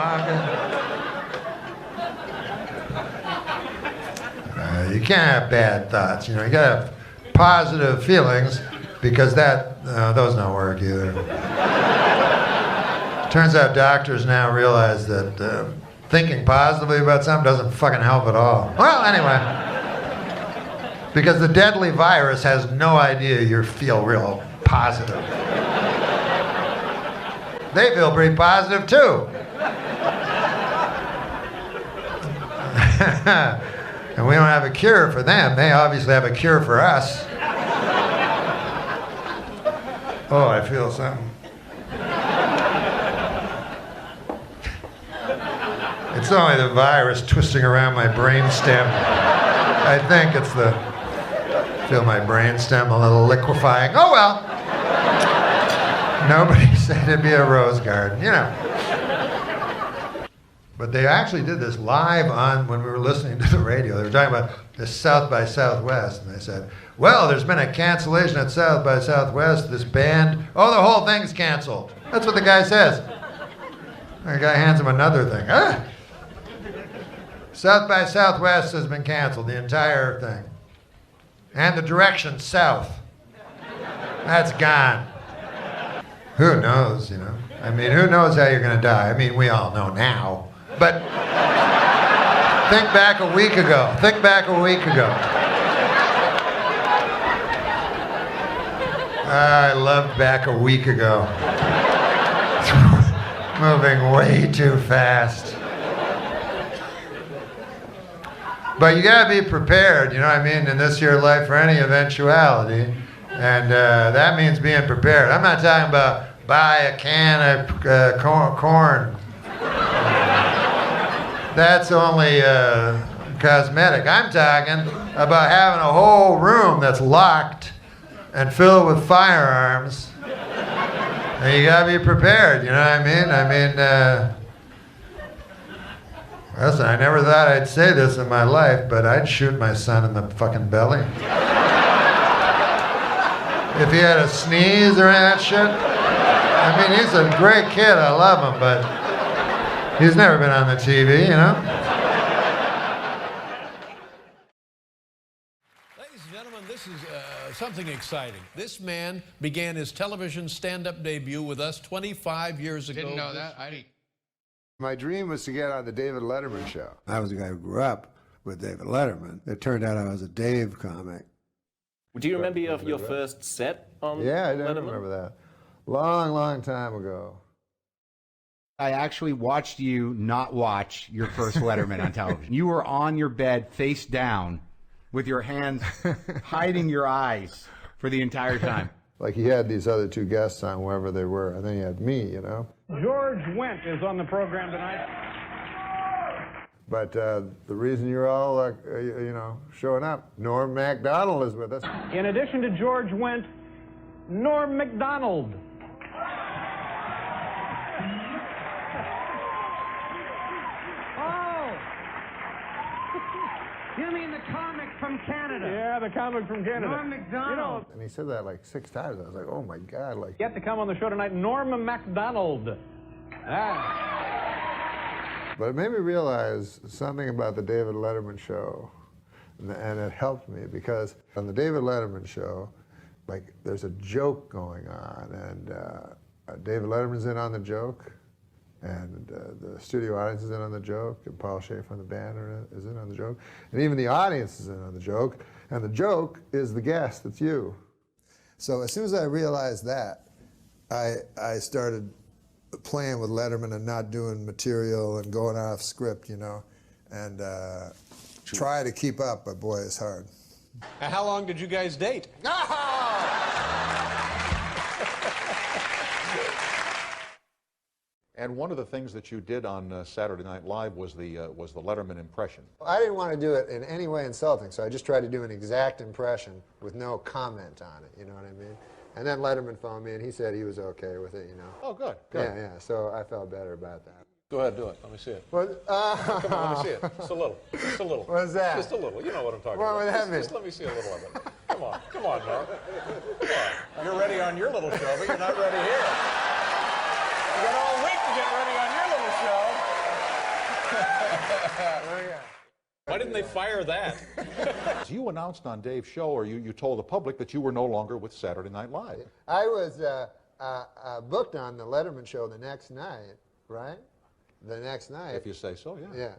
You can't have bad thoughts. You know, you gotta have positive feelings. Because those don't work either. Turns out doctors now realize that thinking positively about something doesn't fucking help at all. Well, anyway. Because the deadly virus has no idea you feel real positive. They feel pretty positive too. And we don't have a cure for them. They obviously have a cure for us. Oh, I feel something. It's only the virus twisting around my brainstem. I think it's feel my brainstem a little liquefying. Oh well. Nobody said it'd be a rose garden, you know. But they actually did this live when we were listening to the radio. They were talking about this South by Southwest, and they said, well, there's been a cancellation at South by Southwest. This band, the whole thing's canceled. That's what the guy says. The guy hands him another thing. South by Southwest has been canceled, the entire thing. And the direction south. That's gone. Who knows, you know? I mean, who knows how you're going to die? I mean, we all know now. But think back a week ago. Think back a week ago. I loved back a week ago. Moving way too fast. But you gotta be prepared, you know what I mean, in this year life for any eventuality. And that means being prepared. I'm not talking about buy a can of corn. That's only cosmetic. I'm talking about having a whole room that's locked and filled with firearms. And you gotta be prepared, you know what I mean? Listen, I never thought I'd say this in my life, but I'd shoot my son in the fucking belly. If he had a sneeze or any of that shit. I mean, he's a great kid, I love him, but he's never been on the TV, you know? Ladies and gentlemen, this is something exciting. This man began his television stand-up debut with us 25 years ago. Didn't know that. My dream was to get on the David Letterman show. I was a guy who grew up with David Letterman. It turned out I was a Dave comic. Do you remember your first set? Yeah, I don't remember that. Long time ago. I actually watched you not watch your first Letterman on television. You were on your bed, face down, with your hands hiding your eyes for the entire time. Like he had these other two guests on, wherever they were, and then he had me, you know. George Wendt is on the program tonight. But the reason you're all, showing up, Norm MacDonald is with us. In addition to George Wendt, Norm MacDonald. Oh! You mean the comic from Canada? Yeah, the comic from Canada. Norm MacDonald. And he said that like 6 times. I was like, oh my God, like. Yet to come on the show tonight, Norm MacDonald. But it made me realize something about the David Letterman show, and it helped me because on the David Letterman show, like there's a joke going on, and David Letterman's in on the joke, and the studio audience is in on the joke, and Paul Schaefer from the band is in on the joke, and even the audience is in on the joke, and the joke is the guest, it's you. So as soon as I realized that, I started playing with Letterman and not doing material and going off script, you know, and try to keep up, but boy, it's hard. How long did you guys date? And one of the things that you did on Saturday Night Live was the Letterman impression. I didn't want to do it in any way insulting, so I just tried to do an exact impression with no comment on it, you know what I mean? And then Letterman phoned me, and he said he was okay with it, you know. Oh, good. Yeah, so I felt better about that. Go ahead, do it. Let me see it. What? Come on, let me see it. Just a little. Just a little. What's that? Just a little. You know what I'm talking What about. would that mean? Just let me see a little of it. Come on, Norm. Come on. You're ready on your little show, but you're not ready here. You got all week to get ready on your little show. Why didn't they fire that? You announced on Dave's show, or you told the public that you were no longer with Saturday Night Live. I was booked on the Letterman show the next night, right? The next night. If you say so, yeah. Yeah.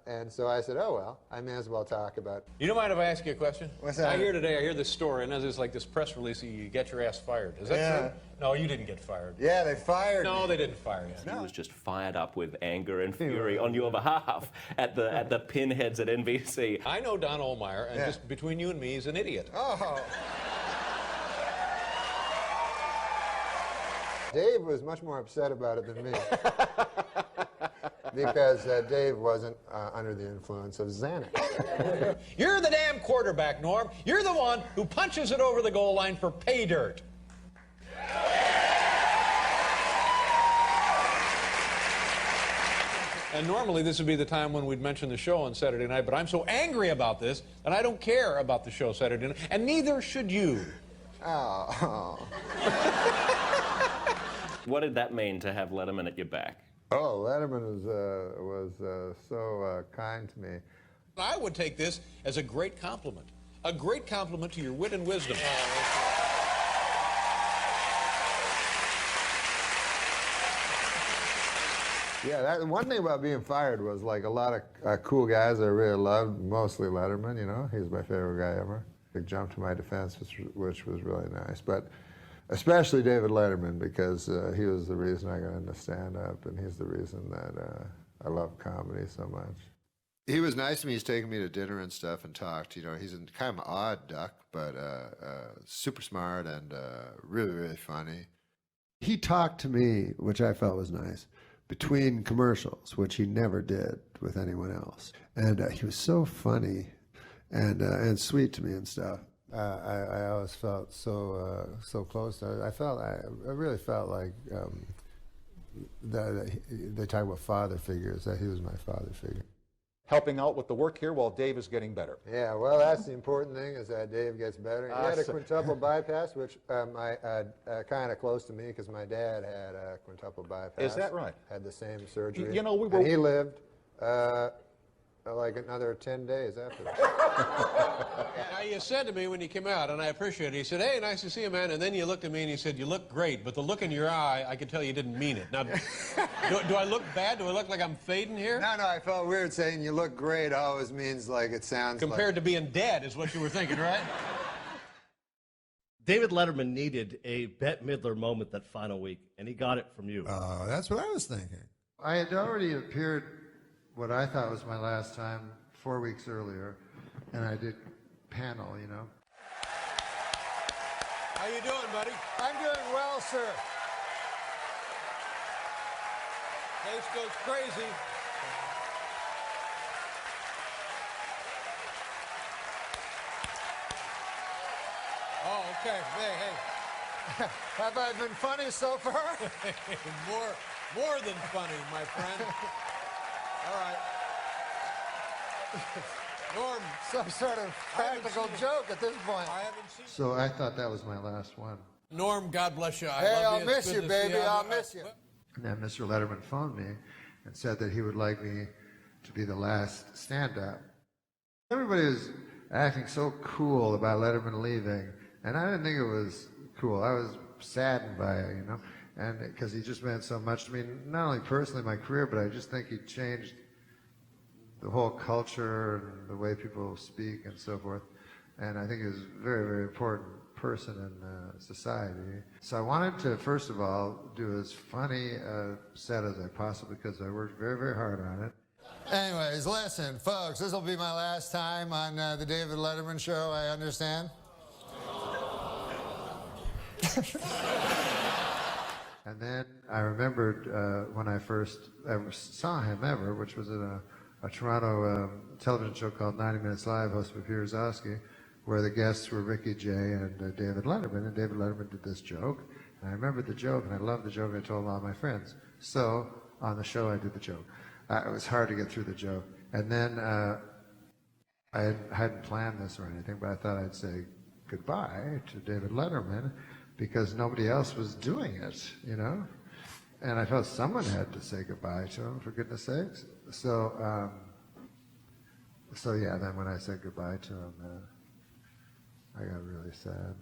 And so I said, oh, well, I may as well talk about. You don't mind if I ask you a question? What's that? I hear this story, and there's like this press release, you get your ass fired. Is that true? No, you didn't get fired. Yeah, they fired me. No, they didn't fire you. He was just fired up with anger and fury on your behalf at the pinheads at NBC. I know Don Ohlmeyer, and just between you and me, he's an idiot. Oh. Dave was much more upset about it than me. Because Dave wasn't under the influence of Xanax. You're the damn quarterback, Norm. You're the one who punches it over the goal line for pay dirt. And normally this would be the time when we'd mention the show on Saturday night, but I'm so angry about this that I don't care about the show Saturday night, and neither should you. Oh. What did that mean to have Letterman at your back? Oh, Letterman was so kind to me. I would take this as a great compliment to your wit and wisdom. Yeah, one thing about being fired was like a lot of cool guys I really loved, mostly Letterman, you know, he's my favorite guy ever. He jumped to my defense, which was really nice, but especially David Letterman, because he was the reason I got into stand-up, and he's the reason that I love comedy so much. He was nice to me. He's taken me to dinner and stuff and talked. You know, he's kind of an odd duck, but super smart and really, really funny. He talked to me, which I felt was nice, between commercials, which he never did with anyone else. And he was so funny and sweet to me and stuff. I always felt so close to it. I really felt like that they talk about father figures, that he was my father figure. Helping out with the work here while Dave is getting better. Yeah, well, that's the important thing, is that Dave gets better. He had a quintuple bypass, which kind of close to me, because my dad had a quintuple bypass. Is that right? Had the same surgery. You know, and he lived like another 10 days after that. Now, you said to me when you came out, and I appreciate it, he said, hey, nice to see you, man. And then you looked at me and he said, you look great, but the look in your eye, I could tell you didn't mean it. Now, do I look bad? Do I look like I'm fading here? No, I felt weird saying you look great always means like it sounds compared to being dead is what you were thinking, right? David Letterman needed a Bette Midler moment that final week, and he got it from you. That's what I was thinking. I had already appeared what I thought was my last time 4 weeks earlier, and I did panel, you know. How you doing, buddy? I'm doing well, sir. Place goes crazy. Oh, okay. Hey. Have I been funny so far? More than funny, my friend. All right. Norm. Some sort of practical joke at this point. I haven't seen. So I thought that was my last one. Norm, God bless you. Hey, I'll miss you, baby. I'll miss you. And then Mr. Letterman phoned me and said that he would like me to be the last stand-up. Everybody was acting so cool about Letterman leaving, and I didn't think it was cool. I was saddened by it, you know, and because he just meant so much to me, not only personally in my career, but I just think he changed the whole culture and the way people speak and so forth. And I think he was a very, very important person in society. So I wanted to, first of all, do as funny a set as I possibly could, because I worked very, very hard on it. Anyways, listen, folks, this will be my last time on the David Letterman show, I understand. And then I remembered when I first ever saw him ever, which was at a Toronto television show called 90 Minutes Live, hosted by Peter Zosky, where the guests were Ricky Jay and David Letterman, and David Letterman did this joke, and I remembered the joke, and I loved the joke, and I told all my friends. So, on the show, I did the joke. It was hard to get through the joke. And then I hadn't planned this or anything, but I thought I'd say goodbye to David Letterman, because nobody else was doing it, you know? And I felt someone had to say goodbye to him, for goodness sakes. So yeah, then when I said goodbye to him, I got really sad.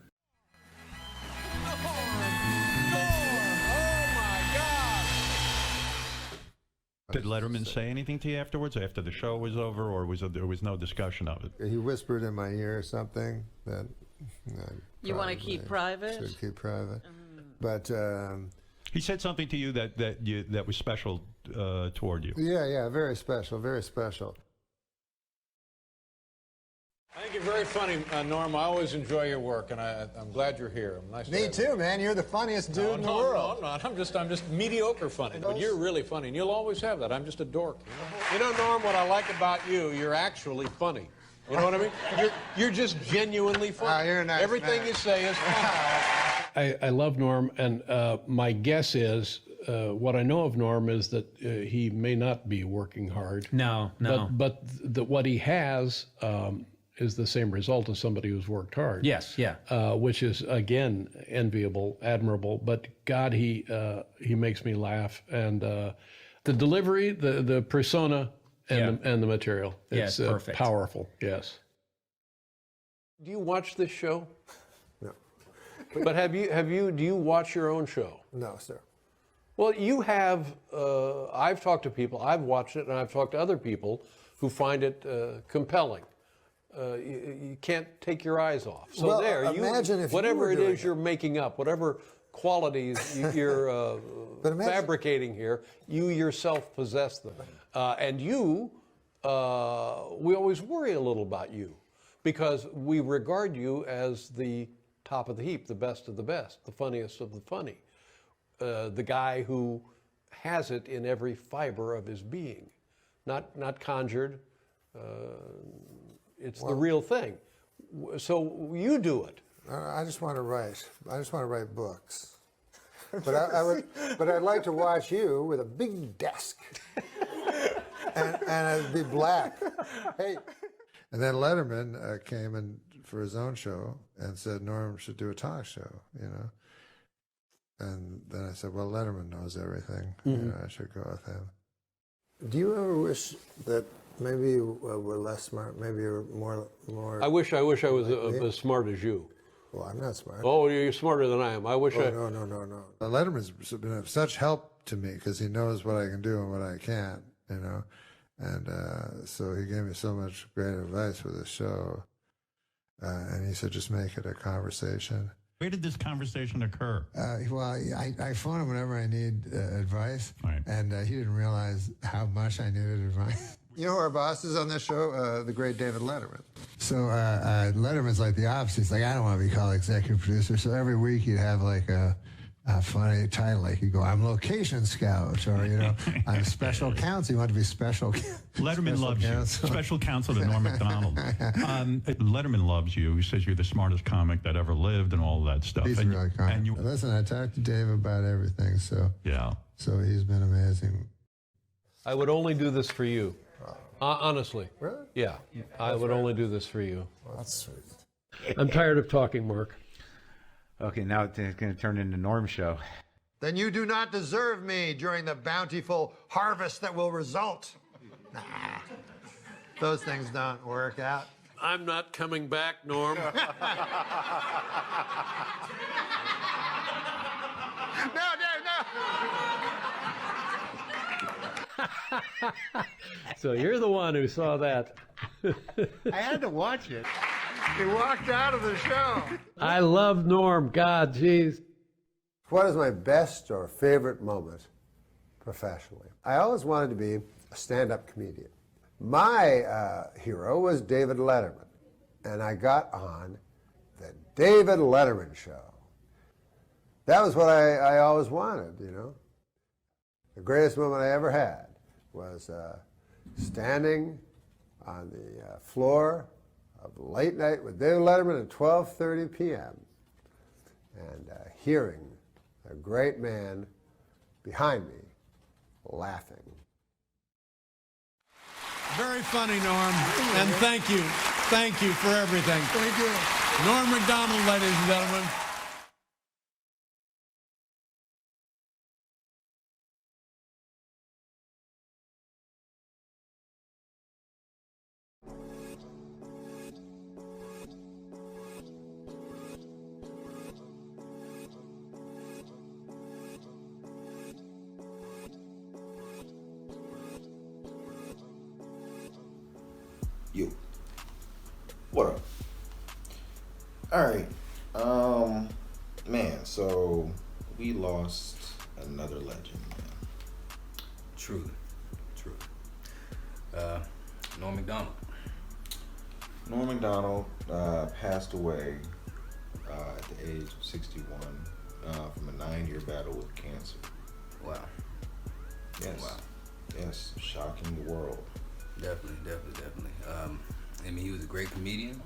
Did Letterman say anything to you afterwards, after the show was over, or there was no discussion of it? He whispered in my ear something that you want to keep private? Should keep private. But he said something to you that was special toward you. Yeah, very special, very special. I think you're very funny, Norm. I always enjoy your work, and I'm glad you're here. Nice Me too, man. You're the funniest dude in the world. No, I'm not. I'm just mediocre funny. But you're really funny, and you'll always have that. I'm just a dork. You know, Norm, what I like about you, you're actually funny. You know what I mean? You're just genuinely funny. You're a nice Everything man. you say is funny. I love Norm, and my guess is, what I know of Norm is that he may not be working hard. No. But what he has is the same result as somebody who's worked hard. Yes, yeah. Which is, again, enviable, admirable. But God, he makes me laugh. And the delivery, the persona, and the material. It's perfect. Powerful, yes. Do you watch this show? No. But do you watch your own show? No, sir. Well, you have, I've talked to people, I've watched it, and I've talked to other people who find it compelling. You can't take your eyes off. So well, there, imagine if whatever you were it doing is you're making up, whatever qualities you're fabricating here, you yourself possess them. And you, we always worry a little about you, because we regard you as the top of the heap, the best of the best, the funniest of the funny, the guy who has it in every fiber of his being, not conjured. It's the real thing. So you do it. I just want to write. I just want to write books. But I'd like to watch you with a big desk, and it'd be black. Hey. And then Letterman came in for his own show and said Norm should do a talk show, you know. And then I said, well, Letterman knows everything. You know, I should go with him. Do you ever wish that maybe you were less smart, maybe you're more... I wish I was as smart as you. Well, I'm not smart. Oh, you're smarter than I am. I wish No. Letterman's been of such help to me, because he knows what I can do and what I can't, you know. And so he gave me so much great advice for this show. And he said, just make it a conversation. Where did this conversation occur? Well, I phone him whenever I need advice, and he didn't realize how much I needed advice. You know who our boss is on this show? The great David Letterman. So Letterman's like the opposite. He's like, I don't want to be called executive producer. So every week he'd have like a funny title, like he'd go, I'm location scout, or, you know, I'm special counsel. You want to be special Letterman loves you. Special counsel to Norm MacDonald. Letterman loves you. He says you're the smartest comic that ever lived and all that stuff. He's and, really kind. Listen, I talked to Dave about everything, so he's been amazing. I would only do this for you. Honestly. Really? Yeah. I would only do this for you. Well, that's sweet. I'm tired of talking, Mark. Okay, now it's going to turn into Norm show. Then you do not deserve me during the bountiful harvest that will result. Nah, those things don't work out. I'm not coming back, Norm. No. So you're the one who saw that. I had to watch it. He walked out of the show. I love Norm. God, jeez. What is my best or favorite moment professionally? I always wanted to be a stand-up comedian. My hero was David Letterman, and I got on the David Letterman show. That was what I always wanted, you know. The greatest moment I ever had was standing on the floor of Late Night with David Letterman at 12:30 p.m. and hearing a great man behind me laughing. Very funny, Norm. And thank you. Thank you for everything. Thank you. Norm MacDonald, ladies and gentlemen. Yo, what up? All right, man. So we lost another legend, man. Truly. Norm MacDonald. Norm MacDonald passed away at the age of 61 from a 9-year battle with cancer. Wow. Yes. Wow. Yes, shocking the world. Definitely. I mean, he was a great comedian,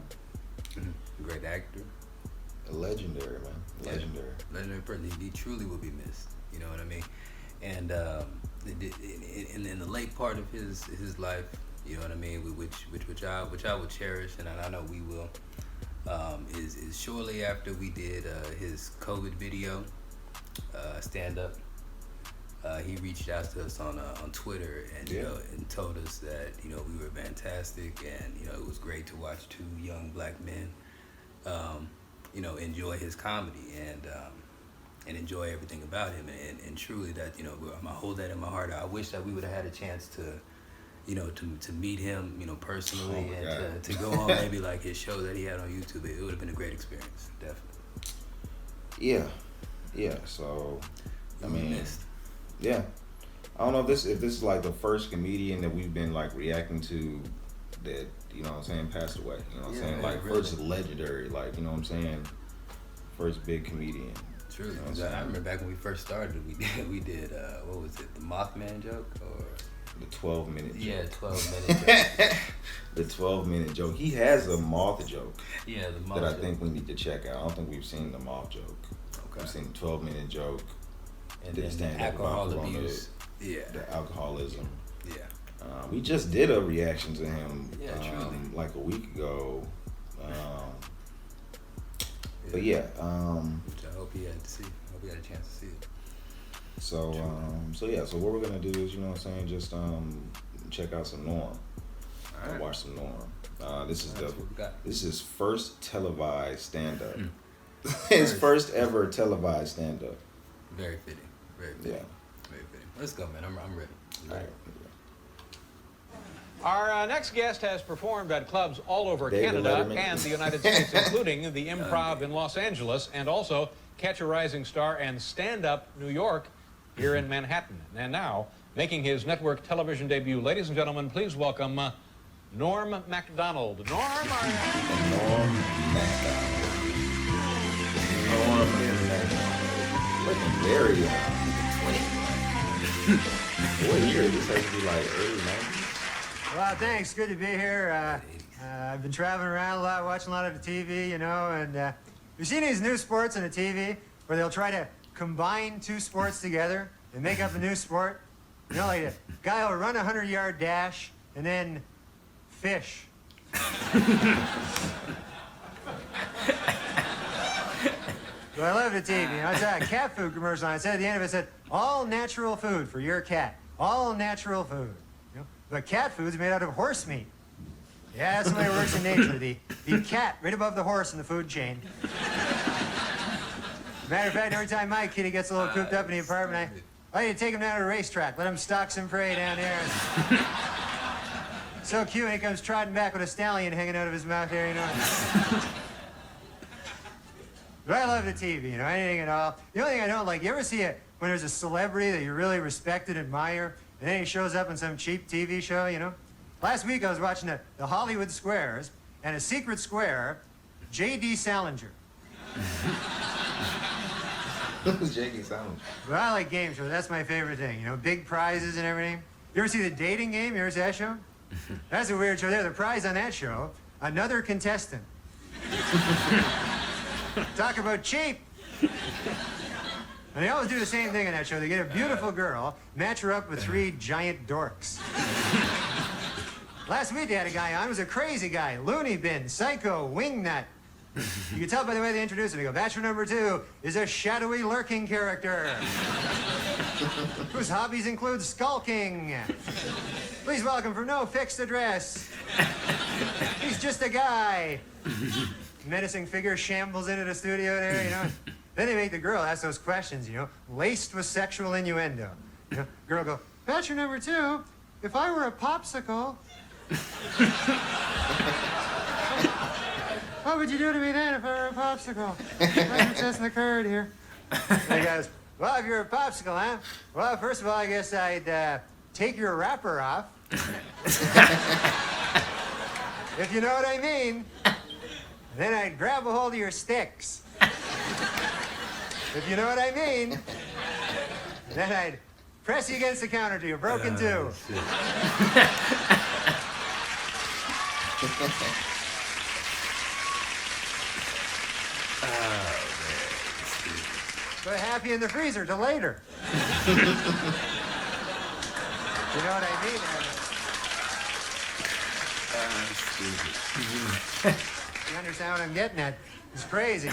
great actor. A legendary, man. Legendary. Yeah, legendary person. He truly will be missed. You know what I mean? And in the late part of his life, you know what I mean, which I will cherish, and I know we will, is shortly after we did his COVID video, stand up. He reached out to us on Twitter and you know, and told us that, you know, we were fantastic, and you know, it was great to watch two young black men you know, enjoy his comedy and enjoy everything about him, and truly that, you know, I'm gonna hold that in my heart. I wish that we would have had a chance to, you know, to meet him, you know, personally, and to go on maybe like his show that he had on YouTube. It would have been a great experience, definitely. Yeah. So, I mean, yeah. I don't know if this is like the first comedian that we've been like reacting to that, you know what I'm saying, passed away. You know what I'm saying? Like really. First legendary, like, you know what I'm saying, first big comedian. True. You know I remember back when we first started, we did what was it, the Mothman joke, or the 12-minute joke? Yeah, 12-minute joke. The 12-minute joke. He has a moth joke. Yeah, the moth that joke. I think we need to check out. I don't think we've seen the moth joke. Okay. We've seen the 12-minute joke. And then the alcohol abuse. Yeah. The alcoholism. Yeah. We just did a reaction to him truly. like a week ago. But yeah. Which I hope he had to see. I hope he had a chance to see it. So so what we're gonna do is, you know what I'm saying, just check out some Norm. Right. Watch some Norm. This is his first televised stand-up. His first ever televised stand-up. Very fitting. Very fitting. Yeah. Very fitting. Let's go, man. I'm ready. All right. Our next guest has performed at clubs all over David Canada Letterman. and the United States, including the Improv in Los Angeles, and also Catch a Rising Star and Stand Up New York here in Manhattan. And now, making his network television debut, ladies and gentlemen, please welcome Norm MacDonald. Norm, are you? Norm MacDonald. Looking very young. What year? This has to be like early 90s. Well, thanks. Good to be here. I've been traveling around a lot, watching a lot of the TV, you know, and you've seen these new sports on the TV where they'll try to combine two sports together and make up a new sport. You know, like a guy will run a 100-yard dash and then fish. Well, I love the TV. You know, I saw a cat food commercial, and I said at the end of it, said, all natural food for your cat. All natural food. You know? But cat food's made out of horse meat. Yeah, that's the way it works in nature. The cat right above the horse in the food chain. Matter of fact, every time my kitty gets a little cooped up in the apartment, I need to take him down to the racetrack, let him stalk some prey down there. So cute, and he comes trotting back with a stallion hanging out of his mouth there, you know. But I love the TV, you know, anything at all. The only thing I don't like, you ever see it when there's a celebrity that you really respect and admire, and then he shows up on some cheap TV show, you know? Last week I was watching the Hollywood Squares, and a secret square, J.D. Salinger. Who's J.D. Salinger? Well, I like game shows. That's my favorite thing, you know, big prizes and everything. You ever see The Dating Game? You ever see that show? That's a weird show there. The prize on that show, another contestant. Talk about cheap. And they always do the same thing on that show. They get a beautiful girl, match her up with 3 giant dorks. Last week they had a guy on, he was a crazy guy, loony bin, psycho, wingnut. You can tell by the way they introduce him. They go, bachelor number 2 is a shadowy lurking character whose hobbies include skulking. Please welcome from no fixed address. He's just a guy. Menacing figure shambles into the studio there, you know. Then they make the girl ask those questions, you know, laced with sexual innuendo. You know, girl go, bachelor number 2, if I were a popsicle, what would you do to me then if I were a popsicle? I'm just the card here. And he goes, well, if you're a popsicle, huh? Well, first of all, I guess I'd take your wrapper off. If you know what I mean. Then I'd grab a hold of your sticks. If you know what I mean. Then I'd press you against the counter till you're broken too. But happy in the freezer till later. You know what I mean? You understand what I'm getting at? It's crazy.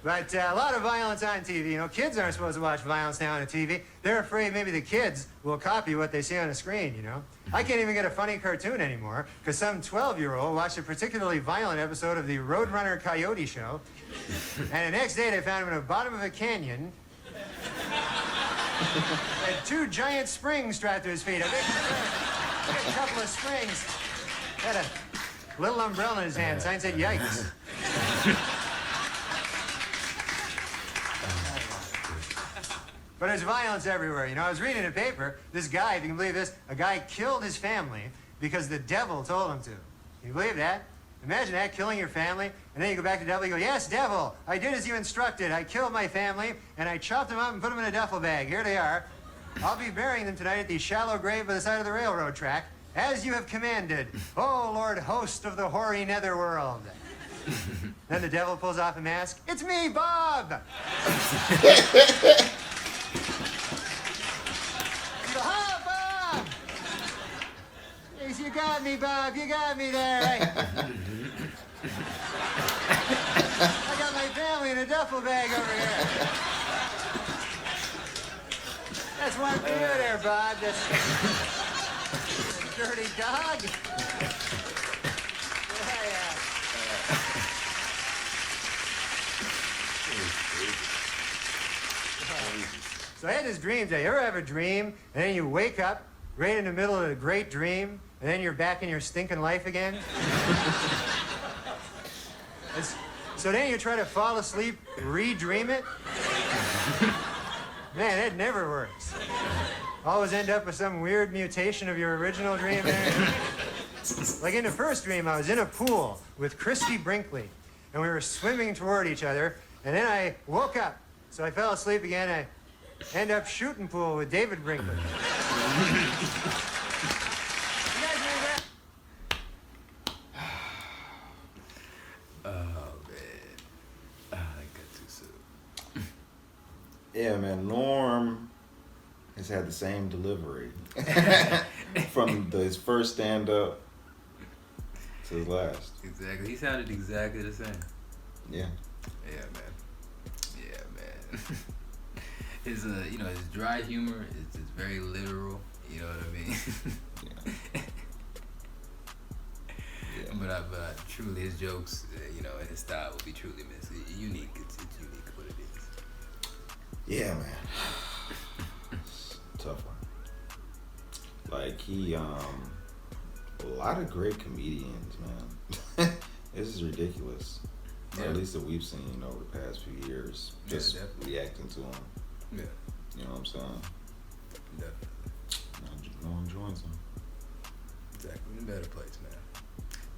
But a lot of violence on TV. You know, kids aren't supposed to watch violence now on the TV. They're afraid maybe the kids will copy what they see on the screen, you know? I can't even get a funny cartoon anymore because some 12-year-old watched a particularly violent episode of the Roadrunner Coyote Show. And the next day they found him in the bottom of a canyon. Had 2 giant springs strapped to his feet. A big couple of springs. Had a little umbrella in his hand. Sign said, yikes. But there's violence everywhere. You know, I was reading a paper. This guy, if you can believe this, a guy killed his family because the devil told him to. Can you believe that? Imagine that, killing your family, and then you go back to the devil, you go, yes, devil, I did as you instructed. I killed my family, and I chopped them up and put them in a duffel bag. Here they are. I'll be burying them tonight at the shallow grave by the side of the railroad track, as you have commanded, oh, Lord host of the hoary netherworld. Then the devil pulls off a mask. It's me, Bob! You go, oh, Bob! Yes, you got me, Bob. You got me there. I got my family in a duffel bag over here. That's one for you there, Bob. That's dirty dog. So I had this dream today. You ever have a dream and then you wake up right in the middle of a great dream, and then you're back in your stinking life again. So then you try to fall asleep, re-dream it. Man, it never works. Always end up with some weird mutation of your original dream. Like in the first dream, I was in a pool with Christy Brinkley, and we were swimming toward each other, and then I woke up. So I fell asleep again. I end up shooting pool with David Brinkley. Yeah, man. Norm has had the same delivery from his first stand-up to his last. Exactly. He sounded exactly the same. Yeah. Yeah, man. Yeah, man. His you know, his dry humor is very literal. You know what I mean? Yeah. But truly, his jokes, you know, and his style will be truly unique. It's unique what it is. Yeah, man. Tough one. Like he, a lot of great comedians, man. This is ridiculous. Or at least that we've seen over the past few years, just reacting to him. Yeah. You know what I'm saying? Definitely. No one joins him. Exactly. In a better place, man.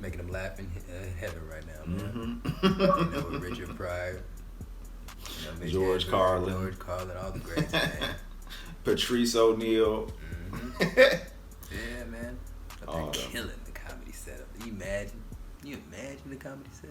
Making them laugh in heaven right now, man. Mm-hmm. You know, with Richard Pryor. You know, George Carlin. All the greats, man. Patrice O'Neal. Mm-hmm. Yeah, man. They're killing the comedy setup. Can you imagine the comedy set?